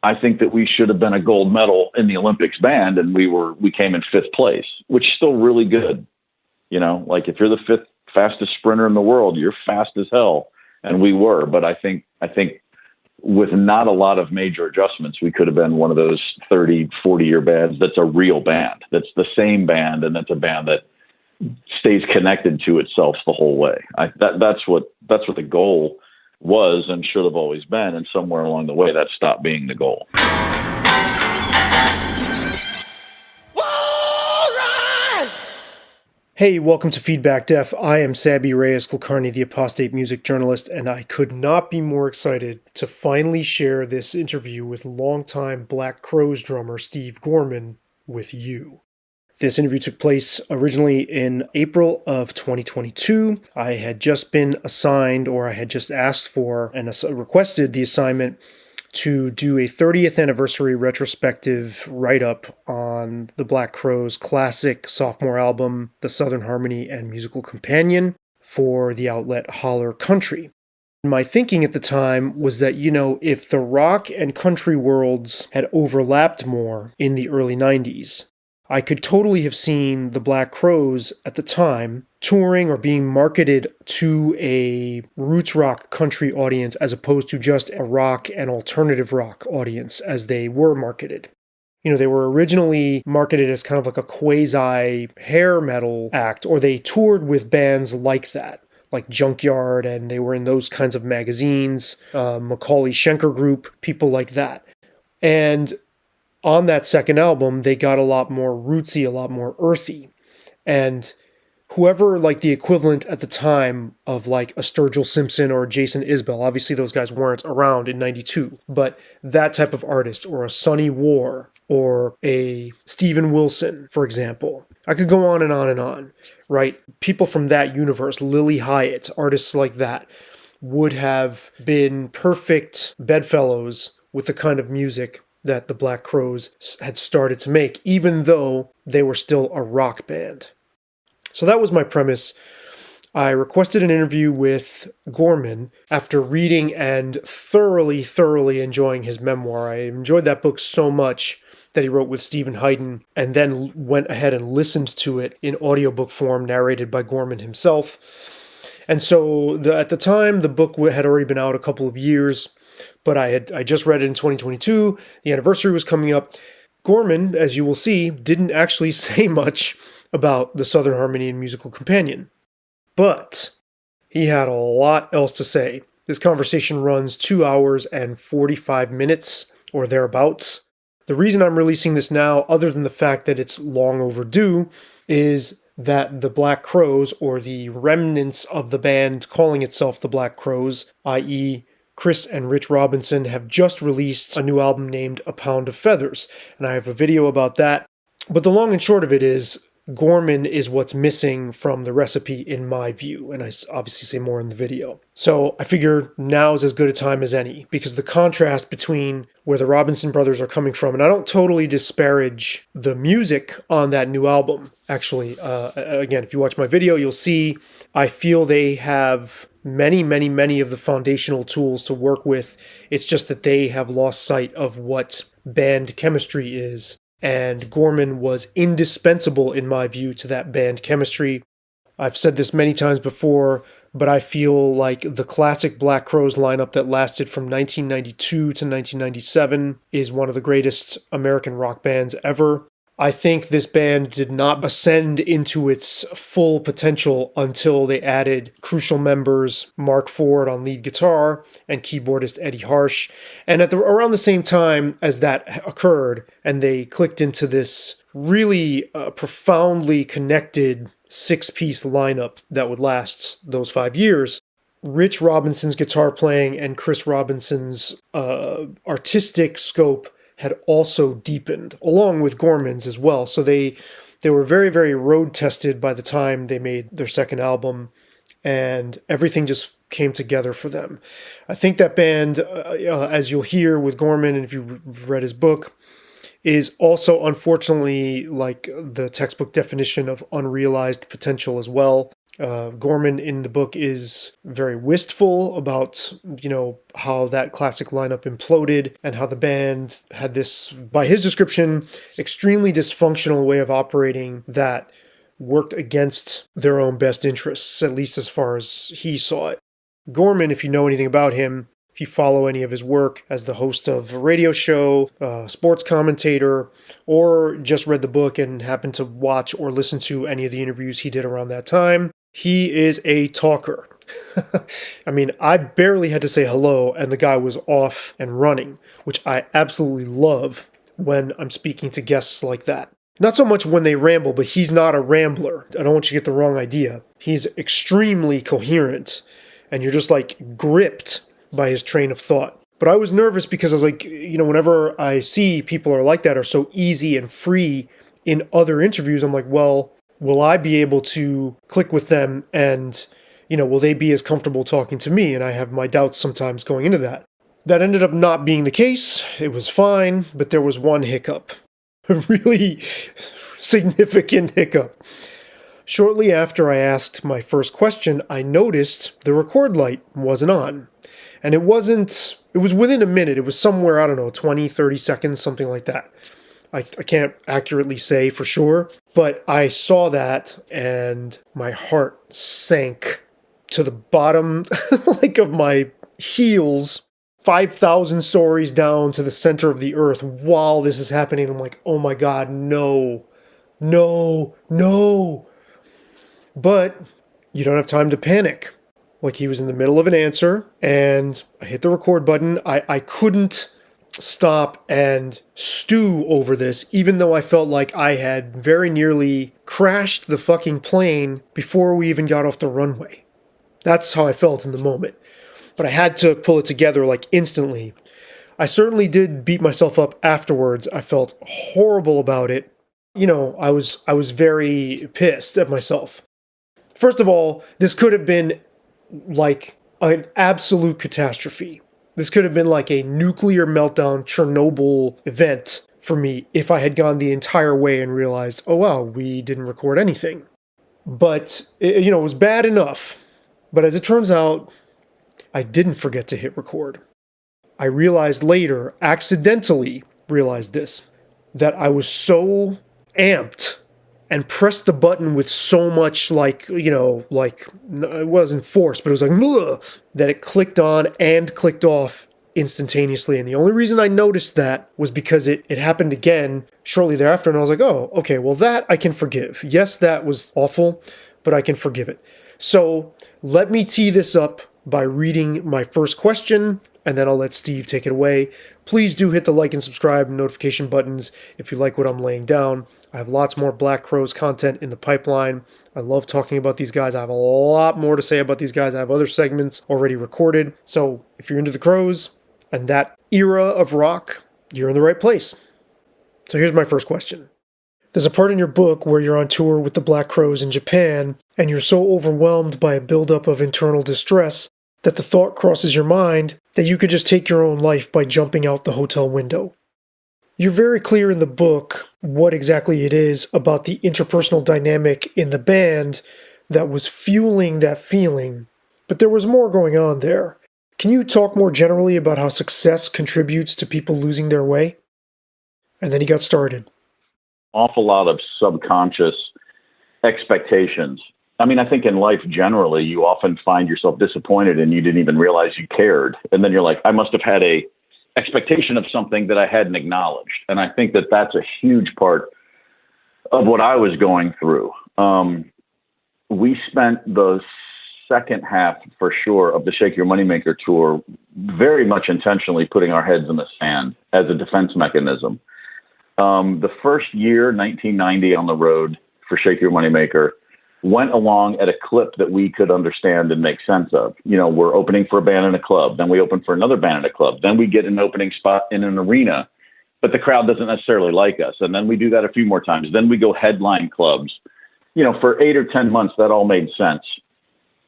I think that we should have been a gold medal in the Olympics band, and we came in 5th place, which is still really good. Like if you're the 5th fastest sprinter in the world, you're fast as hell. And we were, but I think with not a lot of major adjustments, we could have been one of those 30, 40-year bands that's a real band. That's the same band, and that's a band that stays connected to itself the whole way. That's what the goal was and should have always been, and somewhere along the way that stopped being the goal. Hey, welcome to FeedbackDef. I am Sabby Reyes-Kulkarni, the apostate music journalist, and I could not be more excited to finally share this interview with longtime Black Crowes drummer Steve Gorman with you. This interview took place originally in April of 2022. I had just been assigned, or I had just asked for and requested the assignment to do a 30th anniversary retrospective write-up on the Black Crowes' classic sophomore album, The Southern Harmony and Musical Companion, for the outlet Holler Country. My thinking at the time was that, if the rock and country worlds had overlapped more in the early 90s, I could totally have seen the Black Crowes at the time touring or being marketed to a roots rock country audience as opposed to just a rock and alternative rock audience as they were marketed. They were originally marketed as kind of like a quasi hair metal act, or they toured with bands like that, like Junkyard, and they were in those kinds of magazines, Macaulay Schenker Group, people like that. And on that second album, they got a lot more rootsy, a lot more earthy. And whoever, the equivalent at the time of a Sturgill Simpson or Jason Isbell, obviously those guys weren't around in 92, but that type of artist, or a Sonny War, or a Steven Wilson, for example. I could go on and on and on, right? People from that universe, Lily Hyatt, artists like that, would have been perfect bedfellows with the kind of music that the Black Crowes had started to make, even though they were still a rock band. So that was my premise. I requested an interview with Gorman after reading and thoroughly enjoying his memoir. I enjoyed that book so much that he wrote with Stephen Hayden, and then went ahead and listened to it in audiobook form, narrated by Gorman himself. And so at the time, the book had already been out a couple of years, but I just read it in 2022. The anniversary was coming up. Gorman, as you will see, didn't actually say much about the Southern Harmony and Musical Companion, but he had a lot else to say. This conversation runs 2 hours and 45 minutes, or thereabouts. The reason I'm releasing this now, other than the fact that it's long overdue, is that the Black Crowes, or the remnants of the band calling itself the Black Crowes, i.e., Chris and Rich Robinson, have just released a new album named A Pound of Feathers, and I have a video about that. But the long and short of it is, Gorman is what's missing from the recipe in my view, and I obviously say more in the video. So I figure now is as good a time as any, because the contrast between where the Robinson brothers are coming from, and I don't totally disparage the music on that new album, actually. Again, if you watch my video, you'll see I feel they have many of the foundational tools to work with. It's just that they have lost sight of what band chemistry is. And Gorman was indispensable, in my view, to that band chemistry. I've said this many times before, but I feel like the classic Black Crowes lineup that lasted from 1992 to 1997 is one of the greatest American rock bands ever. I think this band did not ascend into its full potential until they added crucial members Mark Ford on lead guitar and keyboardist Eddie Harsh. And around the same time as that occurred, and they clicked into this really profoundly connected six-piece lineup that would last those 5 years, Rich Robinson's guitar playing and Chris Robinson's artistic scope had also deepened, along with Gorman's as well. So they were very road-tested by the time they made their second album, and everything just came together for them. I think that band, as you'll hear with Gorman, and if you've read his book, is also unfortunately like the textbook definition of unrealized potential as well. Gorman in the book is very wistful about, how that classic lineup imploded and how the band had this, by his description, extremely dysfunctional way of operating that worked against their own best interests, at least as far as he saw it. Gorman, if you know anything about him, if you follow any of his work as the host of a radio show, sports commentator, or just read the book and happened to watch or listen to any of the interviews he did around that time, he is a talker. I mean, I barely had to say hello and the guy was off and running, which I absolutely love when I'm speaking to guests like that. Not so much when they ramble, but he's not a rambler. I don't want you to get the wrong idea. He's extremely coherent, and you're just like gripped by his train of thought. But I was nervous because I was like, whenever I see people are like that, are so easy and free in other interviews, I'm like, well, will I be able to click with them and, will they be as comfortable talking to me? And I have my doubts sometimes going into that. That ended up not being the case. It was fine, but there was one hiccup. A really significant hiccup. Shortly after I asked my first question, I noticed the record light wasn't on. And it was within a minute. It was somewhere, 20, 30 seconds, something like that. I can't accurately say for sure, but I saw that and my heart sank to the bottom of my heels, 5,000 stories down to the center of the earth while this is happening. I'm like, oh my God, no. But you don't have time to panic. Like, he was in the middle of an answer and I hit the record button. I couldn't stop and stew over this, even though I felt like I had very nearly crashed the fucking plane before we even got off the runway. That's how I felt in the moment. But I had to pull it together instantly. I certainly did beat myself up afterwards. I felt horrible about it. I was very pissed at myself. First of all, this could have been like an absolute catastrophe. This could have been like a nuclear meltdown, Chernobyl event for me if I had gone the entire way and realized, oh wow, we didn't record anything. But, it was bad enough. But as it turns out, I didn't forget to hit record. I realized later, accidentally realized this, that I was so amped and pressed the button with so much it wasn't force, but it was that it clicked on and clicked off instantaneously. And the only reason I noticed that was because it happened again shortly thereafter. And I was like, oh, okay, well, that I can forgive. Yes, that was awful, but I can forgive it. So let me tee this up by reading my first question, and then I'll let Steve take it away. Please do hit the like and subscribe and notification buttons if you like what I'm laying down. I have lots more Black Crowes content in the pipeline. I love talking about these guys. I have a lot more to say about these guys. I have other segments already recorded. So if you're into the Crowes and that era of rock, you're in the right place. So here's my first question. There's a part in your book where you're on tour with the Black Crowes in Japan, and you're so overwhelmed by a buildup of internal distress that the thought crosses your mind that you could just take your own life by jumping out the hotel window. You're very clear in the book what exactly it is about the interpersonal dynamic in the band that was fueling that feeling, but there was more going on there. Can you talk more generally about how success contributes to people losing their way? And then he got started. Awful lot of subconscious expectations. I mean, I think in life generally, you often find yourself disappointed and you didn't even realize you cared. And then you're like, I must have had a expectation of something that I hadn't acknowledged. And I think that that's a huge part of what I was going through. We spent the second half, for sure, of the Shake Your Moneymaker tour very much intentionally putting our heads in the sand as a defense mechanism. The first year, 1990, on the road for Shake Your Moneymaker, went along at a clip that we could understand and make sense of. We're opening for a band in a club, then we open for another band in a club, then we get an opening spot in an arena, but the crowd doesn't necessarily like us. And then we do that a few more times. Then we go headline clubs. For 8 or 10 months, that all made sense.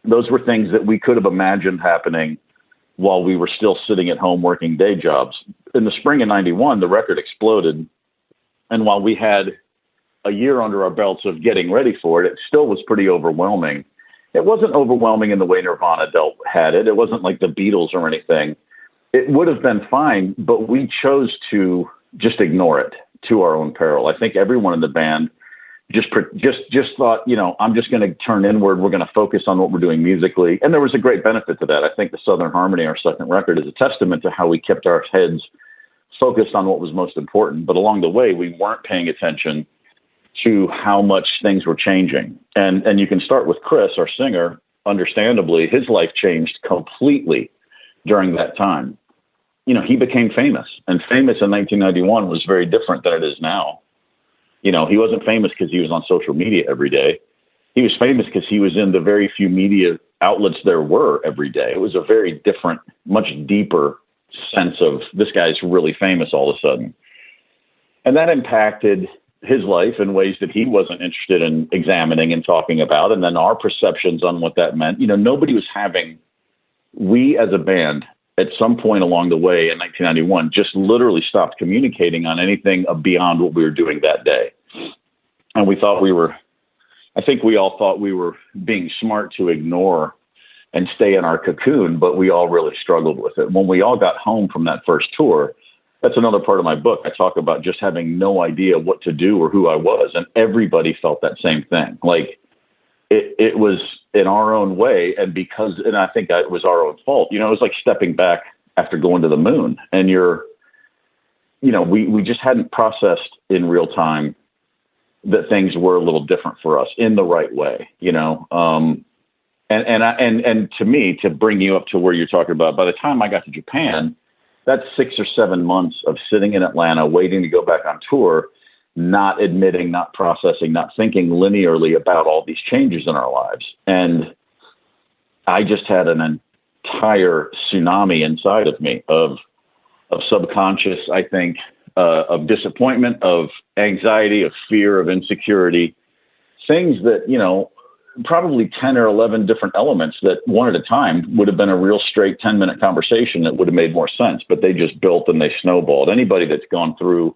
Those were things that we could have imagined happening while we were still sitting at home working day jobs. In the spring of 91, the record exploded. And while we had a year under our belts of getting ready for it, it still was pretty overwhelming. it wasn't overwhelming in the way Nirvana had it. It wasn't like the Beatles or anything. It would have been fine, but we chose to just ignore it to our own peril. I think everyone in the band just thought, I'm just going to turn inward. We're going to focus on what we're doing musically. And there was a great benefit to that. I think the Southern Harmony, our second record, is a testament to how we kept our heads focused on what was most important. But along the way, we weren't paying attention to how much things were changing. And you can start with Chris, our singer. Understandably, his life changed completely during that time. He became famous, and famous in 1991 was very different than it is now. He wasn't famous because he was on social media every day. He was famous because he was in the very few media outlets there were every day. It was a very different, much deeper sense of this guy's really famous all of a sudden. And that impacted his life in ways that he wasn't interested in examining and talking about. And then our perceptions on what that meant. We as a band at some point along the way in 1991 just literally stopped communicating on anything beyond what we were doing that day. And we all thought we were being smart to ignore and stay in our cocoon, but we all really struggled with it. When we all got home from that first tour, that's another part of my book. I talk about just having no idea what to do or who I was. And everybody felt that same thing. Like it was in our own way. And I think it was our own fault. It was like stepping back after going to the moon, and we just hadn't processed in real time that things were a little different for us in the right way, and to me, to bring you up to where you're talking about, by the time I got to Japan, that's 6 or 7 months of sitting in Atlanta, waiting to go back on tour, not admitting, not processing, not thinking linearly about all these changes in our lives. And I just had an entire tsunami inside of me of subconscious, I think, of disappointment, of anxiety, of fear, of insecurity, things that, probably 10 or 11 different elements that one at a time would have been a real straight 10-minute conversation that would have made more sense, but they just built and they snowballed. Anybody that's gone through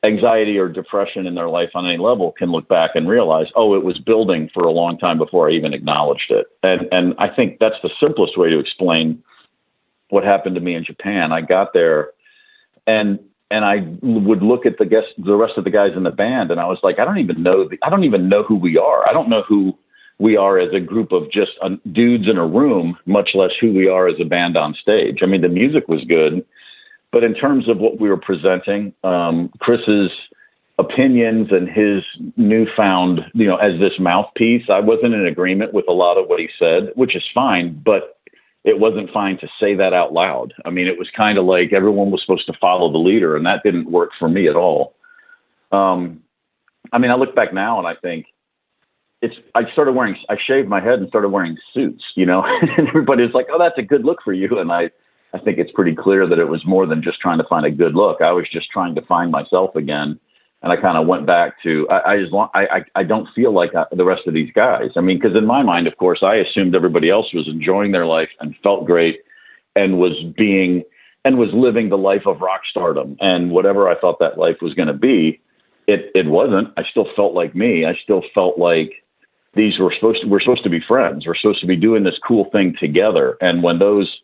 anxiety or depression in their life on any level can look back and realize, it was building for a long time before I even acknowledged it. And I think that's the simplest way to explain what happened to me in Japan. I got there and I would look at the rest of the guys in the band, and I was like, I don't even know who we are. I don't know who we are as a group of just dudes in a room, much less who we are as a band on stage. I mean, the music was good, but in terms of what we were presenting, Chris's opinions and his newfound, as this mouthpiece, I wasn't in agreement with a lot of what he said, which is fine, but it wasn't fine to say that out loud. I mean, it was kind of like everyone was supposed to follow the leader, and that didn't work for me at all. I look back now and I think I shaved my head and started wearing suits, and everybody's like, oh, that's a good look for you. And I think it's pretty clear that it was more than just trying to find a good look. I was just trying to find myself again. And I kind of went back to, I don't feel like the rest of these guys. I mean, because in my mind, of course, I assumed everybody else was enjoying their life and felt great and was living the life of rock stardom. And whatever I thought that life was going to be, it wasn't. I still felt like me. I still felt like we're supposed to be friends. We're supposed to be doing this cool thing together. And when those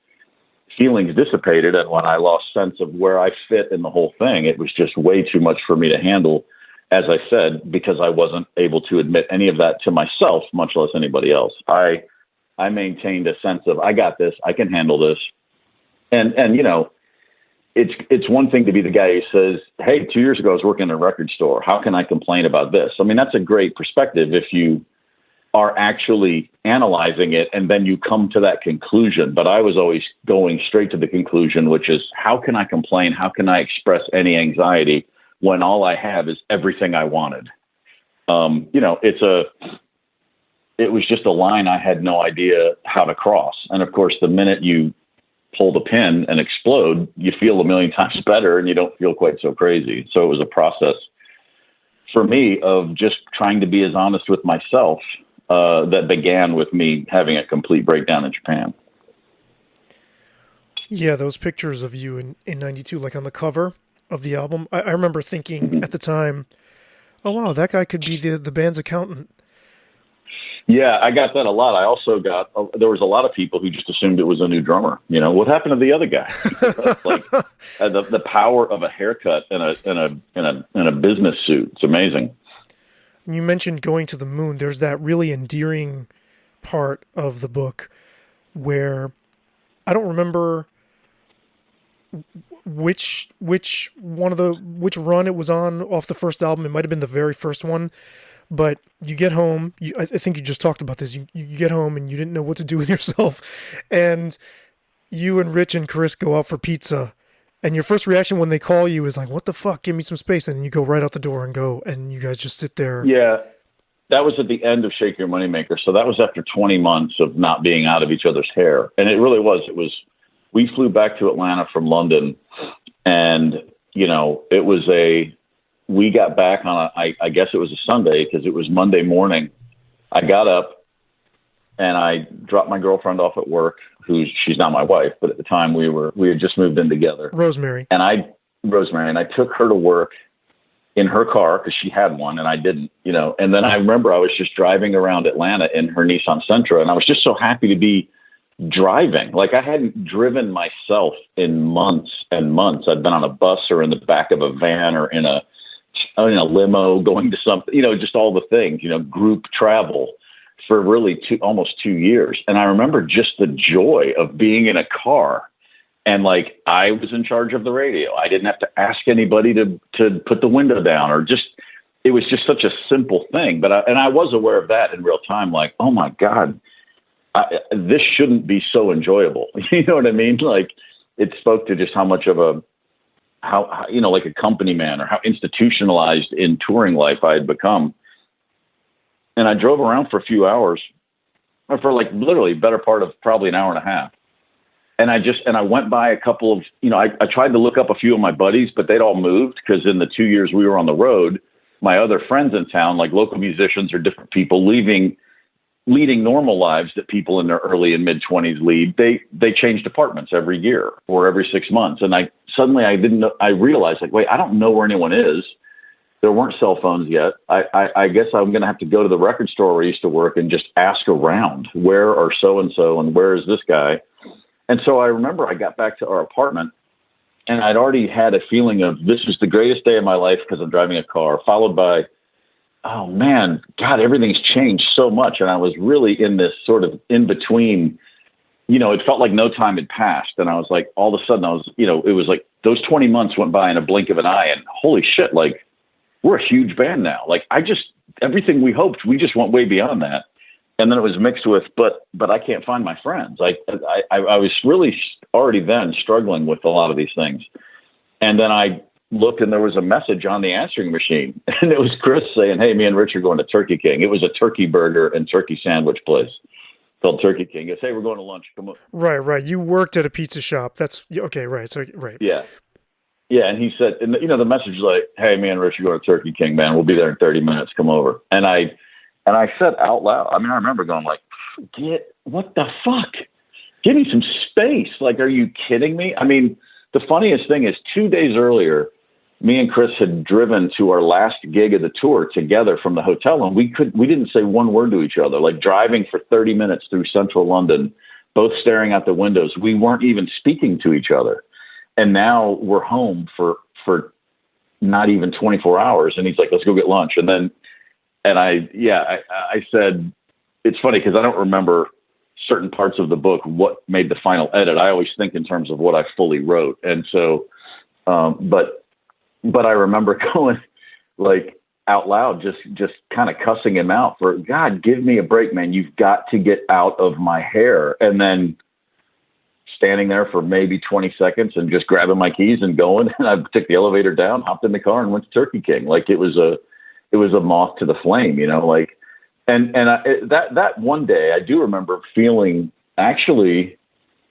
feelings dissipated and when I lost sense of where I fit in the whole thing, it was just way too much for me to handle, as I said, because I wasn't able to admit any of that to myself, much less anybody else. I maintained a sense of, I got this, I can handle this. And it's one thing to be the guy who says, hey, 2 years ago I was working in a record store. How can I complain about this? I mean, that's a great perspective if you are actually analyzing it and then you come to that conclusion. But I was always going straight to the conclusion, which is, how can I complain? How can I express any anxiety when all I have is everything I wanted? It was just a line I had no idea how to cross. And of course, the minute you pull the pin and explode, you feel a million times better and you don't feel quite so crazy. So it was a process for me of just trying to be as honest with myself that began with me having a complete breakdown in Japan. Yeah, those pictures of you in 92, like on the cover of the album, I remember thinking at the time, oh, wow, that guy could be the band's accountant. Yeah, I got that a lot. I also got, there was a lot of people who just assumed it was a new drummer. You know, what happened to the other guy? Like the power of a haircut and a business suit. It's amazing. You mentioned going to the moon. There's that really endearing part of the book where I don't remember which run it was on off the first album. It might have been the very first one. But you get home, I think you just talked about this. You get home and you didn't know what to do with yourself. And you and Rich and Chris go out for pizza. And your first reaction when they call you is like, what the fuck? Give me some space. And you go right out the door and go. And you guys just sit there. Yeah. That was at the end of Shake Your Moneymaker. So that was after 20 months of not being out of each other's hair. And it really was. We flew back to Atlanta from London. And, you know, we got back on I guess it was a Sunday because it was Monday morning. I got up and I dropped my girlfriend off at work, she's not my wife, but at the time we had just moved in together. Rosemary. And I took her to work in her car because she had one and I didn't, you know. And then I remember I was just driving around Atlanta in her Nissan Sentra and I was just so happy to be driving. Like I hadn't driven myself in months and months. I'd been on a bus or in the back of a van or in a limo going to something, you know, just all the things, you know, group travel for really almost 2 years. And I remember just the joy of being in a car and like I was in charge of the radio. I didn't have to ask anybody to put the window down or it was just such a simple thing. But I was aware of that in real time. Like, oh my God, this shouldn't be so enjoyable. You know what I mean? Like it spoke to just how much of how, you know, like a company man or how institutionalized in touring life I had become. And I drove around for a few hours for like literally better part of probably an hour and a half. And I went by a couple of, you know, I tried to look up a few of my buddies, but they'd all moved because in the 2 years we were on the road, my other friends in town, like local musicians or different people leading normal lives that people in their early and mid 20s lead, they changed apartments every year or every 6 months. And I realized like, wait, I don't know where anyone is. There weren't cell phones yet. I guess I'm going to have to go to the record store where I used to work and just ask around, where are so-and-so and where is this guy? And so I remember I got back to our apartment and I'd already had a feeling of this is the greatest day of my life because I'm driving a car, followed by, oh man, God, everything's changed so much. And I was really in this sort of in between, you know, it felt like no time had passed. And I was like, all of a sudden it was like those 20 months went by in a blink of an eye and holy shit, like we're a huge band now. Like everything we hoped, we just went way beyond that. And then it was mixed with, but I can't find my friends. I was really already then struggling with a lot of these things. And then I looked and there was a message on the answering machine and it was Chris saying, hey, me and Rich are going to Turkey King. It was a turkey burger and turkey sandwich place called Turkey King. He goes, hey, we're going to lunch. Come on. Right. You worked at a pizza shop. That's okay. Right. So, right. Yeah. Yeah. And he said, and you know, the message was like, hey, me and Rich are going to Turkey King, man. We'll be there in 30 minutes. Come over. And I said out loud, I mean, I remember going like, what the fuck? Give me some space. Like, are you kidding me? I mean, the funniest thing is 2 days earlier, me and Chris had driven to our last gig of the tour together from the hotel. And we didn't say one word to each other, like driving for 30 minutes through central London, both staring out the windows. We weren't even speaking to each other. And now we're home for not even 24 hours. And he's like, let's go get lunch. And I said, it's funny because I don't remember certain parts of the book, what made the final edit. I always think in terms of what I fully wrote. And so, but I remember going like out loud, just kind of cussing him out for, God, give me a break, man. You've got to get out of my hair. And then standing there for maybe 20 seconds and just grabbing my keys and going. And I took the elevator down, hopped in the car and went to Turkey King. Like it was a moth to the flame, you know, like, that one day I do remember feeling actually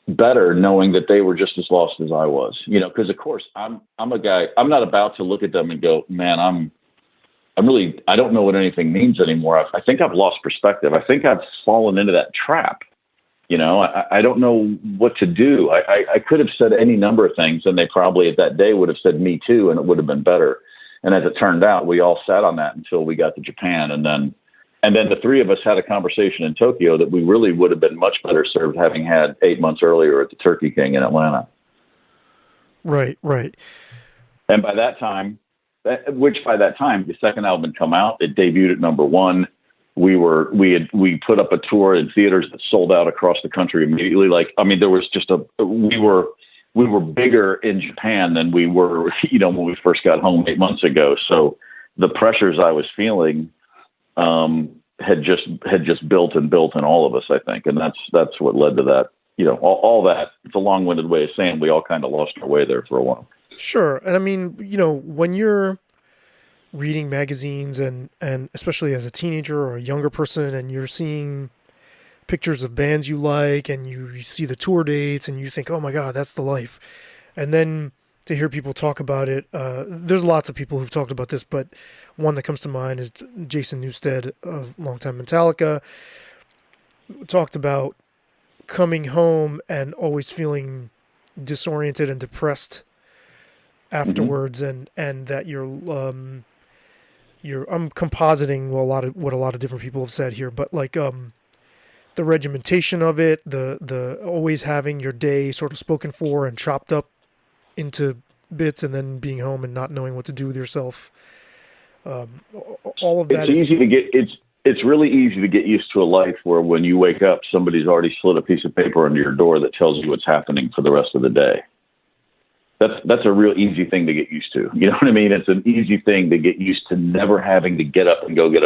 better knowing that they were just as lost as I was, you know, because of course I'm a guy, I'm not about to look at them and go, man, I don't know what anything means anymore. I think I've lost perspective. I think I've fallen into that trap. You know, I don't know what to do. I could have said any number of things and they probably at that day would have said me too. And it would have been better. And as it turned out, we all sat on that until we got to Japan. And And then the three of us had a conversation in Tokyo that we really would have been much better served having had 8 months earlier at the Turkey King in Atlanta. Right. And by that time, the second album had come out. It debuted at number one. We put up a tour in theaters that sold out across the country immediately. There was just we were bigger in Japan than we were, when we first got home 8 months ago. So the pressures I was feeling had just built in all of us, I think, and that's what led to that. All that. It's a long-winded way of saying we all kind of lost our way there for a while. Sure, and I mean, when you're reading magazines and especially as a teenager or a younger person, and you're seeing pictures of bands you like, and you see the tour dates, and you think, oh my God, that's the life, and then to hear people talk about it. There's lots of people who've talked about this, but one that comes to mind is Jason Newsted of longtime Metallica. Talked about coming home and always feeling disoriented and depressed afterwards, and that I'm compositing what a lot of different people have said here, but the regimentation of it, the always having your day sort of spoken for and chopped up into bits, and then being home and not knowing what to do with yourself. All of that. It's really easy to get used to a life where when you wake up, somebody's already slid a piece of paper under your door that tells you what's happening for the rest of the day. That's a real easy thing to get used to. You know what I mean? It's an easy thing to get used to, never having to get up and go get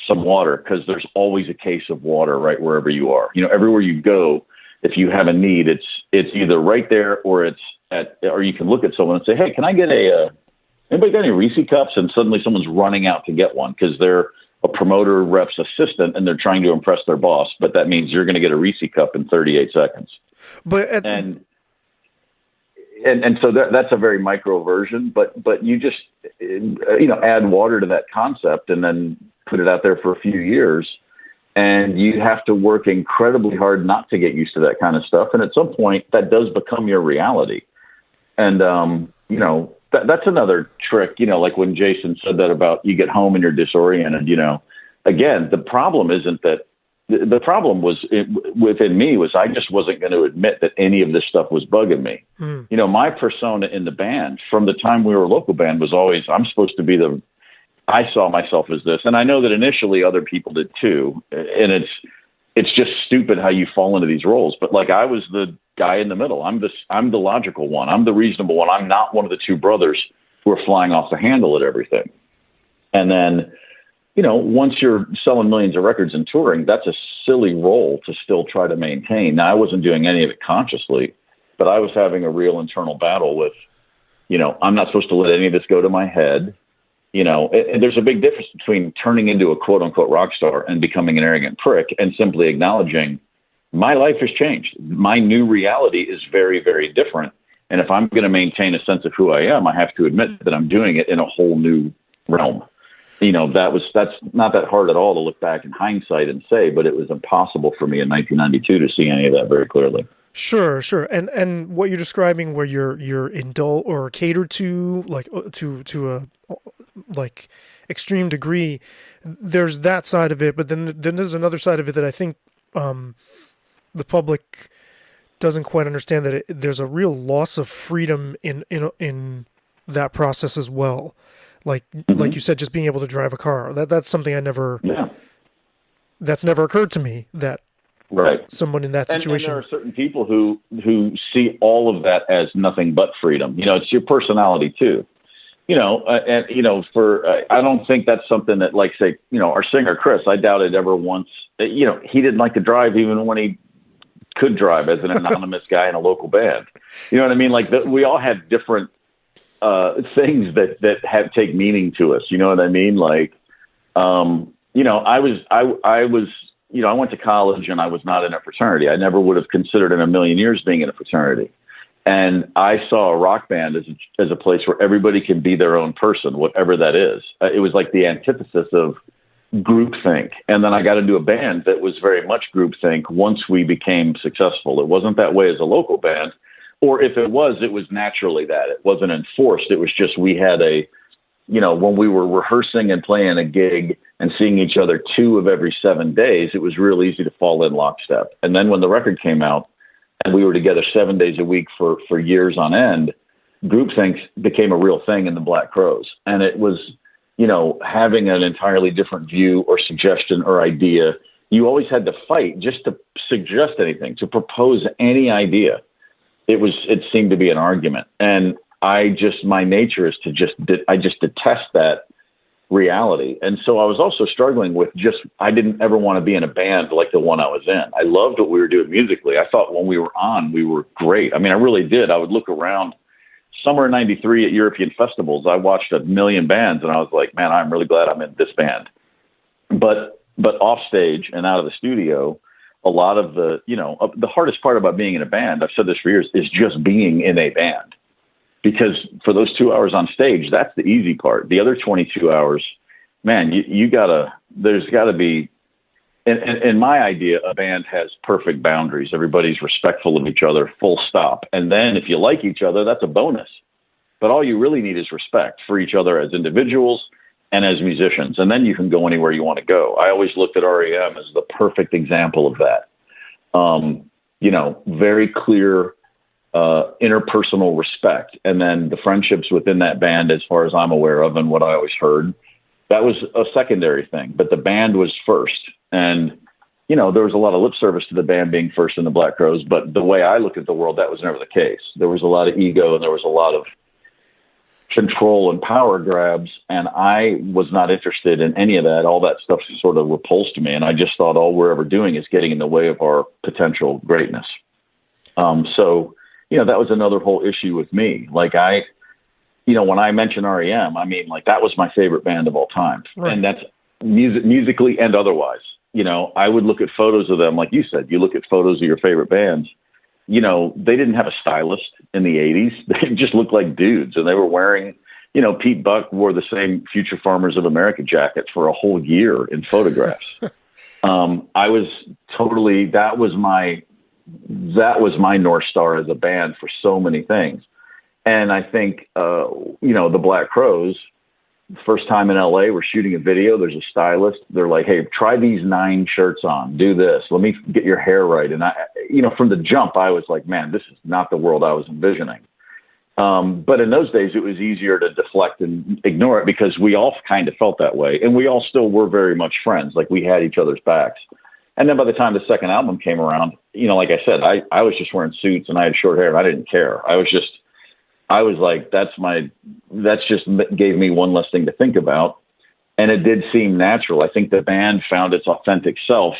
some water, because there's always a case of water right wherever you are. Everywhere you go, if you have a need, it's either right there or or you can look at someone and say, hey, can I get anybody got any Reese cups? And suddenly someone's running out to get one because they're a promoter rep's assistant and they're trying to impress their boss. But that means you're going to get a Reese cup in 38 seconds. And so that's a very micro version, but you just, add water to that concept and then put it out there for a few years, and you have to work incredibly hard not to get used to that kind of stuff. And at some point that does become your reality. And, that's another trick, like when Jason said that about you get home and you're disoriented, again, the problem isn't that. The problem within me was I just wasn't going to admit that any of this stuff was bugging me. My persona in the band from the time we were a local band was always, I'm supposed to be I saw myself as this. And I know that initially other people did too. And it's just stupid how you fall into these roles. But I was the guy in the middle. I'm the logical one. I'm the reasonable one. I'm not one of the two brothers who are flying off the handle at everything. And then, once you're selling millions of records and touring, that's a silly role to still try to maintain. Now, I wasn't doing any of it consciously, but I was having a real internal battle with, I'm not supposed to let any of this go to my head. And there's a big difference between turning into a quote unquote rock star and becoming an arrogant prick and simply acknowledging my life has changed. My new reality is very, very different. And if I'm going to maintain a sense of who I am, I have to admit that I'm doing it in a whole new realm. That's not that hard at all to look back in hindsight and say, but it was impossible for me in 1992 to see any of that very clearly. Sure. And what you're describing, where you're indulged or catered to, to a extreme degree, there's that side of it. But then there's another side of it that I think the public doesn't quite understand, that there's a real loss of freedom in that process as well. Like you said, just being able to drive a car. That's something that's never occurred to me, that someone in that situation. And there are certain people who see all of that as nothing but freedom. It's your personality too. I don't think that's something that, say, our singer Chris, I doubted ever once, he didn't like to drive even when he could drive as an anonymous guy in a local band. You know what I mean? We all have different things that take meaning to us. You know what I mean? I went to college and I was not in a fraternity. I never would have considered in a million years being in a fraternity. And I saw a rock band as a place where everybody can be their own person, whatever that is. It was like the antithesis of groupthink. And then I got into a band that was very much groupthink once we became successful. It wasn't that way as a local band. Or if it was naturally that. It wasn't enforced. It was just we had a when we were rehearsing and playing a gig and seeing each other 2 of every 7 days, it was real easy to fall in lockstep. And then when the record came out and we were together 7 days a week for years on end, groupthink became a real thing in the Black Crowes. And it was, having an entirely different view or suggestion or idea. You always had to fight just to suggest anything, to propose any idea. It seemed to be an argument. And my nature is I just detest that reality. And so I was also struggling with I didn't ever want to be in a band like the one I was in. I loved what we were doing musically. I thought when we were on, we were great. I mean, I really did. I would look around summer of 93 at European festivals. I watched a million bands and I was like, man, I'm really glad I'm in this band. But off stage and out of the studio, a lot of the hardest part about being in a band, I've said this for years, is just being in a band. Because for those 2 hours on stage, that's the easy part. The other 22 hours, man, there's gotta be, in my idea, a band has perfect boundaries. Everybody's respectful of each other, full stop. And then if you like each other, that's a bonus. But all you really need is respect for each other as individuals and as musicians. And then you can go anywhere you want to go. I always looked at R.E.M. as the perfect example of that. Very clear, interpersonal respect. And then the friendships within that band, as far as I'm aware of and what I always heard, that was a secondary thing, but the band was first. And, there was a lot of lip service to the band being first in the Black Crowes, but the way I look at the world, that was never the case. There was a lot of ego and there was a lot of control and power grabs. And I was not interested in any of that. All that stuff sort of repulsed me. And I just thought all we're ever doing is getting in the way of our potential greatness. That was another whole issue with me. Like when I mention R.E.M., I mean, like, that was my favorite band of all time. Right. And that's musically and otherwise. I would look at photos of them. Like you said, you look at photos of your favorite bands, they didn't have a stylist in the 80s. They just looked like dudes, and they were wearing, Pete Buck wore the same Future Farmers of America jacket for a whole year in photographs. I was totally, that was my North Star as a band for so many things. And I think, the Black Crowes, first time in LA, we're shooting a video. There's a stylist. They're like, hey, try these 9 shirts on, do this. Let me get your hair right. And from the jump, I was like, man, this is not the world I was envisioning. But in those days, it was easier to deflect and ignore it because we all kind of felt that way. And we all still were very much friends. Like, we had each other's backs. And then by the time the second album came around, like I said, I was just wearing suits and I had short hair and I didn't care. I was like, that's just gave me one less thing to think about. And it did seem natural. I think the band found its authentic self,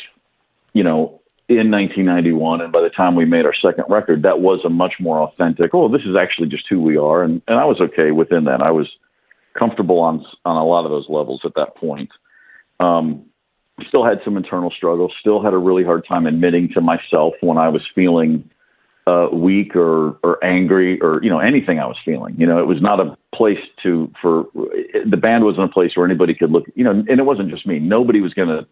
in 1991. And by the time we made our second record, that was a much more authentic, this is actually just who we are. And I was okay within that. I was comfortable on a lot of those levels at that point. Still had some internal struggles, still had a really hard time admitting to myself when I was feeling weak or angry or, anything I was feeling. It was not a place the band wasn't a place where anybody could look, and it wasn't just me. Nobody was going to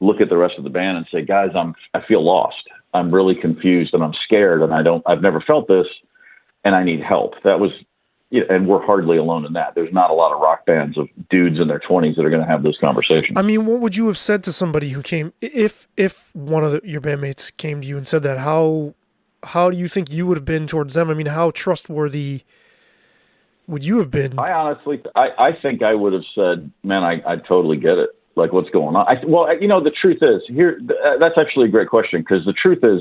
look at the rest of the band and say, guys, I feel lost. I'm really confused and I'm scared and I've never felt this and I need help. That was, and we're hardly alone in that. There's not a lot of rock bands of dudes in their 20s that are going to have those conversations. I mean, what would you have said to somebody who came, if one of your bandmates came to you and said that, how do you think you would have been towards them? I mean, how trustworthy would you have been? I honestly, I think I would have said, man, I totally get it. Like, what's going on? The truth is that's actually a great question. Because the truth is,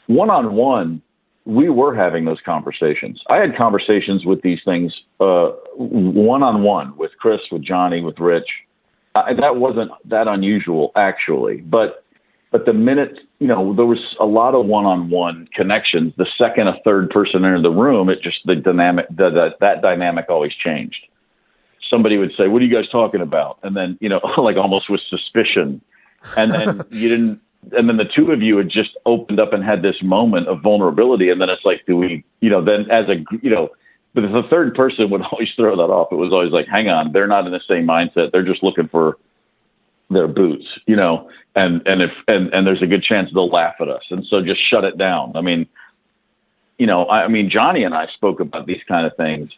one-on-one, we were having those conversations. I had conversations with these things one-on-one with Chris, with Johnny, with Rich. That wasn't that unusual, actually. But the minute, there was a lot of one-on-one connections. The second a third person entered the room, it just, the dynamic, that dynamic always changed. Somebody would say, what are you guys talking about? And then, like almost with suspicion. And then and then the two of you had just opened up and had this moment of vulnerability. And then it's like, do we, then as but if the third person would always throw that off, it was always like, hang on, they're not in the same mindset. They're just looking for their boots, and there's a good chance they'll laugh at us. And so just shut it down. I mean, Johnny and I spoke about these kind of things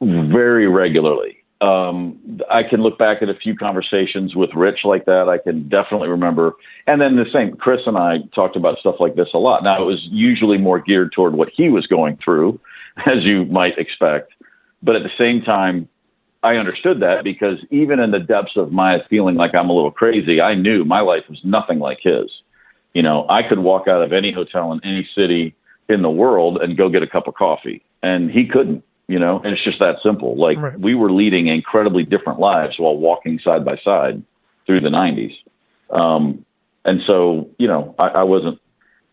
very regularly. I can look back at a few conversations with Rich like that. I can definitely remember. And then the same, Chris and I talked about stuff like this a lot. Now, it was usually more geared toward what he was going through, as you might expect. But at the same time, I understood that, because even in the depths of my feeling like I'm a little crazy, I knew my life was nothing like his. You know, I could walk out of any hotel in any city in the world and go get a cup of coffee, and he couldn't. You know, and it's just that simple. Like, right. We were leading incredibly different lives while walking side by side through the 90s. And so, you know, I wasn't,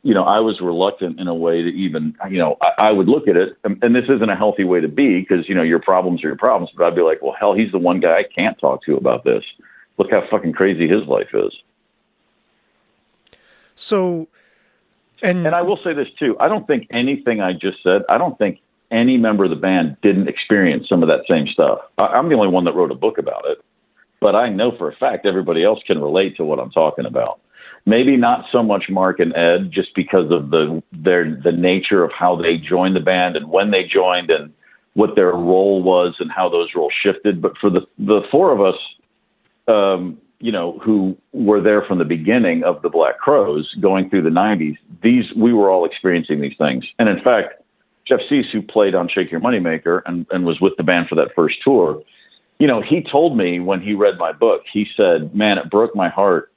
you know, I was reluctant in a way to even, you know, I would look at it, and this isn't a healthy way to be, because, you know, your problems are your problems. But I'd be like, well, hell, he's the one guy I can't talk to about this. Look how fucking crazy his life is. So, and I will say this too. I don't think anything I just said, I don't think any member of the band didn't experience some of that same stuff. I'm the only one that wrote a book about it, but I know for a fact everybody else can relate to what I'm talking about. Maybe not so much Mark and Ed, just because of the nature of how they joined the band and when they joined and what their role was and how those roles shifted. But for the four of us, you know, who were there from the beginning of the Black Crowes going through the 90s, we were all experiencing these things. And in fact, Jeff Cease, who played on Shake Your Moneymaker and was with the band for that first tour, you know, he told me when he read my book, he said, man, it broke my heart,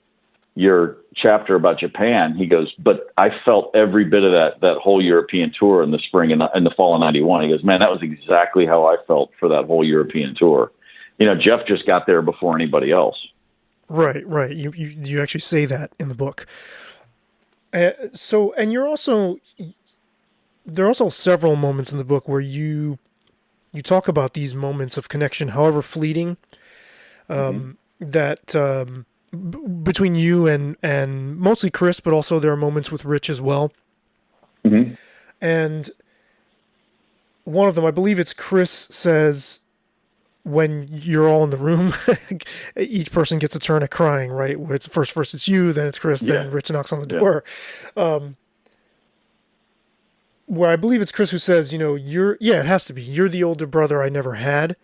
your chapter about Japan. He goes, but I felt every bit of that whole European tour in the spring and in the fall of 91. He goes, man, that was exactly how I felt for that whole European tour. You know, Jeff just got there before anybody else. Right. You actually say that in the book. So, and there are also several moments in the book where you talk about these moments of connection, however fleeting, that between you and mostly Chris, but also there are moments with Rich as well. Mm-hmm. And one of them, I believe it's Chris, says, when you're all in the room, each person gets a turn at crying, right? Where it's first it's you, then it's Chris, then Rich knocks on the door. Where I believe it's Chris who says, you know, it has to be, you're the older brother I never had.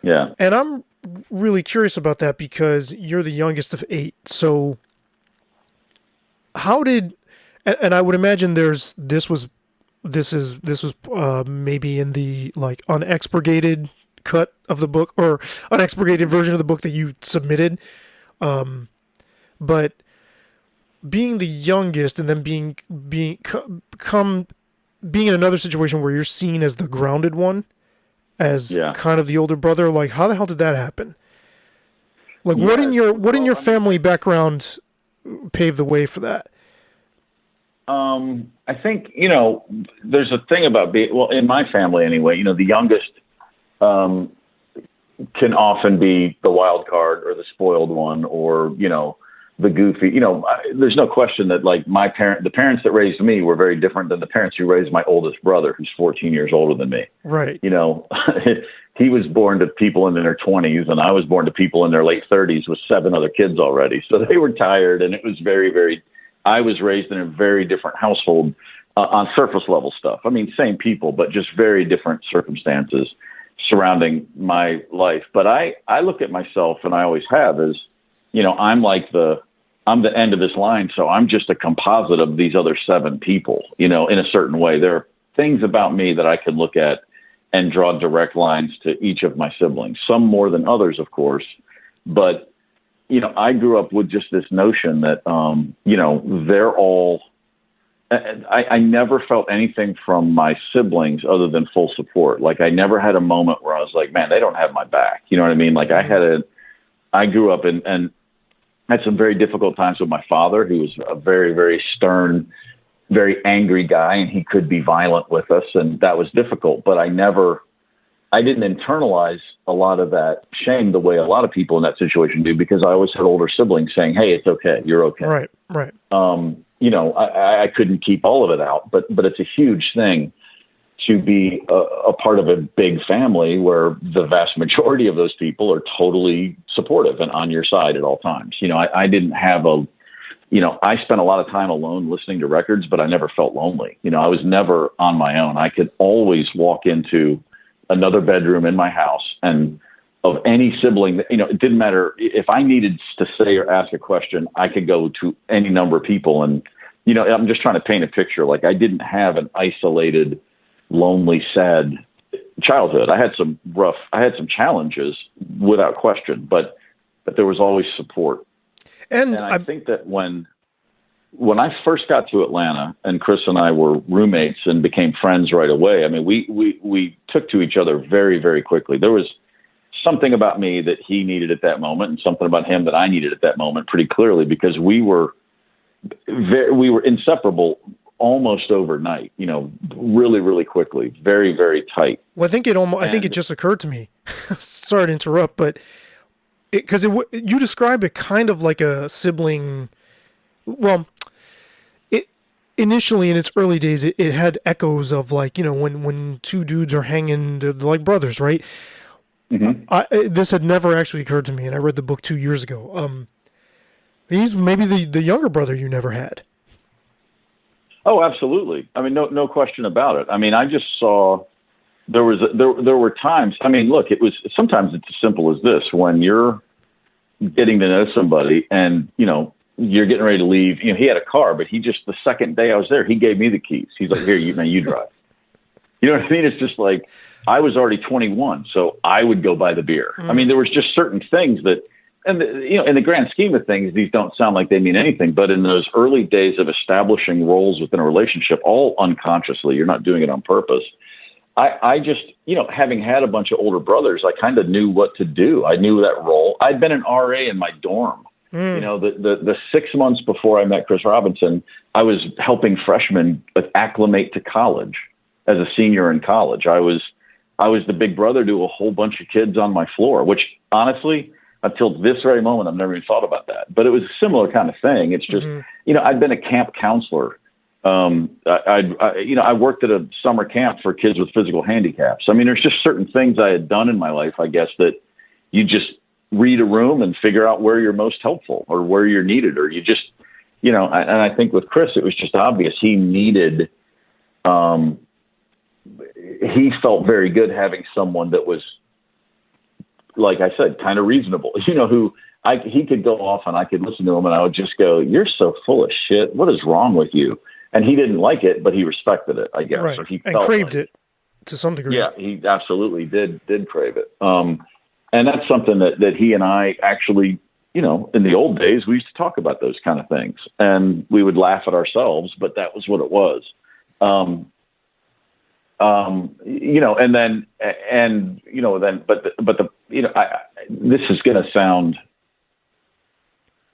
Yeah. And I'm really curious about that, because you're the youngest of 8. So how did, and I would imagine this was maybe in the like unexpurgated cut of the book, or unexpurgated version of the book that you submitted. But being the youngest and then being in another situation where you're seen as the grounded one, as kind of the older brother, like how the hell did that happen? Like what in your family background paved the way for that? I think, you know, there's a thing about in my family anyway, you know, the youngest can often be the wild card or the spoiled one, or, you know, the goofy, you know, there's no question that like the parents that raised me were very different than the parents who raised my oldest brother, who's 14 years older than me. Right. You know, he was born to people in their 20s and I was born to people in their late 30s with 7 other kids already. So they were tired, and it was very, very, I was raised in a very different household on surface level stuff. I mean, same people, but just very different circumstances surrounding my life. But I look at myself, and I always have, as, you know, I'm the end of this line. So I'm just a composite of these other 7 people, you know, in a certain way. There are things about me that I can look at and draw direct lines to each of my siblings, some more than others, of course. But, you know, I grew up with just this notion that, you know, they're all, I never felt anything from my siblings other than full support. Like I never had a moment where I was like, man, they don't have my back. You know what I mean? Like I grew up and had some very difficult times with my father, who was a very, very stern, very angry guy, and he could be violent with us, and that was difficult. But I didn't internalize a lot of that shame the way a lot of people in that situation do, because I always had older siblings saying, hey, it's okay, you're okay. Right. You know, I couldn't keep all of it out, but it's a huge thing to be a part of a big family where the vast majority of those people are totally supportive and on your side at all times. You know, I didn't have I spent a lot of time alone listening to records, but I never felt lonely. You know, I was never on my own. I could always walk into another bedroom in my house and of any sibling. You know, it didn't matter if I needed to say or ask a question, I could go to any number of people. And, you know, I'm just trying to paint a picture. Like, I didn't have an isolated, lonely, sad childhood. I had some challenges without question, but there was always support. And I think that when I first got to Atlanta, and Chris and I were roommates and became friends right away, I mean, we took to each other very, very quickly. There was something about me that he needed at that moment, and something about him that I needed at that moment pretty clearly, because we were inseparable almost overnight, you know, really, really quickly, very, very tight. Well, I think it just occurred to me, sorry to interrupt, but you describe it kind of like a sibling. Well, initially in its early days, it had echoes of, like, you know, when two dudes are hanging, they're like brothers, right? Mm-hmm. This had never actually occurred to me, and I read the book 2 years ago. He's maybe the younger brother you never had. Oh, absolutely. I mean, no question about it. I mean, I just saw there were times. I mean, look, sometimes it's as simple as this: when you're getting to know somebody, and you know, you're getting ready to leave. You know, he had a car, but the second day I was there, he gave me the keys. He's like, "Here, you drive." You know what I mean? It's just like, I was already 21, so I would go buy the beer. I mean, there was just certain things that, and you know, in the grand scheme of things, these don't sound like they mean anything, but in those early days of establishing roles within a relationship, all unconsciously, you're not doing it on purpose. I just, you know, having had a bunch of older brothers, I kind of knew what to do. I knew that role. I'd been an RA in my dorm. You know, the 6 months before I met Chris Robinson, I was helping freshmen acclimate to college as a senior in college. I was the big brother to a whole bunch of kids on my floor, which honestly, until this very moment, I've never even thought about that. But it was a similar kind of thing. It's just, you know, I'd been a camp counselor. I worked at a summer camp for kids with physical handicaps. I mean, there's just certain things I had done in my life, I guess, that you just read a room and figure out where you're most helpful or where you're needed, or you just, you know, and I think with Chris, it was just obvious he needed, he felt very good having someone that was, like I said, kind of reasonable, you know, he could go off and I could listen to him and I would just go, "You're so full of shit. What is wrong with you?" And he didn't like it, but he respected it, I guess. Right. Or he and craved it to some degree. Yeah, he absolutely did crave it. And that's something that he and I actually, you know, in the old days, we used to talk about those kind of things and we would laugh at ourselves, but that was what it was. You know,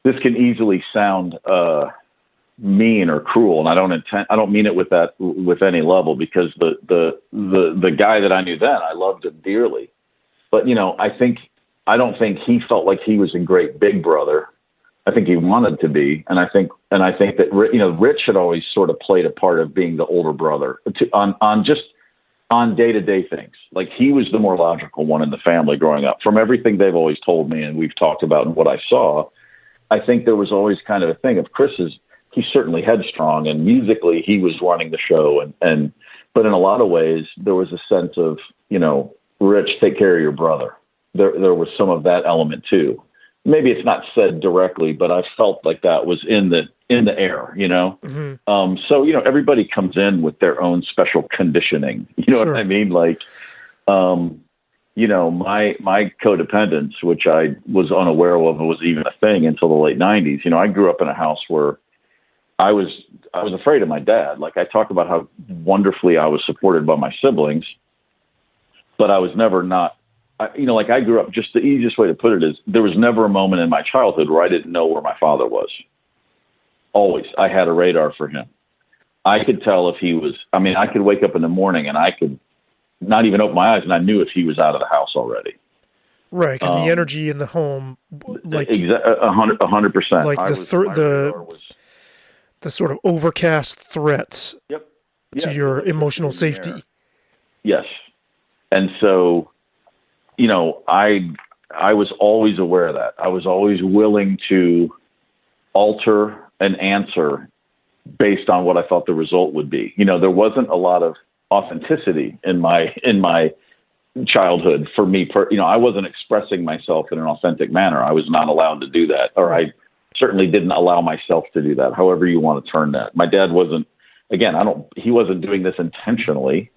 this can easily sound, mean or cruel. And I don't mean it with any level, because the guy that I knew then, I loved him dearly, but, you know, I don't think he felt like he was a great big brother. I think he wanted to be. And I think that, you know, Rich had always sort of played a part of being the older brother on day-to-day things. Like, he was the more logical one in the family growing up. From everything they've always told me and we've talked about and what I saw, I think there was always kind of a thing of he's certainly headstrong, and musically he was running the show. But in a lot of ways, there was a sense of, you know, Rich, take care of your brother. There was some of that element too. Maybe it's not said directly, but I felt like that was in the air, you know? Mm-hmm. So, you know, everybody comes in with their own special conditioning. You know what I mean? Like, you know, my codependence, which I was unaware of was even a thing until the late 90s. You know, I grew up in a house where I was afraid of my dad. Like, I talk about how wonderfully I was supported by my siblings, but I was never not, you know, like, I grew up, just the easiest way to put it is, there was never a moment in my childhood where I didn't know where my father was. Always. I had a radar for him. I could tell if he was, I mean, I could wake up in the morning and I could not even open my eyes and I knew if he was out of the house already. Right. Because the energy in the home, like 100%. Like the sort of overcast threats to your emotional safety. Yes. And so, you know, I was always aware of that. I was always willing to alter an answer based on what I thought the result would be. You know, there wasn't a lot of authenticity in my childhood for me. I wasn't expressing myself in an authentic manner. I was not allowed to do that, or I certainly didn't allow myself to do that. However you want to turn that. My dad wasn't. Again, he wasn't doing this intentionally.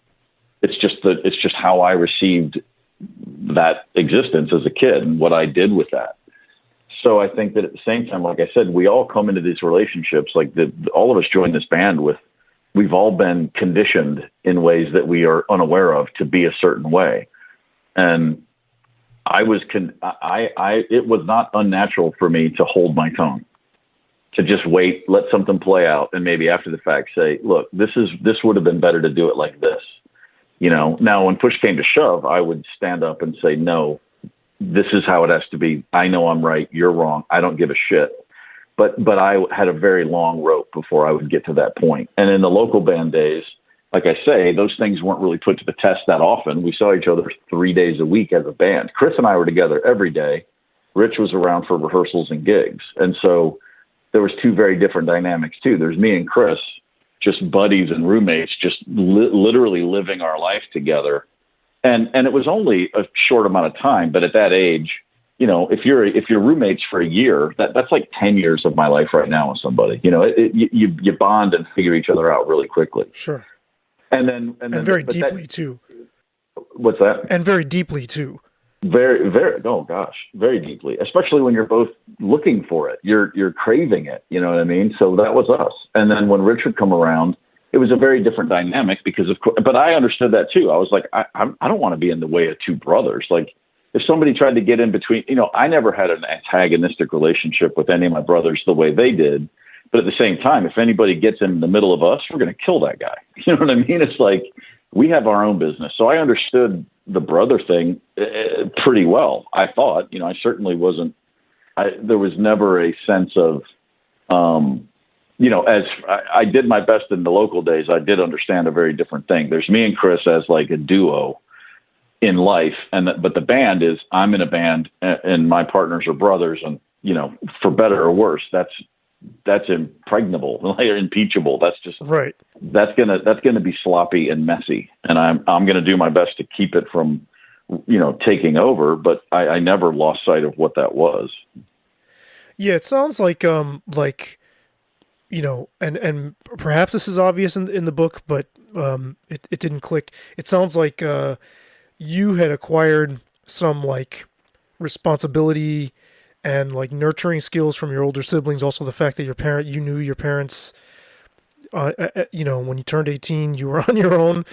It's just how I received that existence as a kid and what I did with that. So I think that at the same time, like I said, we all come into these relationships, like all of us join this band with, we've all been conditioned in ways that we are unaware of to be a certain way. And it was not unnatural for me to hold my tongue, to just wait, let something play out. And maybe after the fact say, look, this would have been better to do it like this. Now when push came to shove, I would stand up and say, no, this is how it has to be. I know I'm right. You're wrong. I don't give a shit. But I had a very long rope before I would get to that point. And in the local band days, like I say, those things weren't really put to the test that often. We saw each other 3 days a week as a band. Chris and I were together every day. Rich was around for rehearsals and gigs. And so there was two very different dynamics too. There's me and Chris, just buddies and roommates, just literally living our life together. And it was only a short amount of time, but at that age, if you're roommates for a year, that's like 10 years of my life right now with somebody. You bond and figure each other out really quickly. Sure. And then very deeply too. What's that? And very deeply too. Very, very. Oh gosh, very deeply. Especially when you're both looking for it, you're craving it. You know what I mean? So that was us. And then when Rich would come around, it was a very different dynamic because of course. But I understood that too. I was like, I don't want to be in the way of two brothers. Like if somebody tried to get in between, I never had an antagonistic relationship with any of my brothers the way they did. But at the same time, if anybody gets in the middle of us, we're going to kill that guy. You know what I mean? It's like we have our own business. So I understood the brother thing pretty well. I thought, I certainly wasn't, there was never a sense of, as I did my best in the local days, I did understand a very different thing. There's me and Chris as like a duo in life. But the band is, I'm in a band and my partners are brothers and, for better or worse, that's impregnable, like impeachable. That's just right. That's gonna be sloppy and messy, and I'm gonna do my best to keep it from, taking over. But I never lost sight of what that was. Yeah, it sounds like and perhaps this is obvious in the book, but it didn't click. It sounds like you had acquired some like responsibility and like nurturing skills from your older siblings. Also the fact that you knew your parents, when you turned 18, you were on your own.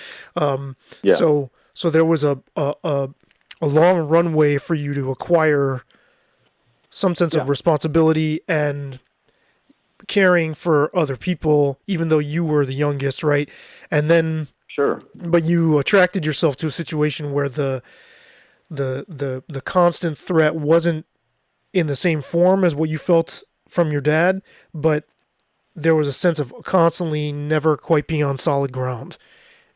Yeah. So there was a long runway for you to acquire some sense of responsibility and caring for other people, even though you were the youngest, right? And then, sure. But you attracted yourself to a situation where the constant threat wasn't in the same form as what you felt from your dad, but there was a sense of constantly never quite being on solid ground.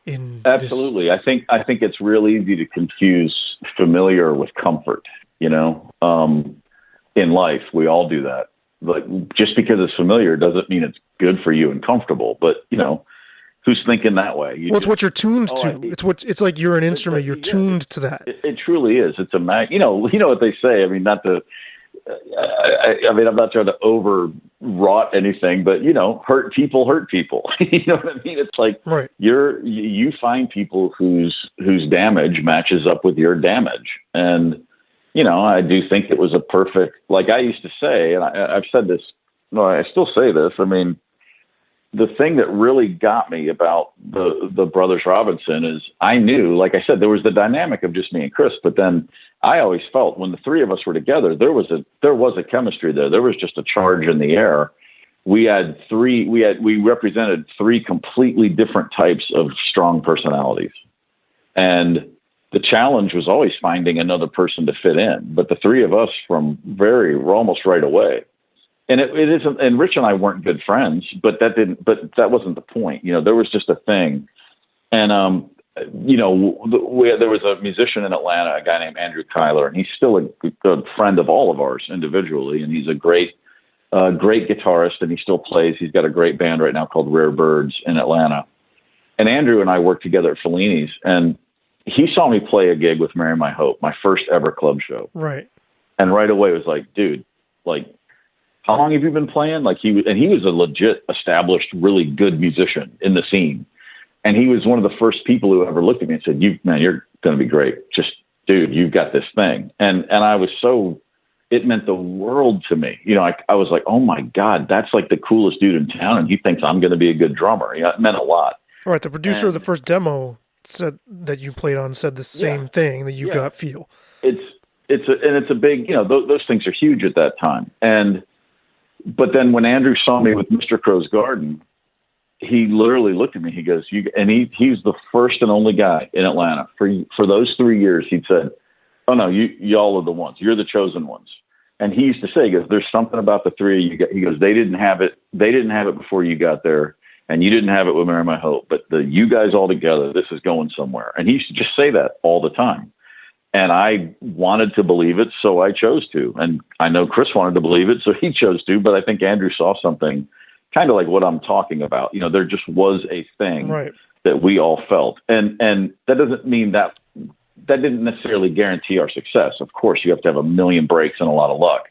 Absolutely. I think it's real easy to confuse familiar with comfort, in life, we all do that. Like just because it's familiar doesn't mean it's good for you and comfortable, but who's thinking that way? It's what you're tuned to. It's like you're an instrument. You're tuned to that. It truly is. It's you know what they say. I mean, not to, I'm not trying to overwrought anything, but hurt people. You know what I mean? It's like right. You find people whose damage matches up with your damage. And, I do think it was a perfect, like I used to say, and I've said this, no, I still say this. I mean, the thing that really got me about the Brothers Robinson is I knew, like I said, there was the dynamic of just me and Chris, but then I always felt when the three of us were together, there was a chemistry there. There was just a charge in the air. We represented three completely different types of strong personalities. And the challenge was always finding another person to fit in. But the three of us were almost right away. And it isn't, and Rich and I weren't good friends, but that wasn't the point. There was just a thing. And, there was a musician in Atlanta, a guy named Andrew Kyler, and he's still a good friend of all of ours individually. And he's a great guitarist, and he still plays. He's got a great band right now called Rare Birds in Atlanta. And Andrew and I worked together at Fellini's, and he saw me play a gig with Marry My Hope, my first ever club show. Right. And right away was like, dude, like, how long have you been playing? Like he was a legit established, really good musician in the scene. And he was one of the first people who ever looked at me and said, you're going to be great. Just, dude, you've got this thing. And I was it meant the world to me. You know, I was like, oh my God, that's like the coolest dude in town. And he thinks I'm going to be a good drummer. You know, it meant a lot. All right. The producer of the first demo said that you played on said the same thing, that you got feel. It's a big, you know, those things are huge at that time. But then when Andrew saw me with Mr. Crow's Garden, he literally looked at me. He goes, he's the first and only guy in Atlanta for those 3 years. He'd said, oh no, y'all are the ones. You're the chosen ones. And he used to say, he goes, there's something about the three of you. He goes, they didn't have it before you got there, and you didn't have it with Marry My Hope. But you guys all together, this is going somewhere. And he used to just say that all the time. And I wanted to believe it, so I chose to. And I know Chris wanted to believe it, so he chose to. But I think Andrew saw something kind of like what I'm talking about. You know, there just was a thing that we all felt. And that doesn't mean that didn't necessarily guarantee our success. Of course, you have to have a million breaks and a lot of luck.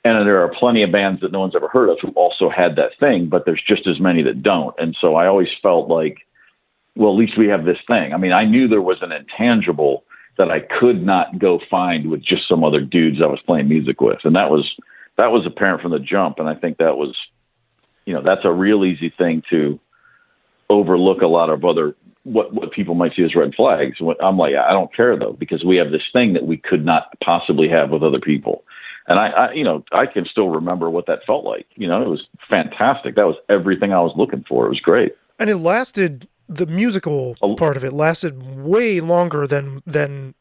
And there are plenty of bands that no one's ever heard of who also had that thing, but there's just as many that don't. And so I always felt like, well, at least we have this thing. I mean, I knew there was an intangible that I could not go find with just some other dudes I was playing music with. And that was apparent from the jump. And I think that was, you know, that's a real easy thing to overlook a lot of other, what people might see as red flags. I'm like, I don't care though, because we have this thing that we could not possibly have with other people. And I can still remember what that felt like. You know, it was fantastic. That was everything I was looking for. It was great. And it lasted, the musical part of it lasted way longer than the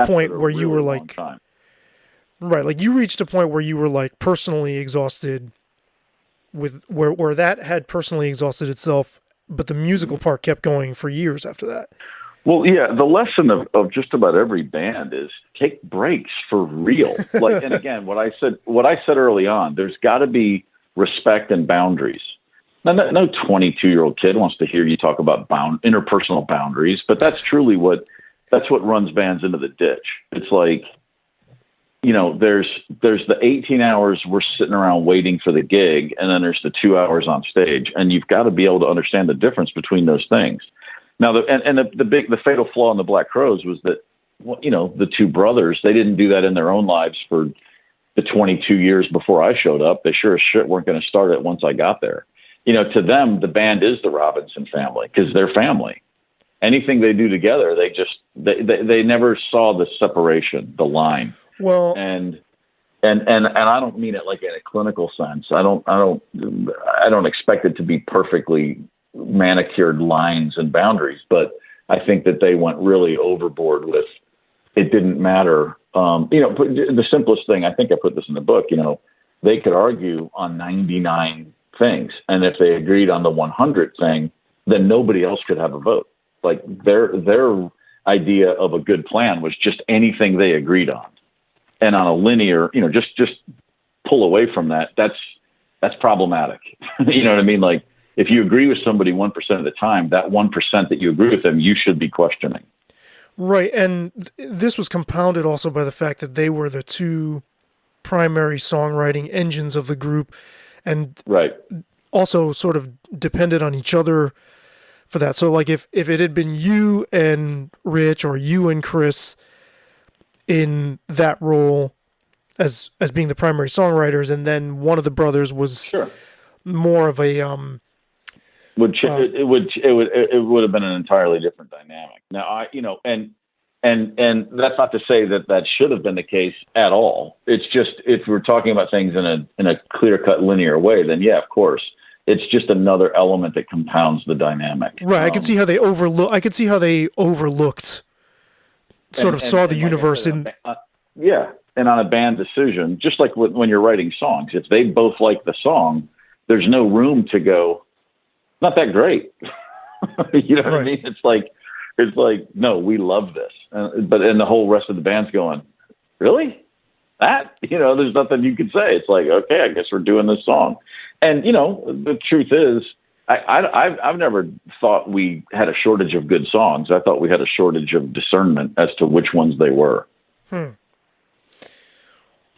point where you were like, right. Like you reached a point where you were like personally exhausted with where that had personally exhausted itself, but the musical part kept going for years after that. Well, yeah, the lesson of just about every band is take breaks for real. Like, and again, what I said early on, there's got to be respect and boundaries. Now, no 22-year-old kid wants to hear you talk about interpersonal boundaries, but that's truly what runs bands into the ditch. It's like, you know, there's the 18 hours we're sitting around waiting for the gig, and then there's the 2 hours on stage, and you've got to be able to understand the difference between those things. Now, the fatal flaw in the Black Crowes was that, you know, the two brothers, they didn't do that in their own lives for the 22 years before I showed up. They sure as shit weren't going to start it once I got there. You know, to them, the band is the Robinson family because they're family. Anything they do together, they never saw the separation, the line. Well, and I don't mean it like in a clinical sense. I don't expect it to be perfectly manicured lines and boundaries, but I think that they went really overboard with it didn't matter. You know, the simplest thing, I think I put this in the book, you know, they could argue on 99 things. And if they agreed on the 100th thing, then nobody else could have a vote. Like their idea of a good plan was just anything they agreed on. And on a linear, you know, just pull away from that. That's problematic. You know what I mean? Like if you agree with somebody 1% of the time, that 1% that you agree with them, you should be questioning. Right. And this was compounded also by the fact that they were the two primary songwriting engines of the group, and also sort of depended on each other for that. So like if it had been you and Rich or you and Chris in that role as being the primary songwriters, and then one of the brothers was more of a it would have been an entirely different dynamic. Now and that's not to say that should have been the case at all. It's just, if we're talking about things in a clear-cut linear way, then yeah, of course, it's just another element that compounds the dynamic. Right. I could see how they overlooked, saw the universe in. And on a band decision, just like when you're writing songs, if they both like the song, there's no room to go, not that great. You know what I mean? It's like, no, we love this. But the whole rest of the band's going, really? That? You know, there's nothing you can say. It's like, okay, I guess we're doing this song. And, you know, the truth is, I've never thought we had a shortage of good songs. I thought we had a shortage of discernment as to which ones they were.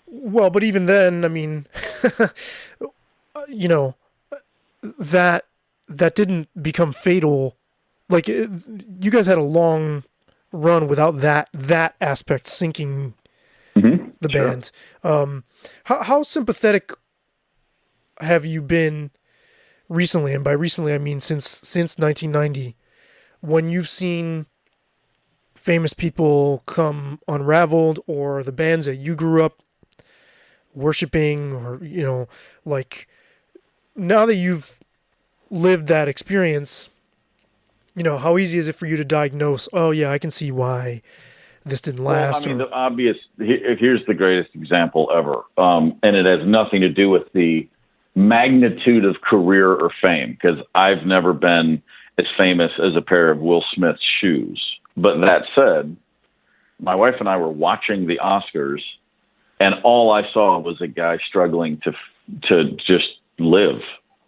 Well, but even then, I mean, you know, that didn't become fatal. Like you guys had a long run without that aspect sinking the Sure. band. How sympathetic have you been recently? And by recently, I mean since 1990, when you've seen famous people come unraveled, or the bands that you grew up worshiping, or like now that you've lived that experience, how easy is it for you to diagnose? Oh yeah, I can see why this didn't last. Well, I mean, the obvious. Here's the greatest example ever, and it has nothing to do with the magnitude of career or fame, because I've never been as famous as a pair of Will Smith's shoes. But that said, my wife and I were watching the Oscars, and all I saw was a guy struggling to just live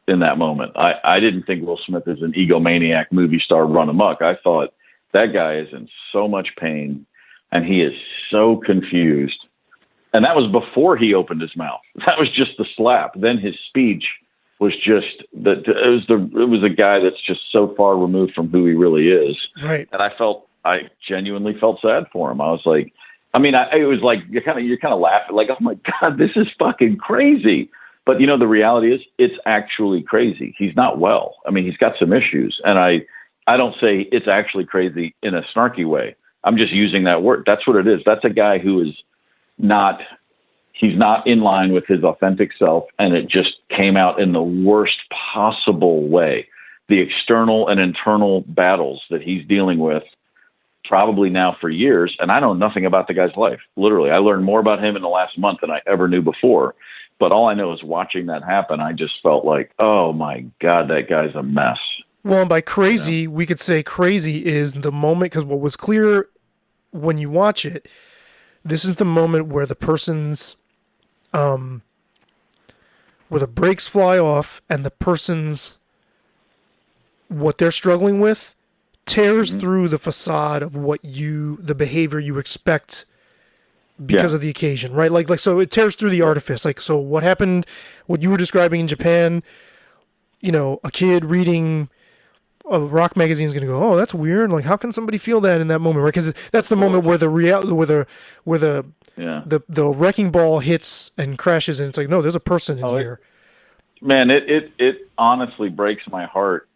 in that moment. I didn't think Will Smith is an egomaniac movie star run amok. I thought that guy is in so much pain, and he is so confused. And that was before he opened his mouth. That was just the slap. Then his speech was just that. It was a guy that's just so far removed from who he really is. Right. And I genuinely felt sad for him. I was like, I mean, it was like you're kind of laughing, like, oh my God, this is fucking crazy. But the reality is, it's actually crazy. He's not well. I mean, he's got some issues, and I don't say it's actually crazy in a snarky way. I'm just using that word. That's what it is. That's a guy who is he's not in line with his authentic self, and it just came out in the worst possible way. The external and internal battles that he's dealing with probably now for years, and I know nothing about the guy's life. Literally, I learned more about him in the last month than I ever knew before. But all I know is watching that happen, I just felt like, oh my God, that guy's a mess. Well, and by crazy, we could say crazy is the moment, because what was clear when you watch it, this is the moment where the person's, where the brakes fly off, and the person's, what they're struggling with tears through the facade of the behavior you expect because of the occasion, right? Like, so it tears through the artifice. Like, so what happened, what you were describing in Japan, a kid reading a rock magazine is going to go, oh, that's weird. Like, how can somebody feel that in that moment, right? Because that's the moment where the the wrecking ball hits and crashes, and it's like, no, there's a person in here. Man, it honestly breaks my heart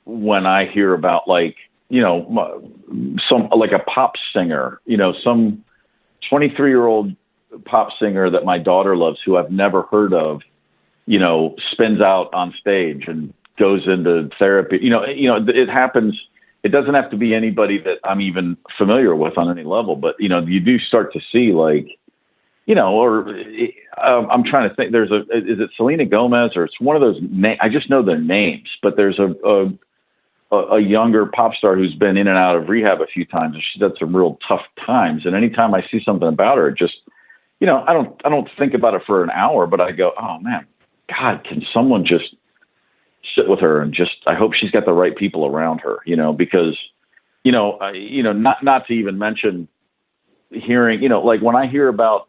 when I hear about, like, some, like, a pop singer, some 23-year-old pop singer that my daughter loves, who I've never heard of, spins out on stage and goes into therapy. It happens. It doesn't have to be anybody that I'm even familiar with on any level, but, you do start to see, like, I'm trying to think, is it Selena Gomez, or it's one of those I just know their names, but there's a younger pop star who's been in and out of rehab a few times, and she's had some real tough times. And anytime I see something about her, it just, I don't think about it for an hour, but I go, oh man, God, can someone just sit with her, and just, I hope she's got the right people around her, because, not to even mention hearing, like when I hear about,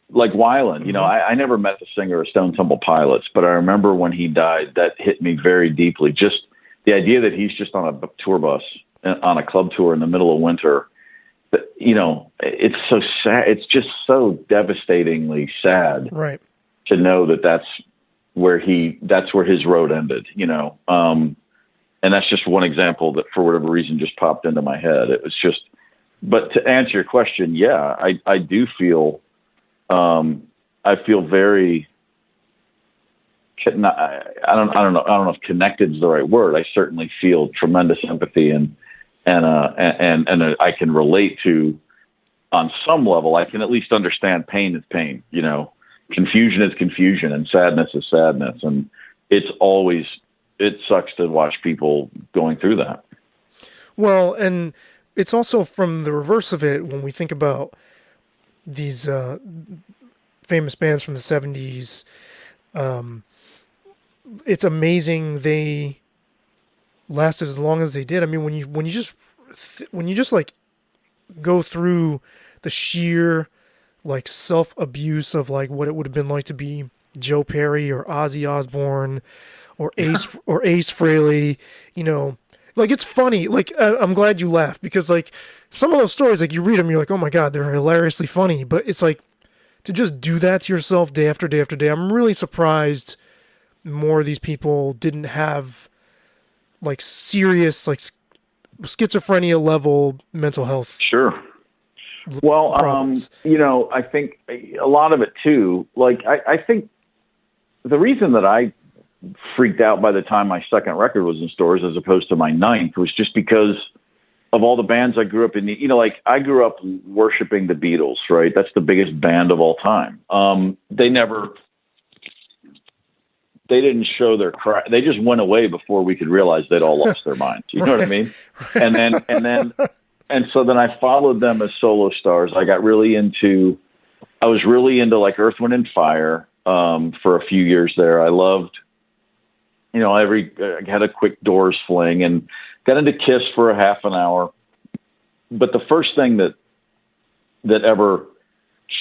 like Weiland, I never met the singer of Stone Temple Pilots, but I remember when he died, that hit me very deeply. Just the idea that he's just on a tour bus, on a club tour in the middle of winter, but, it's so sad. It's just so devastatingly sad, right, to know that that's where his road ended, and that's just one example that for whatever reason just popped into my head. It was just, but to answer your question, yeah, I do feel, I feel very, I don't know if connected is the right word. I certainly feel tremendous empathy, and I can relate to, on some level, I can at least understand pain is pain, confusion is confusion, and sadness is sadness. And it sucks to watch people going through that. Well, and it's also from the reverse of it, when we think about these famous bands from the 70s, it's amazing they lasted as long as they did. I mean, when you just like go through the sheer like self abuse of like what it would have been like to be Joe Perry or Ozzy Osbourne or Ace Frehley, you know, like it's funny. Like I'm glad you laughed because like some of those stories, like you read them, you're like, oh my god, they're hilariously funny. But it's like to just do that to yourself day after day after day. I'm really surprised more of these people didn't have like serious like schizophrenia level mental health. Sure. Well, I think a lot of it too. Like I think the reason that I freaked out by the time my second record was in stores as opposed to my ninth was just because of all the bands I grew up in. Like I grew up worshiping the Beatles, right? That's the biggest band of all time. They didn't show their crack. They just went away before we could realize they'd all lost their minds. You know what I mean? And so then I followed them as solo stars. I was really into like Earth, Wind and Fire for a few years there. I loved, I had a quick Doors fling and got into Kiss for a half an hour. But the first thing that ever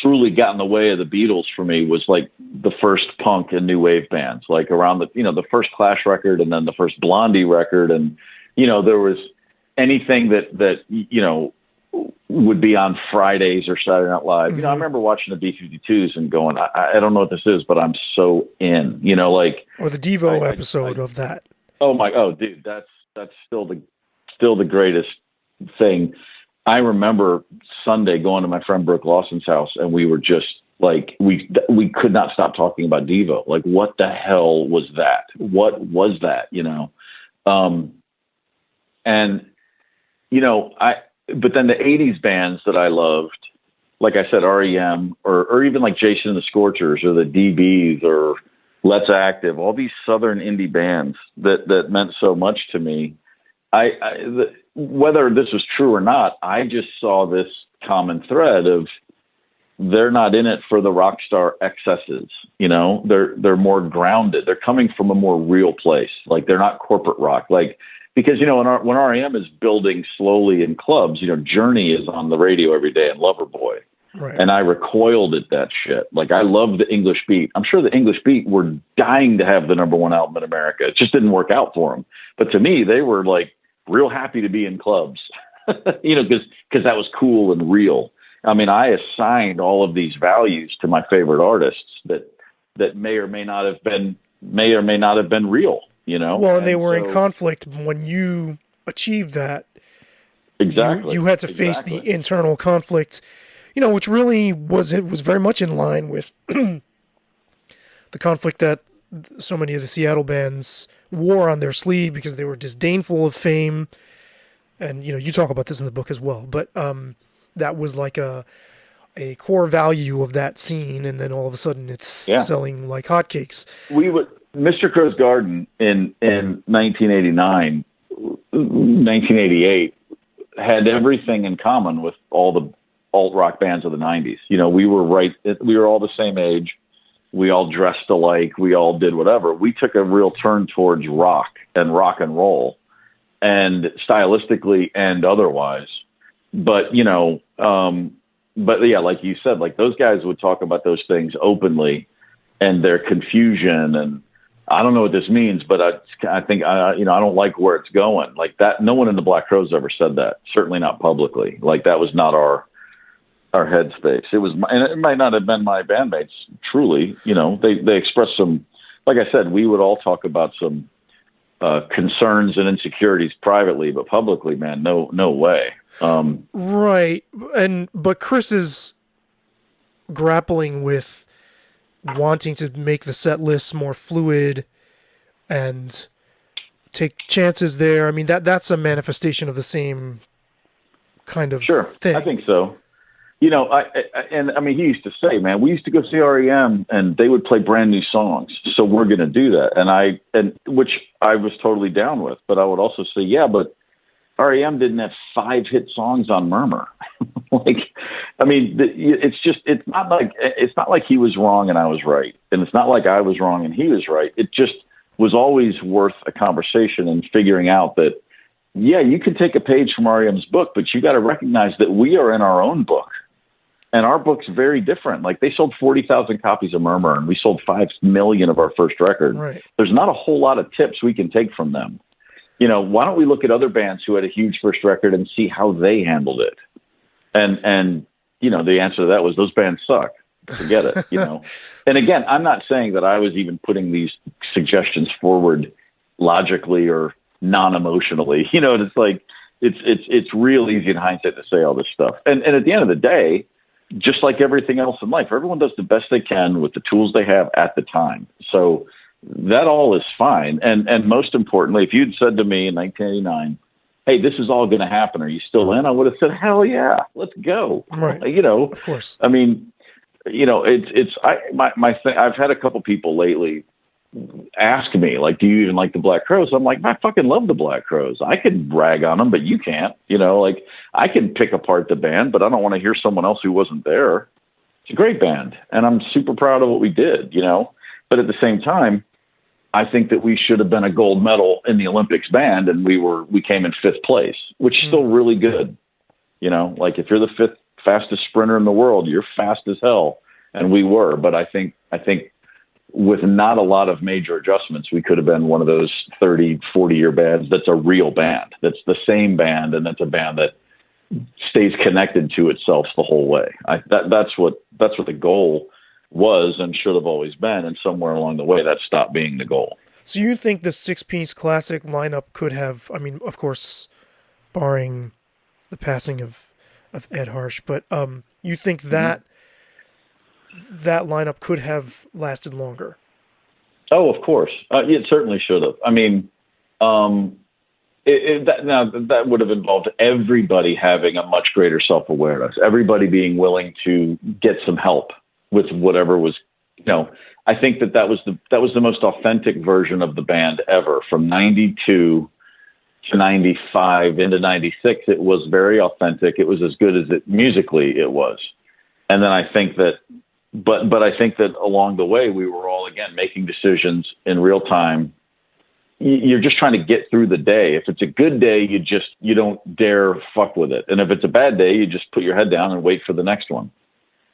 truly got in the way of the Beatles for me was like the first punk and new wave bands, like around the first Clash record and then the first Blondie record. And, there was anything that would be on Fridays or Saturday Night Live. Mm-hmm. I remember watching the B-52s and going, I don't know what this is, but I'm so in, or the Devo episode of that. Dude, that's still the greatest thing. I remember Sunday going to my friend Brooke Lawson's house, and we were just like, we could not stop talking about Devo. Like, what the hell was that? What was that? But then the 80s bands that I loved, like I said, R.E.M. or even like Jason and the Scorchers or the DBs or Let's Active, all these Southern indie bands that meant so much to me. Whether this was true or not, I just saw this common thread of they're not in it for the rock star excesses. They're more grounded. They're coming from a more real place. Like they're not corporate rock. Like, because, when R.E.M. is building slowly in clubs, Journey is on the radio every day and Loverboy. Right. And I recoiled at that shit. Like I love the English Beat. I'm sure the English Beat were dying to have the number one album in America. It just didn't work out for them. But to me, they were like real happy to be in clubs, because that was cool and real. I mean, I assigned all of these values to my favorite artists that may or may not have been real. Well, and they were in conflict when you achieved that. Exactly. You had to face the internal conflict, which really was very much in line with the conflict that so many of the Seattle bands wore on their sleeve because they were disdainful of fame. And, you talk about this in the book as well, but that was like a core value of that scene. And then all of a sudden it's selling like hotcakes. Mr. Crow's Garden in 1989, 1988 had everything in common with all the alt rock bands of the 90s. We were all the same age. We all dressed alike. We all did whatever. We took a real turn towards rock and roll, and stylistically and otherwise. But, like you said, like those guys would talk about those things openly and their confusion. And I don't know what this means, but I think, I don't like where it's going like that. No one in the Black Crowes ever said that. Certainly not publicly. Like that was not our headspace. It was, and it might not have been my bandmates. Truly, they expressed some. Like I said, we would all talk about some concerns and insecurities privately, but publicly, man, no way. Right, but Chris is grappling with wanting to make the set lists more fluid and take chances there. I mean, that's a manifestation of the same kind of thing. I think so. He used to say, man, we used to go see R.E.M. and they would play brand new songs. So we're going to do that. And which I was totally down with, but I would also say, yeah, but R.E.M. didn't have 5 hit songs on Murmur. It's not like he was wrong and I was right. And it's not like I was wrong and he was right. It just, was always worth a conversation and figuring out that, yeah, you can take a page from R.E.M's book, but you got to recognize that we are in our own book. And our book's very different. Like, they sold 40,000 copies of Murmur, and we sold 5 million of our first record. Right. There's not a whole lot of tips we can take from them. You know, why don't we look at other bands who had a huge first record and see how they handled it? And you know, the answer to that was, those bands suck. Forget it, you know. And again, I'm not saying that I was even putting these suggestions forward logically or non-emotionally. You know, it's like, it's real easy in hindsight to say all this stuff. And at the end of the day, just like everything else in life, everyone does the best they can with the tools they have at the time. So that all is fine. And most importantly, if you'd said to me in 1989, hey, this is all going to happen, are you still in? I would have said, hell yeah, let's go. Right. You know, of course. I mean, you know, my thing, I've had a couple people lately ask me, like, do you even like the Black Crowes? I'm like, I fucking love the Black Crowes. I can brag on them, but you can't. You know, like, I can pick apart the band, but I don't want to hear someone else who wasn't there. It's a great band, and I'm super proud of what we did, you know. But at the same time, I think that we should have been a gold medal in the Olympics band, and we came in 5th place, which is still really good. You know, like, if you're the 5th fastest sprinter in the world, you're fast as hell, and we were. But I think with not a lot of major adjustments, we could have been one of those 30, 40-year bands that's a real band, that's the same band, and that's a band that stays connected to itself the whole way. That's what the goal was and should have always been, and somewhere along the way that stopped being the goal. So you think the 6-piece classic lineup could have, I mean, of course, barring the passing of Ed Harsh, but you think that that lineup could have lasted longer? Oh, of course. It certainly should have. I mean, that would have involved everybody having a much greater self-awareness, everybody being willing to get some help with whatever was, you know. I think that was the most authentic version of the band ever. From 92 to 95 into 96, it was very authentic. It was as good as it musically it was. And then I think that, but I think that along the way, we were all, again, making decisions in real time. You're just trying to get through the day. If it's a good day, you don't dare fuck with it. And if it's a bad day, you just put your head down and wait for the next one.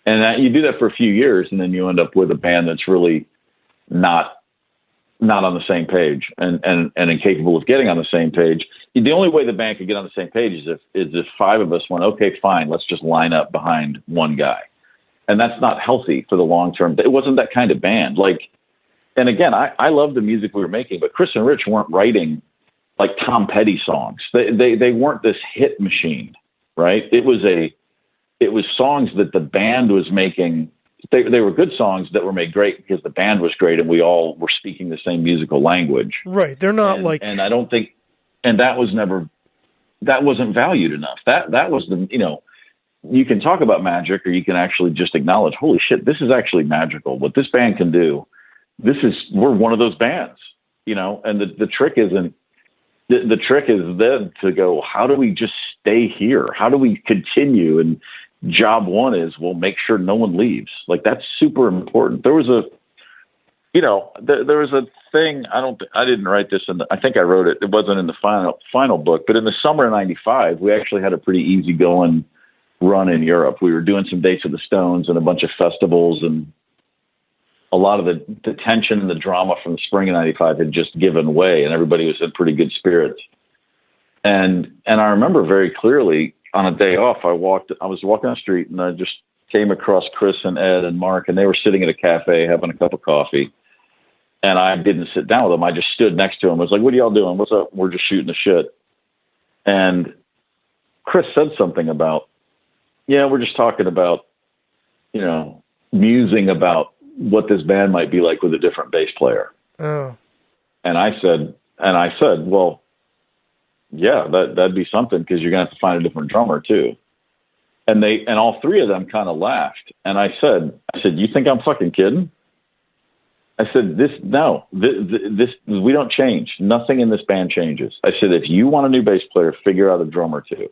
And you do that for a few years, and then you end up with a band that's really not on the same page and incapable of getting on the same page. The only way the band could get on the same page is if 5 of us went, okay, fine, let's just line up behind one guy. And that's not healthy for the long term. It wasn't that kind of band. Like, and again, I love the music we were making, but Chris and Rich weren't writing like Tom Petty songs. They weren't this hit machine, right? It was songs that the band was making. They were good songs that were made great because the band was great and we all were speaking the same musical language. Right. They're not and I don't think, and that wasn't valued enough. That was the, you know, you can talk about magic or you can actually just acknowledge, holy shit, this is actually magical. What this band can do, we're one of those bands, you know, and the trick isn't, the trick is then to go, how do we just stay here? How do we continue? And job one is, we'll make sure no one leaves. Like, that's super important. There was a thing, I didn't write this I think I wrote it. It wasn't in the final book, but in the summer of 95, we actually had a pretty easygoing run in Europe. We were doing some dates with the Stones and a bunch of festivals, and a lot of the tension and the drama from the spring of 95 had just given way, and everybody was in pretty good spirits. And I remember very clearly on a day off, I was walking on the street and I just came across Chris and Ed and Mark, and they were sitting at a cafe having a cup of coffee. And I didn't sit down with them. I just stood next to them. I was like, what are y'all doing? What's up? We're just shooting the shit. And Chris said something about, yeah, we're just talking about, you know, musing about what this band might be like with a different bass player. Oh. And I said, well, yeah, that'd be something, because you're going to have to find a different drummer too. And all 3 of them kind of laughed. And I said, you think I'm fucking kidding? I said, this, we don't change. Nothing in this band changes. I said, if you want a new bass player, figure out a drummer too.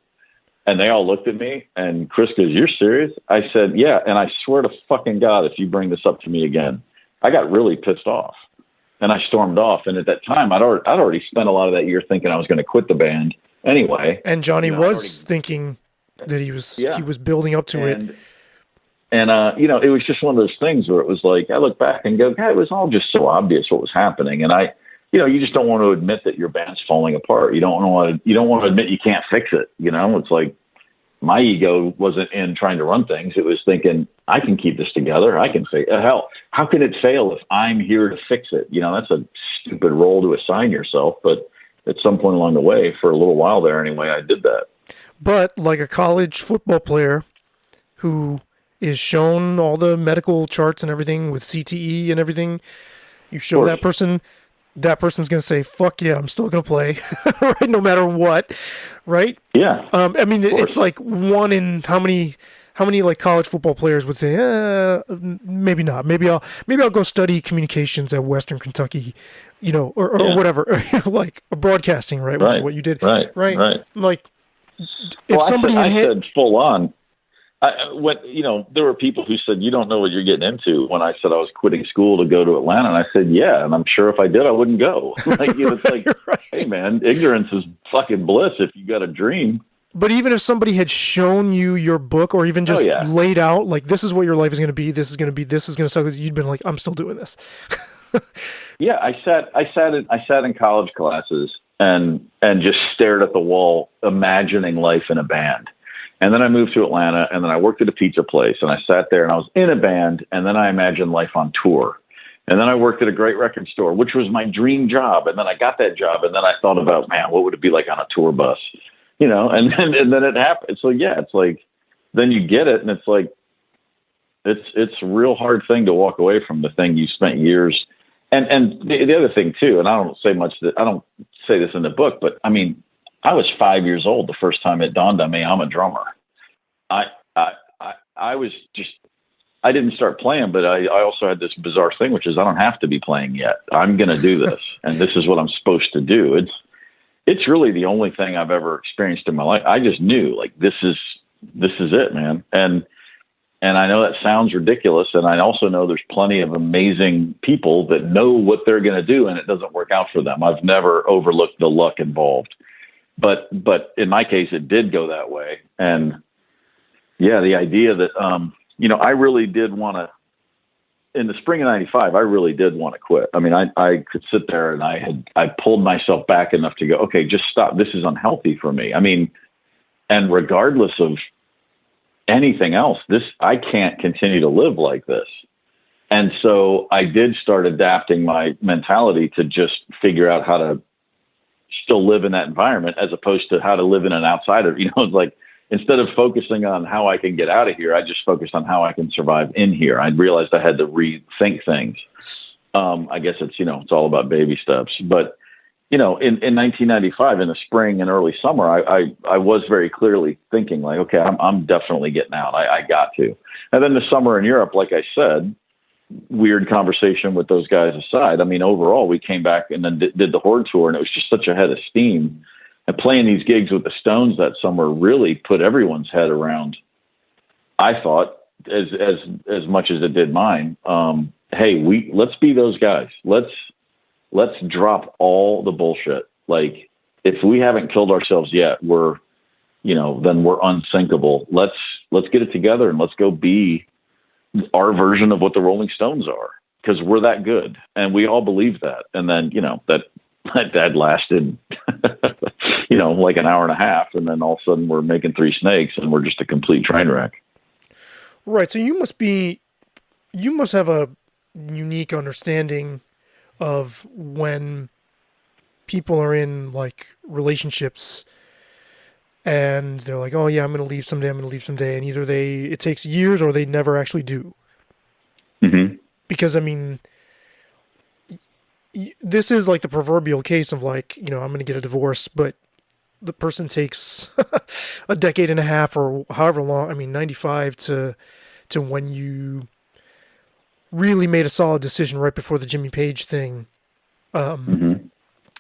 And they all looked at me, and Chris goes, you're serious? I said, yeah. And I swear to fucking God, if you bring this up to me again, I got really pissed off. And I stormed off. And at that time, I'd already spent a lot of that year thinking I was going to quit the band anyway. And Johnny was thinking that he was building up to it. And it was just one of those things where it was like, I look back and go, God, it was all just so obvious what was happening. And you just don't want to admit that your band's falling apart. You don't want to admit you can't fix it. It's like my ego wasn't in trying to run things. It was thinking, I can keep this together. I can fix it. Hell, how can it fail if I'm here to fix it? That's a stupid role to assign yourself. But at some point along the way, for a little while there anyway, I did that. But like a college football player who is shown all the medical charts and everything with CTE and everything, you show that person's going to say, fuck yeah, I'm still going to play, right? No matter what, right? Yeah. I mean, it's like one in how many like college football players would say, maybe not. Maybe I'll go study communications at Western Kentucky, or whatever, like broadcasting, right? Which is what you did. Right. Like if somebody I said full on. There were people who said, you don't know what you're getting into. When I said I was quitting school to go to Atlanta, and I said, yeah, and I'm sure if I did, I wouldn't go. It's like, right. Hey man, ignorance is fucking bliss if you got a dream. But even if somebody had shown you your book, or even just laid out, like, this is what your life is going to be, this is going to suck, you'd been like, I'm still doing this. Yeah, I sat in college classes and just stared at the wall, imagining life in a band. And then I moved to Atlanta, and then I worked at a pizza place, and I sat there, and I was in a band, and then I imagined life on tour. And then I worked at a great record store, which was my dream job. And then I got that job, and then I thought about, man, what would it be like on a tour bus? And then it happened. So yeah, it's like, then you get it, and it's like, it's a real hard thing to walk away from the thing you spent years. And the other thing too, and I don't say this in the book, but I mean, I was 5 years old the first time it dawned on me I'm a drummer. I was just, I didn't start playing, but I also had this bizarre thing, which is I don't have to be playing yet. I'm going to do this, and this is what I'm supposed to do. It's really the only thing I've ever experienced in my life. I just knew, like, this is it, man. And I know that sounds ridiculous, and I also know there's plenty of amazing people that know what they're going to do, and it doesn't work out for them. I've never overlooked the luck involved. But in my case, it did go that way. And yeah, the idea that, I really did want to, in the spring of 95, I really did want to quit. I mean, I could sit there and I pulled myself back enough to go, okay, just stop. This is unhealthy for me. I mean, and regardless of anything else, I can't continue to live like this. And so I did start adapting my mentality to just figure out how to still live in that environment, as opposed to how to live in an outsider. It's like, instead of focusing on how I can get out of here, I just focused on how I can survive in here. I realized I had to rethink things. I guess it's all about baby steps. But, in 1995, in the spring and early summer, I was very clearly thinking, like, okay, I'm definitely getting out. I got to. And then the summer in Europe, like I said, weird conversation with those guys aside, I mean, overall, we came back and then did the Horde tour, and it was just such a head of steam. And playing these gigs with the Stones that summer really put everyone's head around, I thought, as much as it did mine. Hey, let's be those guys. Let's drop all the bullshit. Like, if we haven't killed ourselves yet, then we're unsinkable. Let's get it together and let's go be our version of what the Rolling Stones are, because we're that good. And we all believe that. And then, that lasted, like an hour and a half. And then all of a sudden we're making Three Snakes and we're just a complete train wreck. Right. So you must have a unique understanding of when people are in, like, relationships and they're like, oh yeah, I'm going to leave someday. And either it takes years or they never actually do. Mm-hmm. Because, I mean, this is like the proverbial case of, like, I'm going to get a divorce, but the person takes a decade and a half or however long, 95 to when you really made a solid decision right before the Jimmy Page thing. Mm-hmm.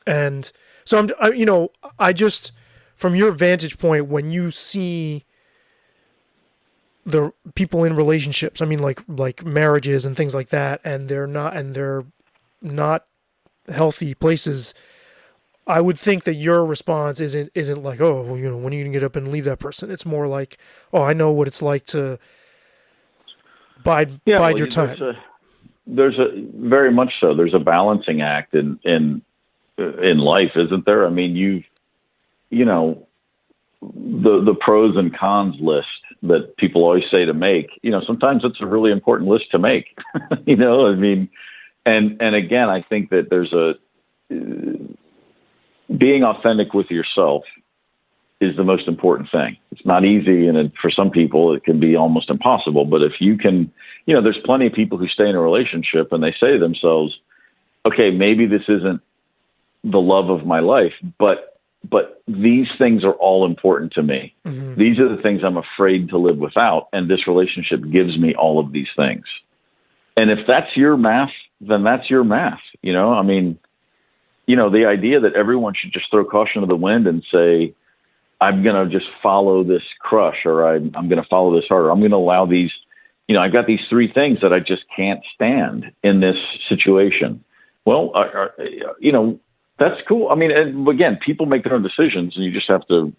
And so I just, from your vantage point, when you see the people in relationships, I mean, like marriages and things like that, and they're not healthy places, I would think that your response isn't like, oh, well, when are you gonna get up and leave that person? It's more like, oh, I know what it's like to bide your time. There's a very much so. There's a balancing act in life, isn't there? I mean, the pros and cons list that people always say to make, sometimes it's a really important list to make, I mean, and again, I think that there's being authentic with yourself is the most important thing. It's not easy. And for some people, it can be almost impossible, but if you can, there's plenty of people who stay in a relationship and they say to themselves, okay, maybe this isn't the love of my life, but these things are all important to me. Mm-hmm. These are the things I'm afraid to live without. And this relationship gives me all of these things. And if that's your math, then that's your math. I mean, the idea that everyone should just throw caution to the wind and say, I'm going to just follow this crush, or I'm going to follow this heart, or I'm going to allow these, I've got these three things that I just can't stand in this situation. Well, that's cool. I mean, and again, people make their own decisions, and you just have to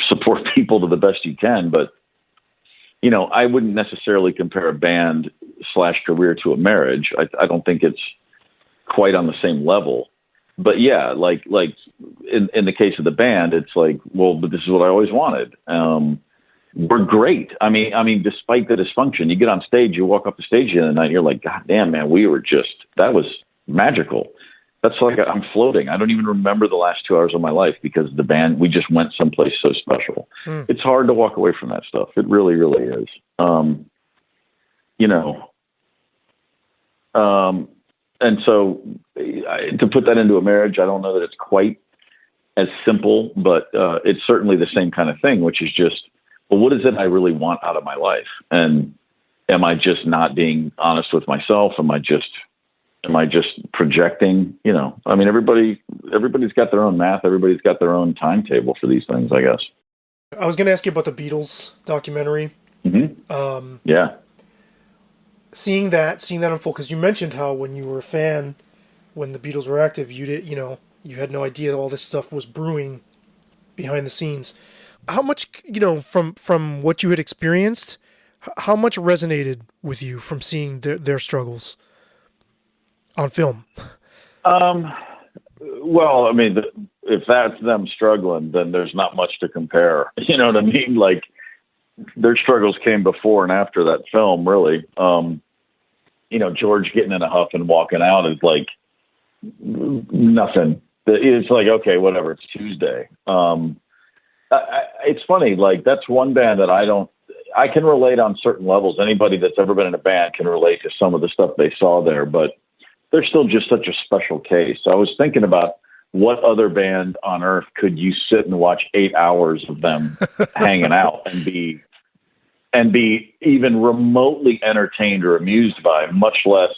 support people to the best you can. But, I wouldn't necessarily compare a band / career to a marriage. I don't think it's quite on the same level. But yeah, like in the case of the band, it's like, well, but this is what I always wanted. We're great. I mean, despite the dysfunction, you get on stage, you walk up the stage the other night, you're like, God damn, man, that was magical. That's like I'm floating. I don't even remember the last 2 hours of my life because the band, we just went someplace so special. It's hard to walk away from that stuff. It really, really is. And so to put that into a marriage, I don't know that it's quite as simple, but it's certainly the same kind of thing, which is just, well, what is it I really want out of my life? And am I just not being honest with myself? Am I just projecting? I mean, everybody's got their own math. Everybody's got their own timetable for these things, I guess. I was going to ask you about the Beatles documentary. Mm-hmm. Yeah. Seeing that unfold, because you mentioned how when you were a fan, when the Beatles were active, you had no idea all this stuff was brewing behind the scenes. How much, from what you had experienced, how much resonated with you from seeing their struggles on film? Well, I mean, if that's them struggling, then there's not much to compare. You know what I mean? Like, their struggles came before and after that film, really. George getting in a huff and walking out is like nothing. It's like, okay, whatever, it's Tuesday. It's funny, like, that's one band that I can relate on certain levels. Anybody that's ever been in a band can relate to some of the stuff they saw there, but they're still just such a special case. I was thinking about what other band on earth could you sit and watch 8 hours of them hanging out and be even remotely entertained or amused by, much less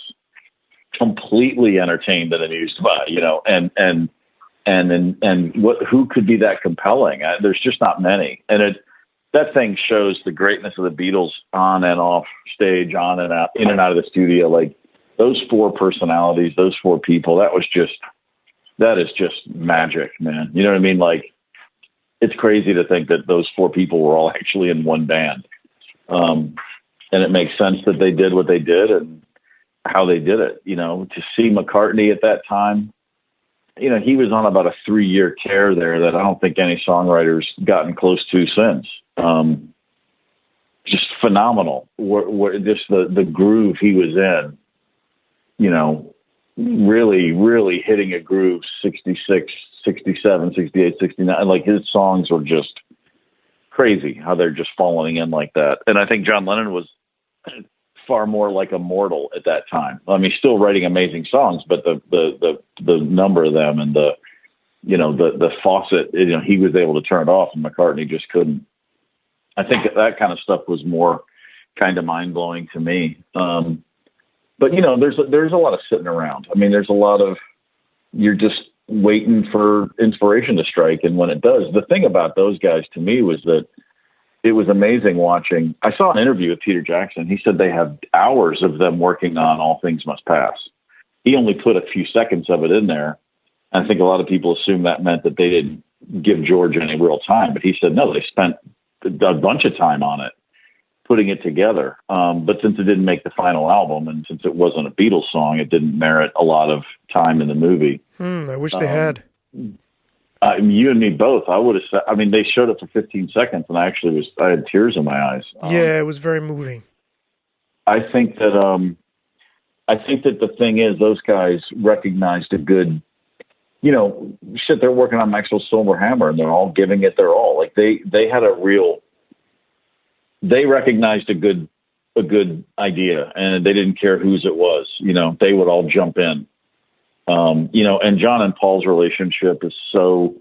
completely entertained and amused by, and who could be that compelling? There's just not many. And that thing shows the greatness of the Beatles on and off stage, on and out, in and out of the studio. Like, those four personalities, those four people, that is just magic, man. You know what I mean? Like, it's crazy to think that those four people were all actually in one band. And it makes sense that they did what they did and how they did it. To see McCartney at that time, he was on about a 3-year tear there that I don't think any songwriter's gotten close to since. Just phenomenal. Just the groove he was in, really, really hitting a groove, 66, 67, 68, 69. Like, his songs were just crazy how they're just falling in like that. And I think John Lennon was far more like a mortal at that time. I mean, still writing amazing songs, but the number of them and the faucet, he was able to turn it off and McCartney just couldn't. I think that kind of stuff was more kind of mind blowing to me. But there's a lot of sitting around. I mean, there's a lot of, you're just waiting for inspiration to strike. And when it does, the thing about those guys to me was that it was amazing watching. I saw an interview with Peter Jackson. He said they have hours of them working on All Things Must Pass. he only put a few seconds of it in there. I think a lot of people assume that meant that they didn't give George any real time, but he said, no, they spent a bunch of time on it, putting it together. But since it didn't make the final album, and since it wasn't a Beatles song, it didn't merit a lot of time in the movie. I wish they had. You and me both. I would have said, I mean, they showed it for 15 seconds and I had tears in my eyes. Yeah, it was very moving. I think that the thing is, those guys recognized a good, they're working on Maxwell's Silver Hammer and they're all giving it their all. Like they had they recognized a good idea, and they didn't care whose it was. They would all jump in. And John and Paul's relationship is so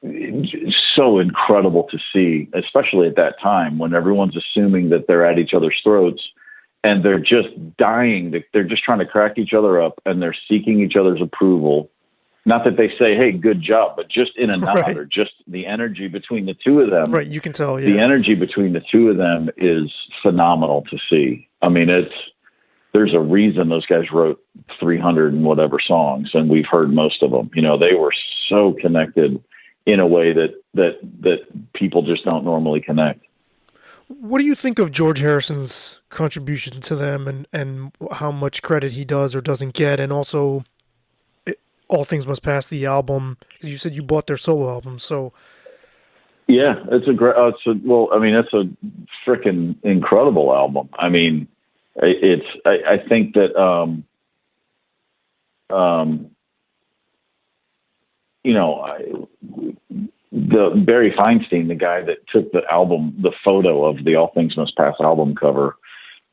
incredible to see, especially at that time when everyone's assuming that they're at each other's throats and they're just dying. They're just trying to crack each other up and they're seeking each other's approval. Not that they say, hey, good job, but just in a nod or just the energy between the two of them. Right, you can tell, yeah. The energy between the two of them is phenomenal to see. I mean, there's a reason those guys wrote 300 and whatever songs, and we've heard most of them. They were so connected in a way that people just don't normally connect. What do you think of George Harrison's contribution to them and how much credit he does or doesn't get, and also All Things Must Pass, the album? You said you bought their solo album, so... Yeah, it's a great... it's a freaking incredible album. I mean... I think that, the Barry Feinstein, the guy that took the photo of the All Things Must Pass album cover,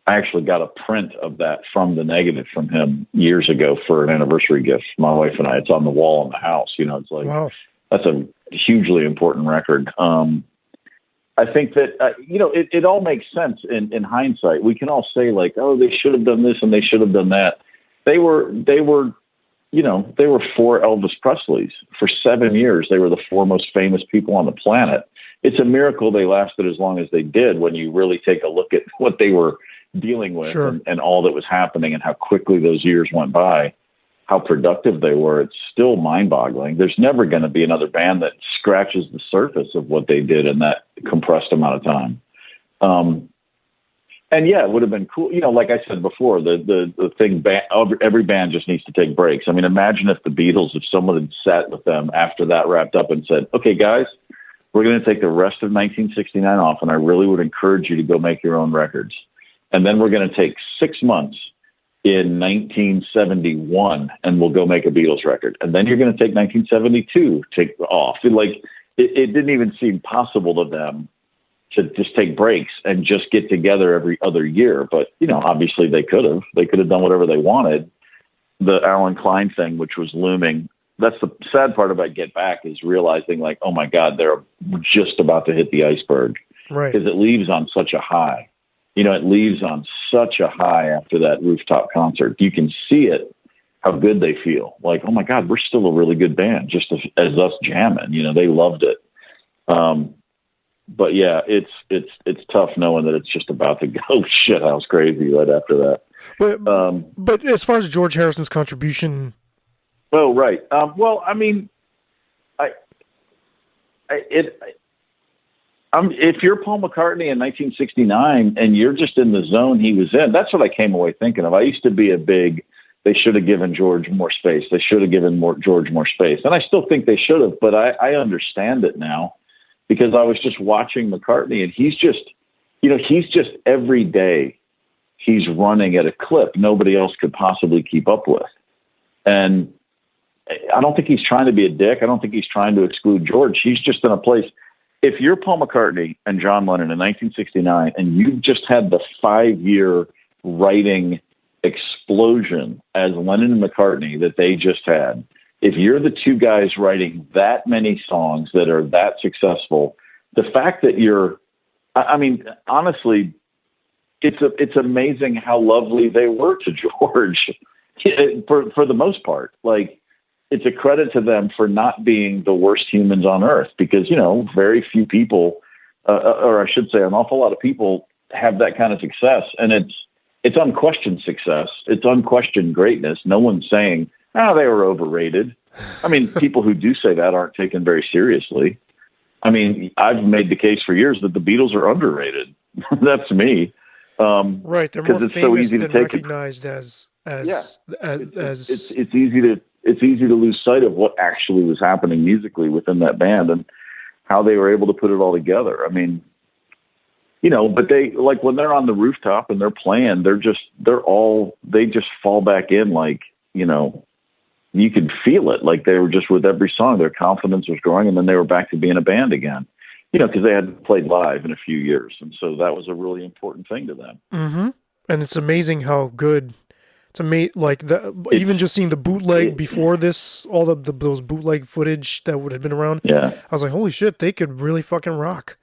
I actually got a print of that from the negative from him years ago for an anniversary gift. My wife and I, it's on the wall in the house. It's like, wow. That's a hugely important record. I think that, it all makes sense in hindsight. We can all say like, oh, they should have done this and they should have done that. They were 4 Elvis Presleys. For 7 years. They were the 4 most famous people on the planet. It's a miracle they lasted as long as they did when you really take a look at what they were dealing with. Sure. and all that was happening and how quickly those years went by, how productive they were. It's still mind-boggling. There's never going to be another band that scratches the surface of what they did in that compressed amount of time. And yeah, it would have been cool. Like I said before, the thing, every band just needs to take breaks. I mean, imagine if the Beatles, if someone had sat with them after that wrapped up and said, okay, guys, we're going to take the rest of 1969 off, and I really would encourage you to go make your own records. And then we're going to take 6 months in 1971, and we'll go make a Beatles record. And then you're going to take 1972 off. Like it didn't even seem possible to them to just take breaks and just get together every other year. But, obviously they could have done whatever they wanted. The Alan Klein thing, which was looming. That's the sad part about Get Back, is realizing like, oh my God, they're just about to hit the iceberg. Right. Because it leaves on such a high. It leaves on such a high after that rooftop concert. You can see it, how good they feel. Like, oh my God, we're still a really good band, just as us jamming. They loved it. But yeah, it's tough knowing that it's just about to go shithouse crazy right after that. But as far as George Harrison's contribution, oh right. Well, I mean, if you're Paul McCartney in 1969 and you're just in the zone he was in, that's what I came away thinking of. I used to be they should have given George more space. They should have given George more space. And I still think they should have, but I understand it now because I was just watching McCartney and he's just every day he's running at a clip nobody else could possibly keep up with. And I don't think he's trying to be a dick. I don't think he's trying to exclude George. He's just in a place. If you're Paul McCartney and John Lennon in 1969 and you've just had the 5-year writing explosion as Lennon and McCartney that they just had, if you're the two guys writing that many songs that are that successful, the fact that honestly, it's amazing how lovely they were to George for the most part. Like, it's a credit to them for not being the worst humans on earth because, very few people, or I should say an awful lot of people have that kind of success. And it's it's unquestioned success. It's unquestioned greatness. No one's saying, oh, they were overrated. I mean, people who do say that aren't taken very seriously. I mean, I've made the case for years that the Beatles are underrated. That's me. Right, they're more famous than recognized as it's easy to lose sight of what actually was happening musically within that band and how they were able to put it all together. I mean, you know, but they, like, when they're on the rooftop and they're playing, they just fall back in, like, you know, you could feel it. Like, they were just, with every song, their confidence was growing, and then they were back to being a band again, you know, because they hadn't played live in a few years. And so that was a really important thing to them. Mm-hmm. And it's amazing how good, even just seeing the bootleg before this, all those bootleg footage that would have been around. Yeah. I was like, holy shit, they could really fucking rock.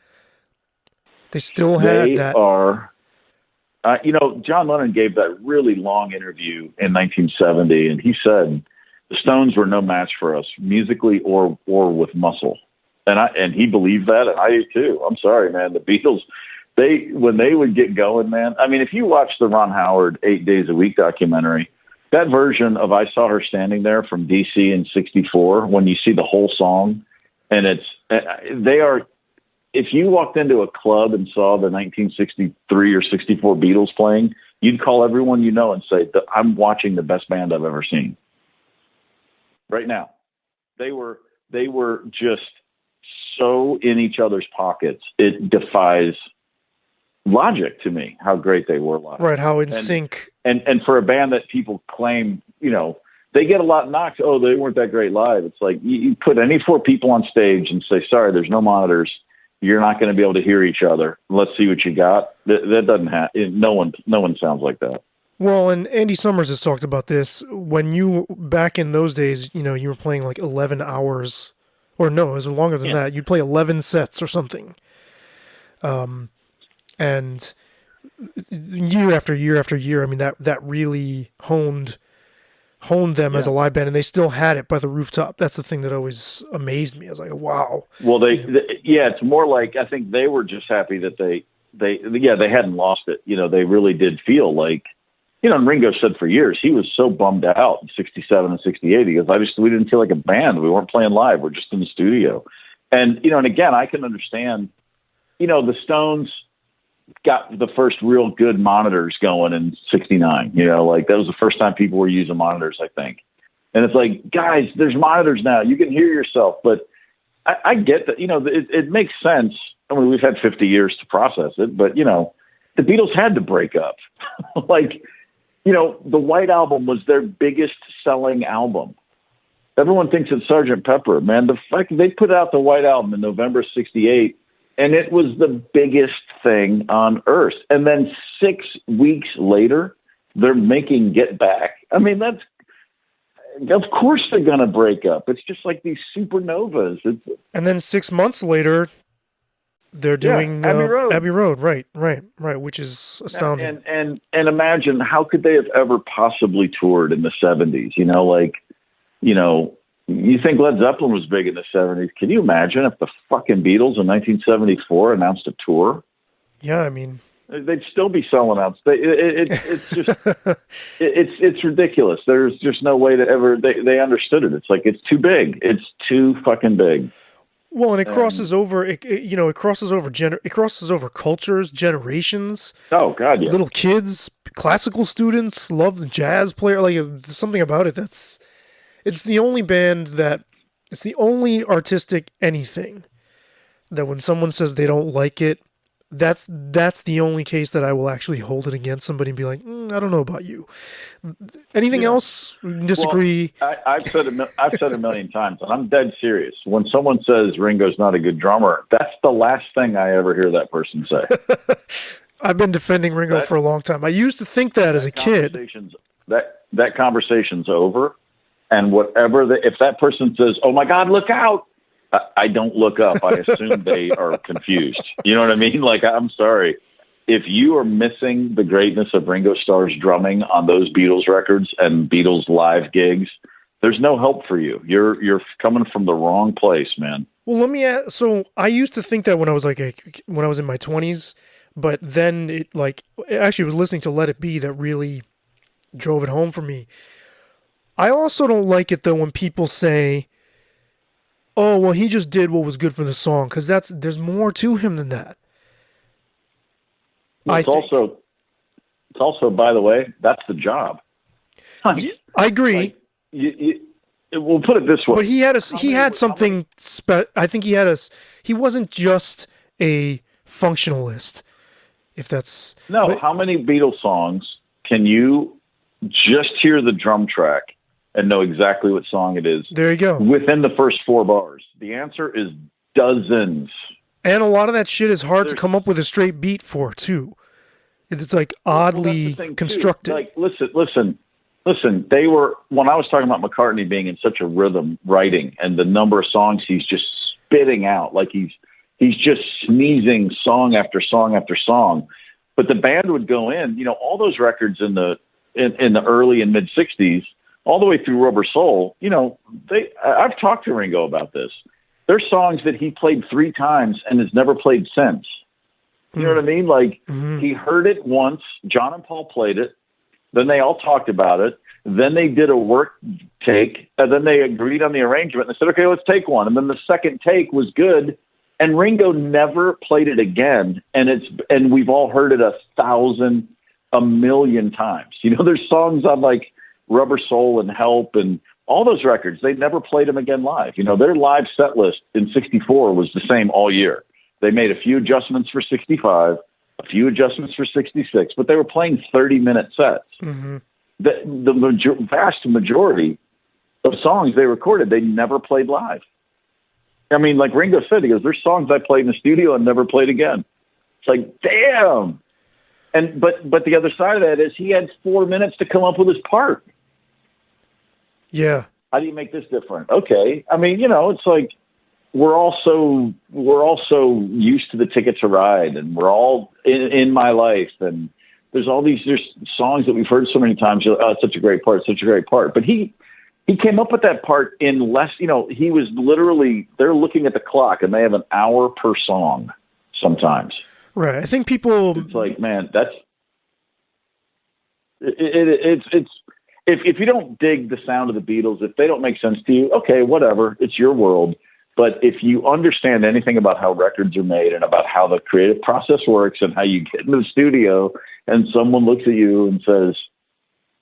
They still had that. You know, John Lennon gave that really long interview in 1970, and he said the Stones were no match for us musically or with muscle. And he believed that, and I do too. I'm sorry, man. The Beatles, when they would get going, man. I mean, if you watch the Ron Howard 8 Days a Week documentary, that version of "I Saw Her Standing There" from DC in '64, when you see the whole song, and they are. If you walked into a club and saw the 1963 or 64 Beatles playing, you'd call everyone you know and say, "I'm watching the best band I've ever seen." Right now, they were just so in each other's pockets. It defies logic to me how great they were live. Right, how in sync. And for a band that people claim, you know, they get a lot knocked. Oh, they weren't that great live. It's like you put any four people on stage and say, sorry, there's no monitors. You're not going to be able to hear each other. Let's see what you got. That doesn't happen. No one sounds like that. Well, and Andy Summers has talked about this. When you, back in those days, you know, you were playing like 11 hours, or no, it was longer than that. You'd play 11 sets or something. And year after year after year, I mean, that really honed them as a live band, and they still had it by the rooftop. That's the thing that always amazed me. I was like, wow. Well, it's more like, I think they were just happy that they hadn't lost it. You know, they really did feel like, you know, and Ringo said for years, he was so bummed out in 67 and 68. He goes, we didn't feel like a band. We weren't playing live. We're just in the studio. And, you know, and again, I can understand, you know, the Stones got the first real good monitors going in 69, you know, like that was the first time people were using monitors, I think. And it's like, guys, there's monitors now. You can hear yourself. But I get that, you know, it makes sense. I mean, we've had 50 years to process it, but, you know, the Beatles had to break up. Like, you know, the White Album was their biggest selling album. Everyone thinks it's Sgt. Pepper, man. The fact they put out the White Album in November 68, and it was the biggest thing on earth. And then 6 weeks later, they're making Get Back. I mean, of course they're going to break up. It's just like these supernovas. And then 6 months later, they're doing Abbey Road. Right, which is astounding. And imagine, how could they have ever possibly toured in the 70s? You know, like, you know, you think Led Zeppelin was big in the 70s. Can you imagine if the fucking Beatles in 1974 announced a tour? Yeah, I mean, they'd still be selling out. It's just, it's ridiculous. There's just no way to ever, they understood it. It's like, it's too big. It's too fucking big. Well, and it crosses over, it crosses over cultures, generations. Oh God, yeah. Little kids, classical students, love the jazz player. Like, there's something about it it's the only band it's the only artistic anything that when someone says they don't like it, that's the only case that I will actually hold it against somebody and be like, I don't know about you. Anything else? Disagree? Well, I've said a million times, and I'm dead serious. When someone says Ringo's not a good drummer, that's the last thing I ever hear that person say. I've been defending Ringo for a long time. I used to think that as a kid. That conversation's over, and if that person says, "Oh my God, look out!" I don't look up. I assume they are confused. You know what I mean? Like, I'm sorry. If you are missing the greatness of Ringo Starr's drumming on those Beatles records and Beatles live gigs, there's no help for you. You're coming from the wrong place, man. Well, let me ask. So I used to think that when I was in my 20s, But then it actually was listening to Let It Be that really drove it home for me. I also don't like it though when people say, "Oh, well, he just did what was good for the song," because there's more to him than that. Well, it's also, by the way, that's the job. I agree. Like, we'll put it this way. But he had something. I think he wasn't just a functionalist. If that's how many Beatles songs can you just hear the drum track and know exactly what song it is? There you go. Within the first 4 bars. The answer is dozens. And a lot of that shit is hard to come up with a straight beat for too. It's like oddly constructed. Like, listen. They were, when I was talking about McCartney being in such a rhythm writing and the number of songs he's just spitting out, like he's just sneezing song after song after song. But the band would go in, all those records in the early and mid '60s, all the way through Rubber Soul. I've talked to Ringo about this. There's songs that he played 3 times and has never played since. You know what I mean? Like, he heard it once. John and Paul played it. Then they all talked about it. Then they did a work take. And then they agreed on the arrangement. And they said, okay, let's take one. And then the second take was good. And Ringo never played it again. And we've all heard it 1,000, 1,000,000 times. There's songs on like Rubber Soul and Help and all those records. They never played them again live. Their live set list in '64 was the same all year. They made a few adjustments for 65, a few adjustments for 66, but they were playing 30-minute sets. Mm-hmm. The vast majority of songs they recorded, they never played live. I mean, like Ringo said, he goes, there's songs I played in the studio and never played again. It's like, damn. But the other side of that is he had 4 minutes to come up with his part. Yeah. How do you make this different? Okay. I mean, it's like, we're all so used to the Ticket to Ride, and we're all in my life, and there's songs that we've heard so many times. Oh, it's such a great part, such a great part. But he came up with that part in less. He was literally, they're looking at the clock, and they have an hour per song sometimes. Right. I think people. It's like, man, that's it's. If you don't dig the sound of the Beatles, if they don't make sense to you, okay, whatever. It's your world. But if you understand anything about how records are made and about how the creative process works and how you get into the studio and someone looks at you and says,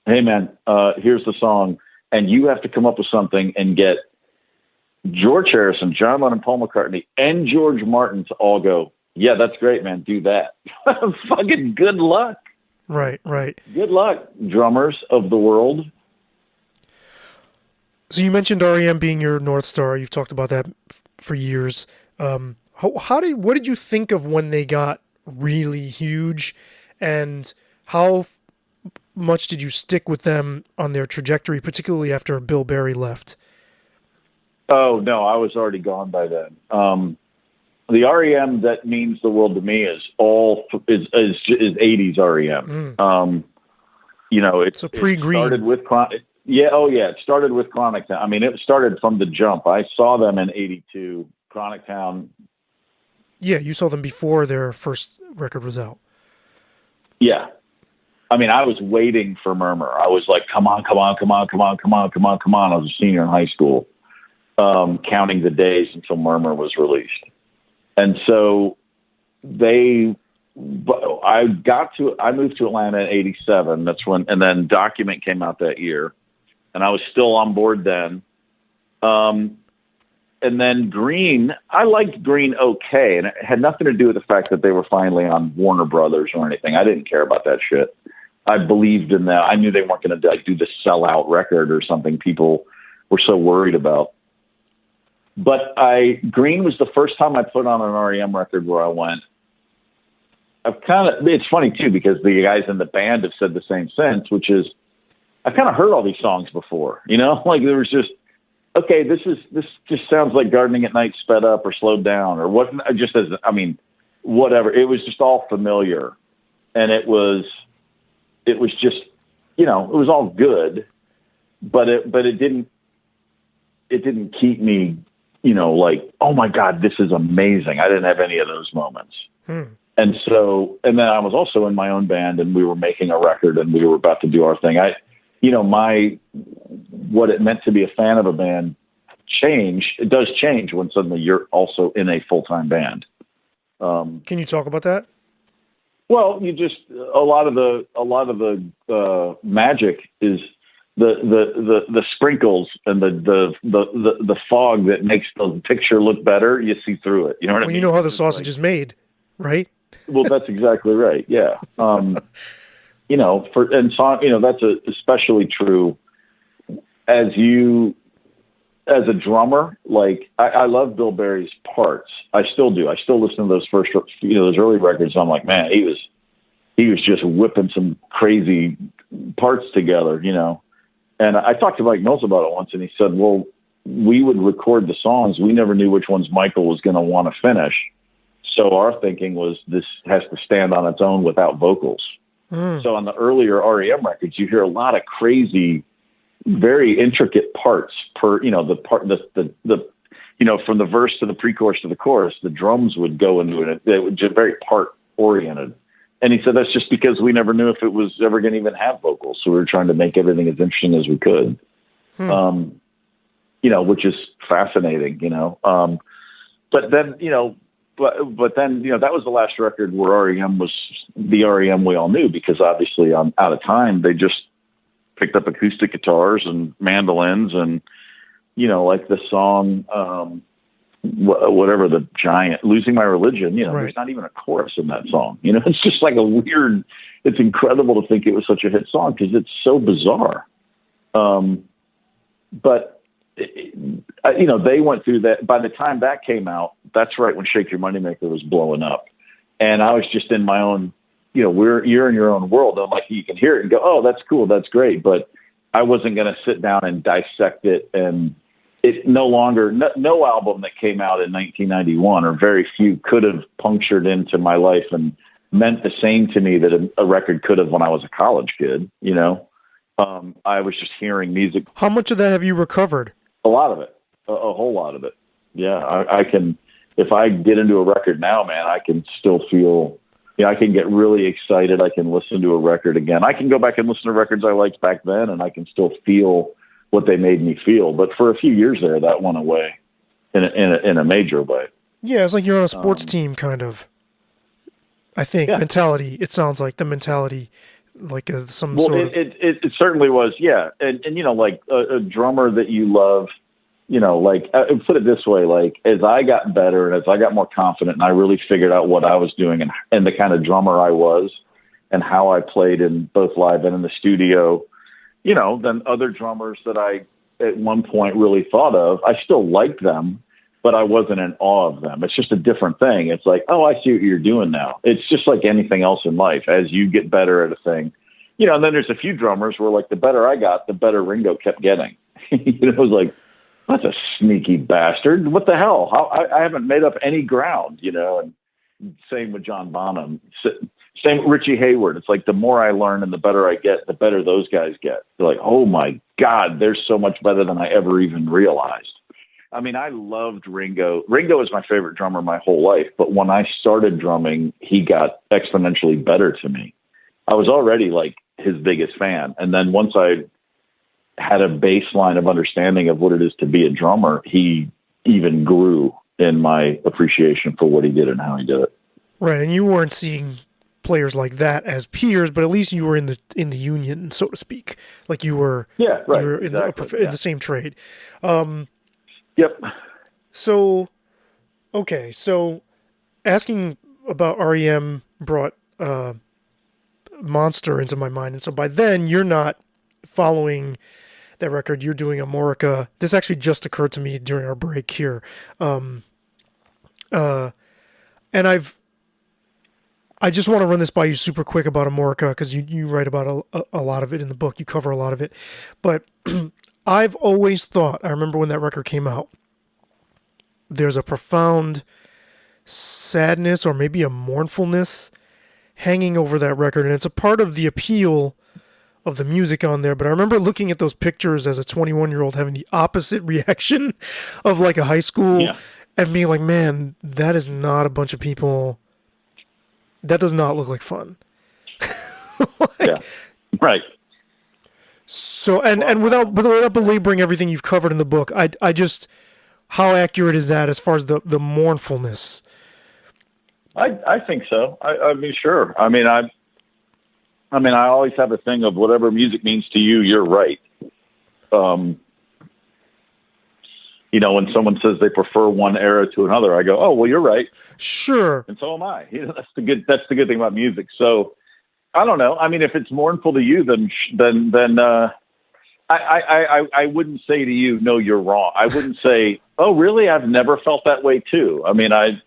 hey, man, here's the song, and you have to come up with something and get George Harrison, John Lennon, Paul McCartney, and George Martin to all go, yeah, that's great, man, do that. Fucking good luck. Right. Good luck, drummers of the world. So you mentioned R.E.M. being your North Star. You've talked about that for years. What did you think of when they got really huge, and how much did you stick with them on their trajectory, particularly after Bill Berry left? Oh no, I was already gone by then. The R.E.M. that means the world to me is 80s R.E.M. It's pre-Green. Started with it started with Chronic Town. I mean, it started from the jump. I saw them in '82, Chronic Town. Yeah, you saw them before their first record was out. Yeah. I mean, I was waiting for Murmur. I was like, come on. I was a senior in high school, counting the days until Murmur was released. And so I moved to Atlanta in '87. That's when, and then Document came out that year, and I was still on board then. And then Green, I liked Green okay, and it had nothing to do with the fact that they were finally on Warner Brothers or anything. I didn't care about that shit. I believed in that. I knew they weren't going to do the sellout record or something people were so worried about. But Green was the first time I put on an R.E.M. record where I went, it's funny too, because the guys in the band have said the same since, which is, I've kind of heard all these songs before, like there was just, okay, this just sounds like Gardening at Night sped up or slowed down or what, whatever. It was just all familiar. And it was just, it was all good, but it didn't keep me, like, oh my God, this is amazing. I didn't have any of those moments. And so, and then I was also in my own band, and we were making a record, and we were about to do our thing. What it meant to be a fan of a band it does change when suddenly you're also in a full-time band. Can you talk about that? Well, a lot of the magic is the sprinkles and the fog that makes the picture look better. You see through it. You know what I mean? You know how the sausage is made, right? Well, that's exactly right. Yeah. That's especially true as a drummer. Like I love Bill Berry's parts. I still do. I still listen to those those early records. I'm like, man, he was just whipping some crazy parts together, And I talked to Mike Mills about it once, and he said, well, we would record the songs. We never knew which ones Michael was going to want to finish. So our thinking was this has to stand on its own without vocals. So on the earlier R.E.M. records, you hear a lot of crazy, very intricate parts per, the part, from the verse to the pre-chorus to the chorus, the drums would go into it. They were just very part oriented. And he said, that's just because we never knew if it was ever going to even have vocals. So we were trying to make everything as interesting as we could, which is fascinating, but then, but then, that was the last record where R.E.M. was the R.E.M. we all knew, because obviously out of time, they just picked up acoustic guitars and mandolins and, like the song, whatever, the giant Losing My Religion, right. There's not even a chorus in that song. It's just like it's incredible to think it was such a hit song because it's so bizarre. But they went through that. By the time that came out, that's right when Shake Your Moneymaker was blowing up. And I was just in my own, you're in your own world. I'm like, you can hear it and go, oh, that's cool. That's great. But I wasn't going to sit down and dissect it. And it no album that came out in 1991, or very few, could have punctured into my life and meant the same to me that a record could have when I was a college kid, I was just hearing music. How much of that have you recovered? A lot of it, a whole lot of it. Yeah, I can, if I get into a record now, man, I can still feel, I can get really excited. I can listen to a record again. I can go back and listen to records I liked back then, and I can still feel what they made me feel. But for a few years there, that went away in a major way. Yeah, it's like you're on a sports team, kind of. I think mentality. It sounds like the mentality, like some sort of. It certainly was, yeah. And like a drummer that you love, put it this way, like as I got better and as I got more confident and I really figured out what I was doing and the kind of drummer I was and how I played in both live and in the studio, then other drummers that I at one point really thought of, I still liked them, but I wasn't in awe of them. It's just a different thing. It's like, oh, I see what you're doing now. It's just like anything else in life. As you get better at a thing, and then there's a few drummers where like the better I got, the better Ringo kept getting. It was like, that's a sneaky bastard. What the hell? I haven't made up any ground, and same with John Bonham, same Richie Hayward. It's like the more I learn and the better I get, the better those guys get. They're like, oh my God, they're so much better than I ever even realized. I mean, I loved Ringo. Ringo is my favorite drummer my whole life, but when I started drumming, he got exponentially better to me. I was already like his biggest fan. And then once I had a baseline of understanding of what it is to be a drummer, he even grew in my appreciation for what he did and how he did it. Right, and you weren't seeing players like that as peers, but at least you were in the union, so to speak. Like you were, you were in the same trade. Yep. So, okay, so asking about R.E.M. brought Monster into my mind, and so by then you're not following that record. You're doing Amorica. This actually just occurred to me during our break here, and I just want to run this by you super quick about Amorica because you write about a lot of it in the book. You cover a lot of it, but I've always thought, I remember when that record came out, there's a profound sadness or maybe a mournfulness hanging over that record, and it's a part of the appeal of the music on there. But I remember looking at those pictures as a 21-year-old having the opposite reaction of like a high school and being like, man, that is not a bunch of people that does not look like fun. Yeah. Right. So, and without belaboring everything you've covered in the book, I just, how accurate is that as far as the mournfulness? I think so. I mean, sure. I mean, I always have a thing of whatever music means to you, you're right. You know, when someone says they prefer one era to another, I go, oh, well, you're right. Sure. And so am I. You know, that's the good thing about music. So I don't know. I mean, if it's mournful to you, then I wouldn't say to you, no, you're wrong. I wouldn't say, oh, really? I've never felt that way too. I mean, I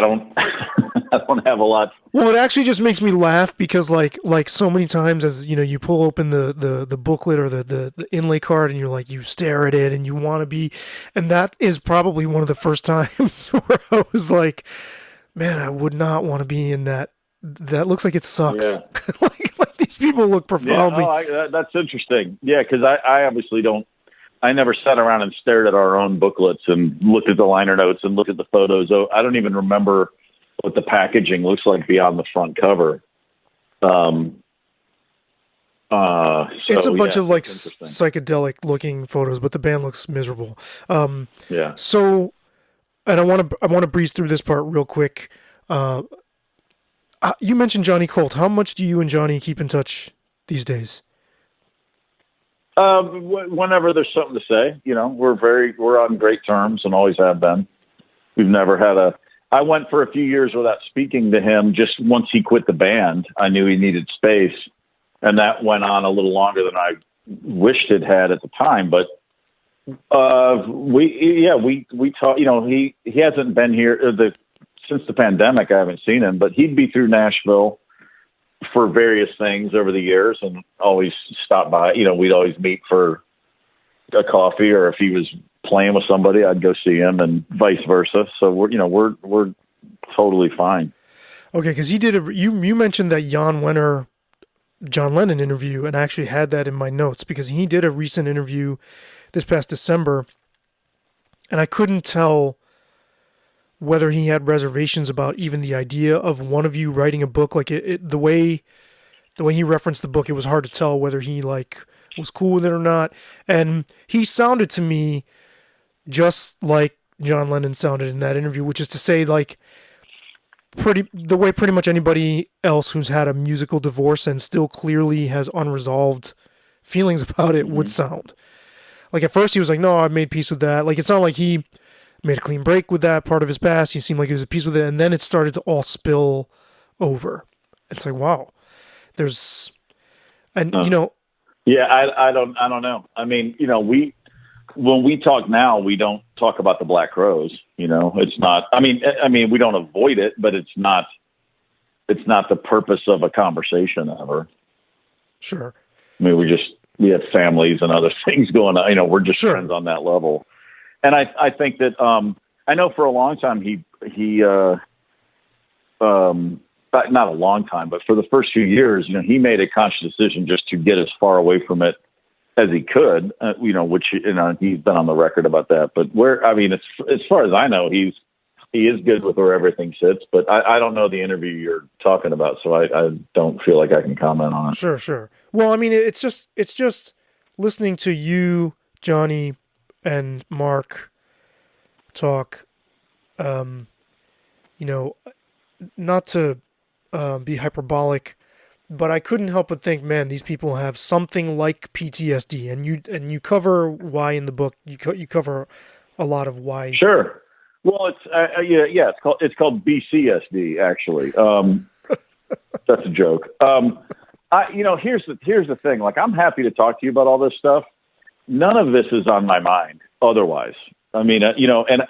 don't, I don't have a lot. Well, it actually just makes me laugh because like so many times as, you know, you pull open the booklet or the inlay card and you're like, you stare at it and you want to be, and that is probably one of the first times where I was like, man, I would not want to be in that. That looks like it sucks. Yeah. like these people look profoundly. Yeah, that's interesting. Yeah. Cause I obviously don't, I never sat around and stared at our own booklets and looked at the liner notes and looked at the photos. Oh, I don't even remember what the packaging looks like beyond the front cover. It's a bunch of like psychedelic looking photos, but the band looks miserable. Yeah. So, and I want to breeze through this part real quick. You mentioned Johnny Colt. How much do you and Johnny keep in touch these days? Whenever there's something to say, you know, we're on great terms and always have been. We've never had I went for a few years without speaking to him. Just once he quit the band, I knew he needed space, and that went on a little longer than I wished it had at the time. But we talk. You know, he hasn't been here since the pandemic. I haven't seen him, but he'd be through Nashville for various things over the years and always stop by. You know, we'd always meet for a coffee, or if he was playing with somebody, I'd go see him, and vice versa. So we're totally fine. Okay, because he did you mentioned that Jan Wenner, John Lennon interview, and I actually had that in my notes because he did a recent interview this past December, and I couldn't tell whether he had reservations about even the idea of one of you writing a book. Like the way he referenced the book, it was hard to tell whether he like was cool with it or not. And he sounded to me just like John Lennon sounded in that interview, which is to say, like, the way pretty much anybody else who's had a musical divorce and still clearly has unresolved feelings about it would sound. Like, at first he was like, no, I've made peace with that. Like, it's not like he made a clean break with that part of his past. He seemed like he was at peace with it, and then it started to all spill over. It's like, wow. You know. Yeah, I don't know. I mean, you know, when we talk now, we don't talk about the Black Crowes. You know, it's not. I mean, we don't avoid it, but it's not the purpose of a conversation ever. Sure. I mean, we have families and other things going on. You know, we're just friends on that level. And I think that I know for a long time he not a long time, but for the first few years, you know, he made a conscious decision just to get as far away from it as he could, you know, which, you know, he's been on the record about that. But as far as I know, he is good with where everything sits, but I don't know the interview you're talking about, so I don't feel like I can comment on it. Sure. Well, I mean, it's just listening to you, Johnny, and Mark talk, you know, not to be hyperbolic, but I couldn't help but think, man, these people have something like PTSD, and you cover why in the book. You cover a lot of why. Sure. Well, it's called BCSD actually. That's a joke. Here's the thing. Like, I'm happy to talk to you about all this stuff. None of this is on my mind otherwise. I mean, you know, and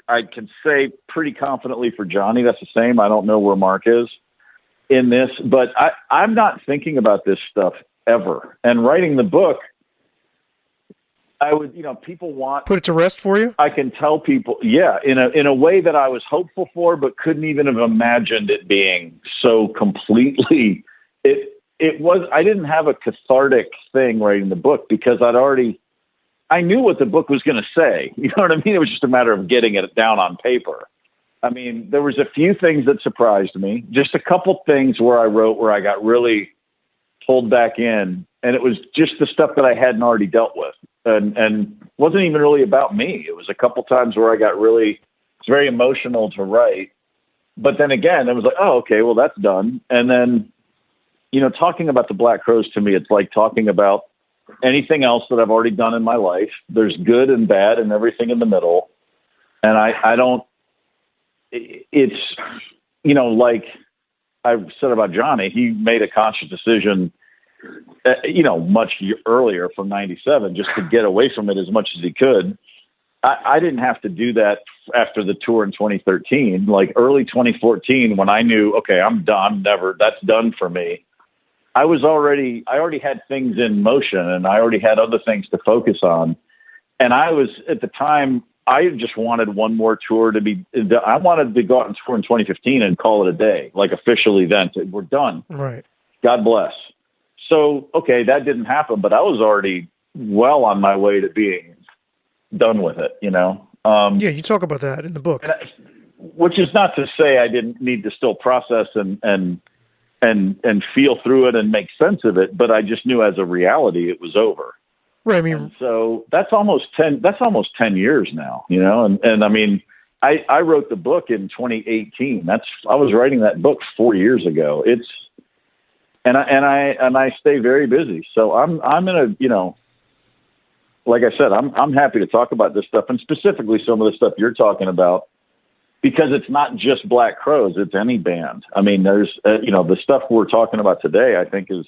I can say pretty confidently for Johnny, that's the same. I don't know where Mark is in this, but I'm not thinking about this stuff ever. And writing the book, I would, you know, people want put it to rest for you. I can tell people, yeah, in a way that I was hopeful for, but couldn't even have imagined it being so completely. It was. I didn't have a cathartic thing writing the book because I knew what the book was going to say. You know what I mean? It was just a matter of getting it down on paper. I mean, there was a few things that surprised me. Just a couple things where I wrote where I got really pulled back in, and it was just the stuff that I hadn't already dealt with, and wasn't even really about me. It was a couple times where I got really, it's very emotional to write, but then again, it was like, oh, okay, well that's done. And then, you know, talking about the Black Crowes to me, it's like talking about anything else that I've already done in my life. There's good and bad and everything in the middle, and I don't. It's, you know, like I've said about Johnny, he made a conscious decision, you know, much earlier from 97 just to get away from it as much as he could. I didn't have to do that after the tour in 2013, like early 2014, when I knew, okay, I'm done. That's done for me. I already had things in motion, and I already had other things to focus on. And I was, at the time, I just wanted one more tour to be, I wanted to go out and tour in 2015 and call it a day, like official event. We're done. Right. God bless. So, okay, that didn't happen, but I was already well on my way to being done with it, you know? Yeah, you talk about that in the book. Which is not to say I didn't need to still process and feel through it and make sense of it, but I just knew as a reality it was over. Right. I mean, and so that's almost 10 years now, you know? And I mean, I wrote the book in 2018. I was writing that book 4 years ago. And I stay very busy. So I'm in a, you know, like I said, I'm happy to talk about this stuff, and specifically some of the stuff you're talking about, because it's not just Black Crowes, it's any band. I mean, there's, you know, the stuff we're talking about today, I think is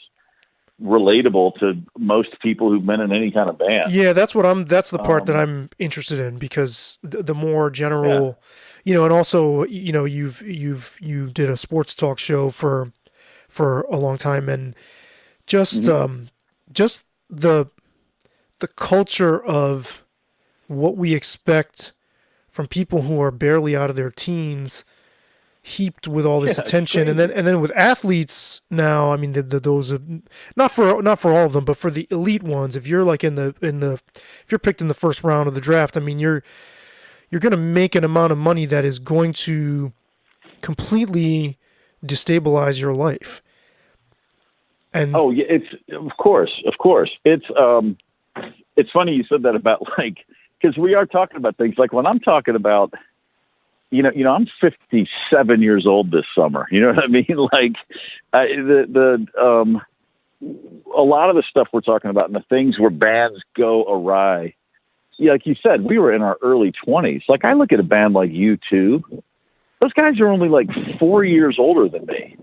relatable to most people who've been in any kind of band. Yeah, that's the part that I'm interested in, because the more general, you know, and also, you know, you did a sports talk show for a long time, and just the culture of what we expect from people who are barely out of their teens, heaped with all this attention, and then with athletes now. I mean, those not for all of them, but for the elite ones. If you're like if you're picked in the first round of the draft, I mean, you're going to make an amount of money that is going to completely destabilize your life. And oh yeah, it's of course it's funny you said that about, like, because we are talking about things like when I'm talking about. You know, I'm 57 years old this summer. You know what I mean? Like, a lot of the stuff we're talking about and the things where bands go awry. Yeah, like you said, we were in our early 20s. Like, I look at a band like U2. Those guys are only like 4 years older than me,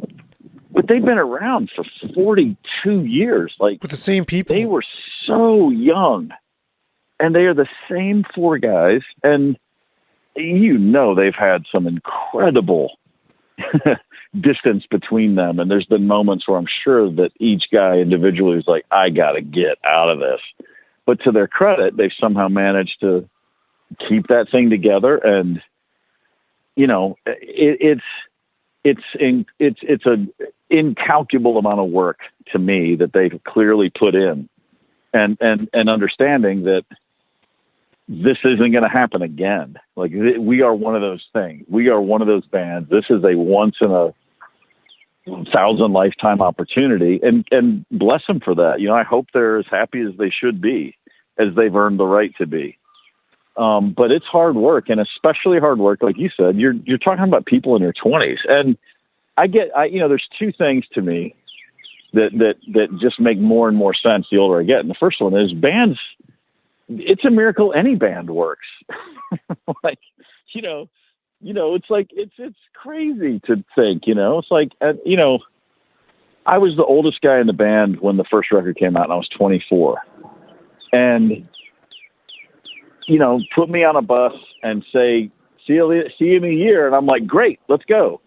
but they've been around for 42 years. Like, with the same people. They were so young, and they are the same four guys, and you know, they've had some incredible distance between them. And there's been moments where I'm sure that each guy individually is like, I got to get out of this. But to their credit, they've somehow managed to keep that thing together. And, you know, it's an incalculable amount of work to me that they've clearly put in, and understanding that this isn't going to happen again. Like, we are one of those things. We are one of those bands. This is a once in a 1,000 lifetime opportunity, and bless them for that. You know, I hope they're as happy as they should be, as they've earned the right to be. But it's hard work, and especially hard work, like you said. You're talking about people in their 20s, and you know, there's two things to me that just make more and more sense the older I get. And the first one is bands. It's a miracle any band works. Like, you know, it's like, it's crazy to think, you know, it's like, you know, I was the oldest guy in the band when the first record came out, and I was 24. And, you know, put me on a bus and say, see you in a year. And I'm like, great, let's go.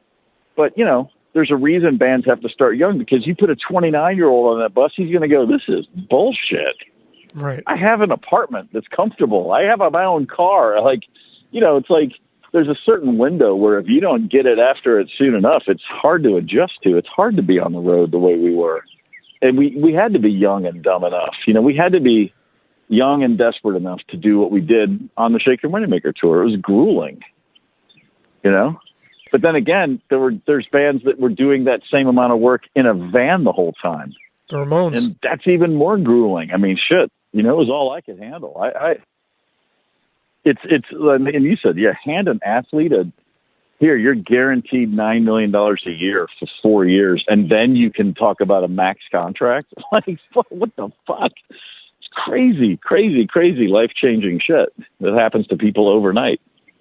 But, you know, there's a reason bands have to start young, because you put a 29-year-old on that bus, he's going to go, this is bullshit. Right. I have an apartment that's comfortable. I have my own car. Like, you know, it's like there's a certain window where if you don't get it after it soon enough, it's hard to adjust to. It's hard to be on the road the way we were. And we had to be young and dumb enough. You know, we had to be young and desperate enough to do what we did on the Shake Your Moneymaker tour. It was grueling. you know? But then again, there's bands that were doing that same amount of work in a van the whole time. The Ramones. And that's even more grueling. I mean, shit, you know, it was all I could handle. And you said, hand an athlete here, you're guaranteed $9 million a year for 4 years. And then you can talk about a max contract. Like, what the fuck? It's crazy life-changing shit that happens to people overnight.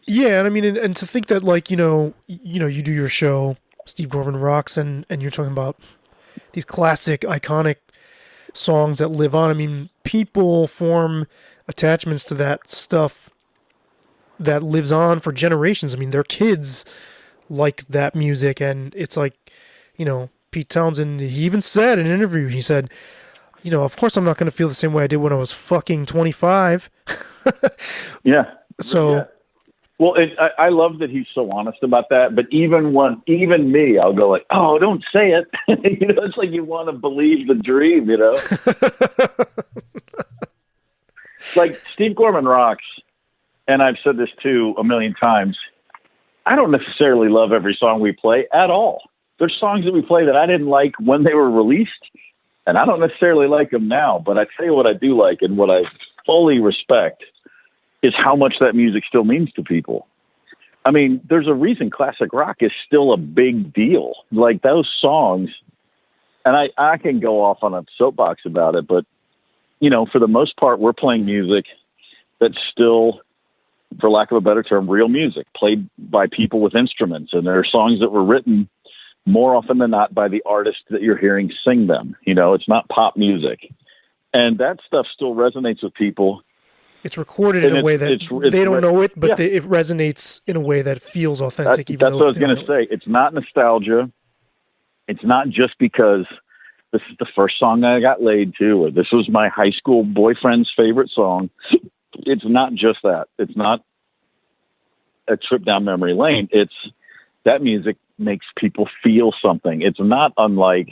Yeah, and I mean, and to think that, like, you know, you do your show, Steve Gorman Rocks, and you're talking about these classic, iconic songs that live on. I mean, people form attachments to that stuff that lives on for generations. I mean, their kids like that music, and it's like, you know, Pete Townsend, he even said in an interview, he said, you know, of course I'm not going to feel the same way I did when I was fucking 25. Yeah. So... Yeah. Well, I love that he's so honest about that. But even me, I'll go like, "Oh, don't say it." You know, it's like you want to believe the dream. You know, like Steve Gorman Rocks, and I've said this too a million times. I don't necessarily love every song we play at all. There's songs that we play that I didn't like when they were released, and I don't necessarily like them now. But I tell you what I do like, and what I fully respect is how much that music still means to people. I mean, there's a reason classic rock is still a big deal. Like those songs, and I can go off on a soapbox about it, but, you know, for the most part, we're playing music that's still, for lack of a better term, real music, played by people with instruments. And there are songs that were written more often than not by the artist that you're hearing sing them. You know, it's not pop music. And that stuff still resonates with people. It's recorded in a way that they don't know it, but it resonates in a way that feels authentic. That's what I was going to say. It's not nostalgia. It's not just because this is the first song I got laid to, or this was my high school boyfriend's favorite song. It's not just that. It's not a trip down memory lane. It's that music makes people feel something. It's not unlike,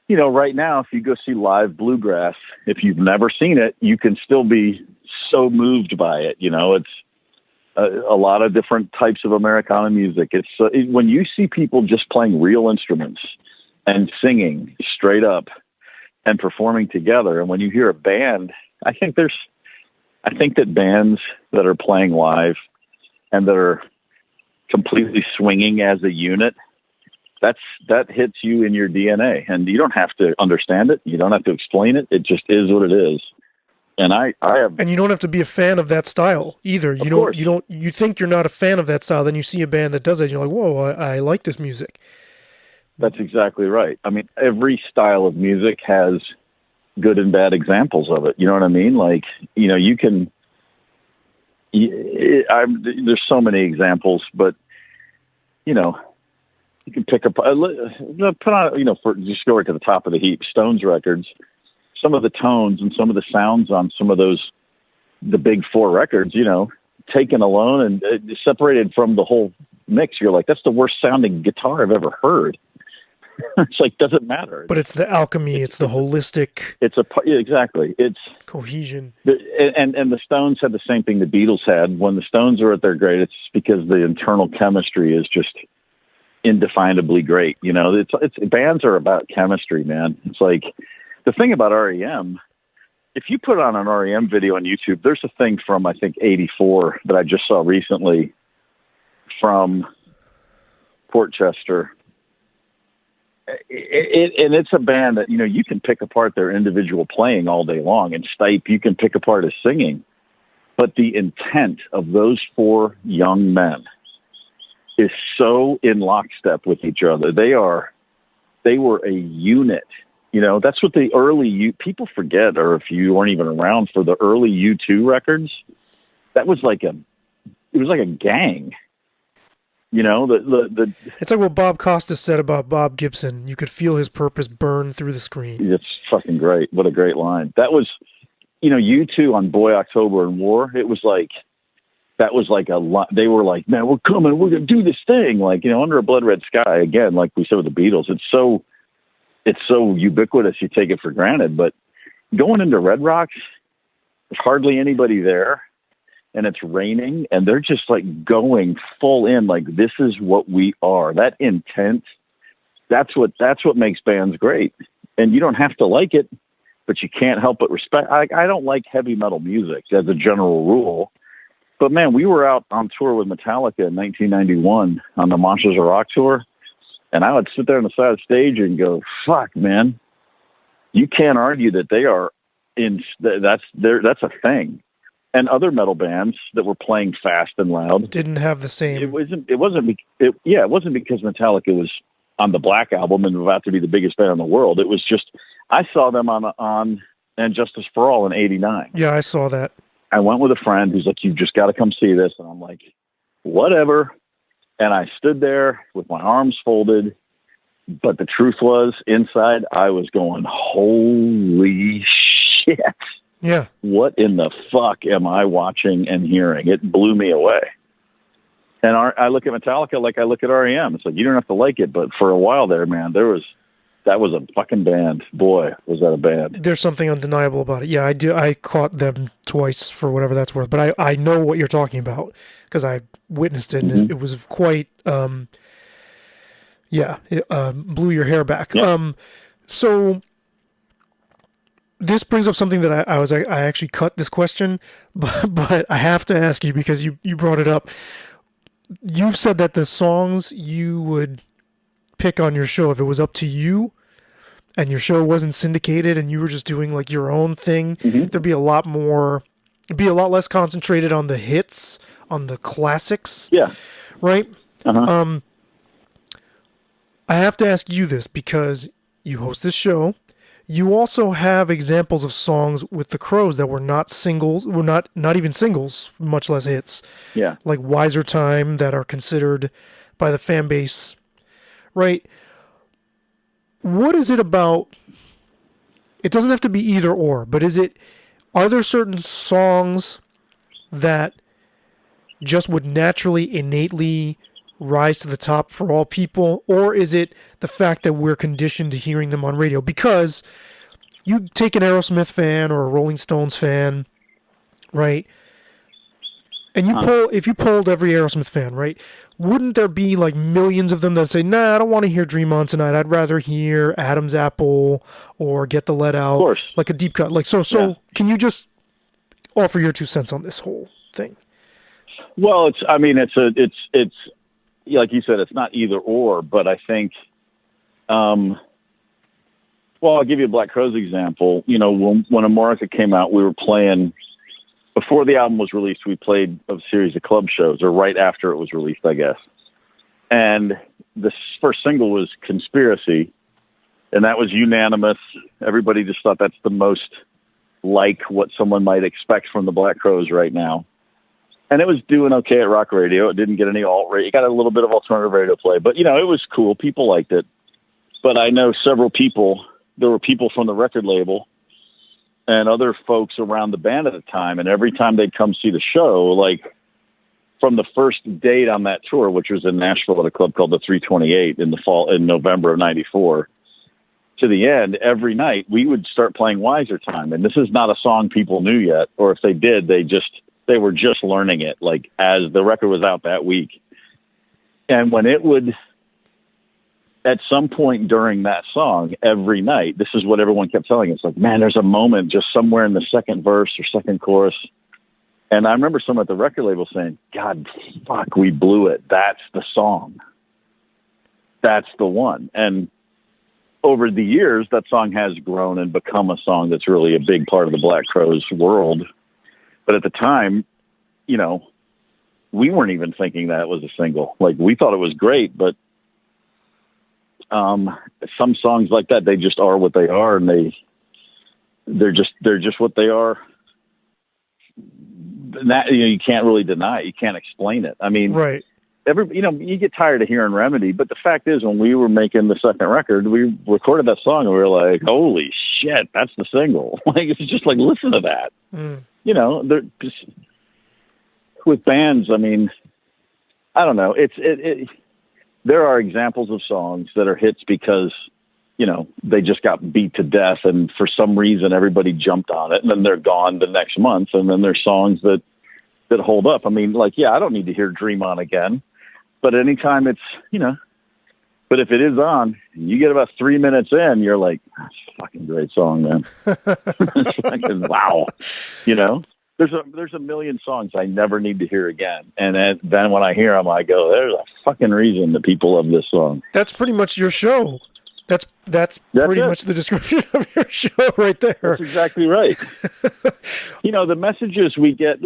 you know, right now, if you go see live bluegrass, if you've never seen it, you can still be so moved by it. You know, it's a lot of different types of Americana music. It's when you see people just playing real instruments and singing straight up and performing together. And when you hear a band, I think that bands that are playing live and that are completely swinging as a unit, that hits you in your DNA, and you don't have to understand it. You don't have to explain it. It just is what it is. And I have, and you don't have to be a fan of that style either. You think you're not a fan of that style, then you see a band that does it, you're like, whoa, I like this music. That's exactly right. I mean, every style of music has good and bad examples of it. You know what I mean? Like, you know, there's so many examples, but, you know, you can pick up, put on, you know, just go right to the top of the heap, Stones records, some of the tones and some of the sounds on some of those, the big four records, you know, taken alone and separated from the whole mix. You're like, that's the worst sounding guitar I've ever heard. It's like, doesn't matter. But it's the alchemy. It's the holistic. Exactly. It's cohesion. And the Stones had the same thing the Beatles had. When the Stones are at their greatest, it's because the internal chemistry is just indefinably great. You know, it's bands are about chemistry, man. It's like the thing about R.E.M. If you put on an R.E.M. video on YouTube, there's a thing from I think '84 that I just saw recently from Portchester. And it's a band that, you know, you can pick apart their individual playing all day long, and Stipe you can pick apart his singing, but the intent of those four young men is so in lockstep with each other. They were a unit. You know, that's what the early people forget, or if you weren't even around for the early U2 records, that was like it was like a gang. You know, it's like what Bob Costas said about Bob Gibson. You could feel his purpose burn through the screen. It's fucking great. What a great line. That was, you know, U2 on Boy, October and War. It was like, that was like they were like, man, we're coming, we're going to do this thing. Like, you know, Under a Blood Red Sky, again, like we said with the Beatles, it's so ubiquitous, you take it for granted. But going into Red Rocks, there's hardly anybody there. and it's raining and they're just like going full in, like, this is what we are. That intent, that's what makes bands great. And you don't have to like it, but you can't help but respect. I don't like heavy metal music as a general rule, but man, we were out on tour with Metallica in 1991 on the Monsters of Rock tour. And I would sit there on the side of the stage and go, fuck, man, you can't argue that they are that's a thing. And other metal bands that were playing fast and loud didn't have the same. It wasn't because Metallica was on the Black Album and about to be the biggest band in the world. It was just, I saw them on And Justice for All in '89. Yeah, I saw that. I went with a friend who's like, you've just got to come see this. And I'm like, whatever. And I stood there with my arms folded. But the truth was, inside, I was going, holy shit. Yeah. What in the fuck am I watching and hearing? It blew me away. And I look at Metallica like I look at R.E.M. It's like, you don't have to like it, but for a while there, man, that was a fucking band. Boy, was that a band. There's something undeniable about it. Yeah, I do. I caught them twice for whatever that's worth, but I know what you're talking about because I witnessed it, and it was quite, it blew your hair back. Yeah. So this brings up something that I actually cut this question, but I have to ask you because you brought it up. You've said that the songs you would pick on your show, if it was up to you and your show wasn't syndicated and you were just doing like your own thing, it'd be a lot less concentrated on the hits, on the classics. Yeah. Right? Uh-huh. I have to ask you this because you host this show. You also have examples of songs with the Crows that were not singles, were not even singles, much less hits. Yeah. Like Wiser Time, that are considered by the fan base, right? What is it about? It doesn't have to be either or, but are there certain songs that just would naturally, innately rise to the top for all people, or is it the fact that we're conditioned to hearing them on radio? Because you take an Aerosmith fan or a Rolling Stones fan, right? And if you polled every Aerosmith fan, right, wouldn't there be like millions of them that say, nah, I don't want to hear Dream On Tonight. I'd rather hear Adam's Apple or Get the Let Out, of course. Like a deep cut. Like so Yeah. Can you just offer your 2 cents on this whole thing? Well, it's like you said, it's not either or, but I think, I'll give you a Black Crowes example. You know, when Amorica came out, we were playing, before the album was released, we played a series of club shows, or right after it was released, I guess. And the first single was Conspiracy, and that was unanimous. Everybody just thought that's the most like what someone might expect from the Black Crowes right now. And it was doing okay at rock radio. It didn't get any alt radio. It got a little bit of alternative radio play, but, you know, it was cool. People liked it. But I know several people, there were people from the record label and other folks around the band at the time. And every time they'd come see the show, like from the first date on that tour, which was in Nashville at a club called the 328 in November of '94, to the end, every night we would start playing Wiser Time. And this is not a song people knew yet, or if they did, they were just learning it, like as the record was out that week. And when it would, at some point during that song, every night, this is what everyone kept telling us, like, man, there's a moment just somewhere in the second verse or second chorus. And I remember someone at the record label saying, God, fuck, we blew it. That's the song. That's the one. And over the years, that song has grown and become a song that's really a big part of the Black Crowes world. But at the time, you know, we weren't even thinking that it was a single. Like, we thought it was great, but some songs like that, they just are what they are, and they're just what they are. That, you know, you can't really deny it. You can't explain it. I mean, right. You get tired of hearing Remedy, but the fact is, when we were making the second record, we recorded that song and we were like, holy shit, that's the single. Like, it's just like, listen to that. You know, with bands, I mean, I don't know. There are examples of songs that are hits because, you know, they just got beat to death, and for some reason everybody jumped on it, and then they're gone the next month. And then there's songs that that hold up. I mean, like, yeah, I don't need to hear Dream On again, but anytime it's, but if it is on, and you get about 3 minutes in, you're like, that's a fucking great song, man. It's fucking, wow. There's a million songs I never need to hear again. And then when I hear them, I go, there's a fucking reason that people love this song. That's pretty much your show. That's pretty much the description of your show right there. That's exactly right. The messages we get,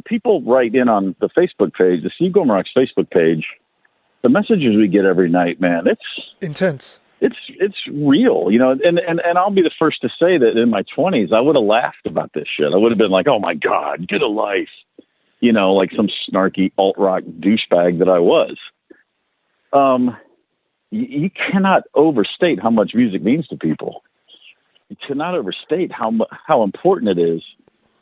people write in on the Facebook page, the Steve Gorman Rocks Facebook page. The messages we get every night, man, it's intense. It's real, and I'll be the first to say that in my 20s, I would have laughed about this shit. I would have been like, oh my God, get a life, like some snarky alt-rock douchebag that I was. You cannot overstate how much music means to people. You cannot overstate how important it is,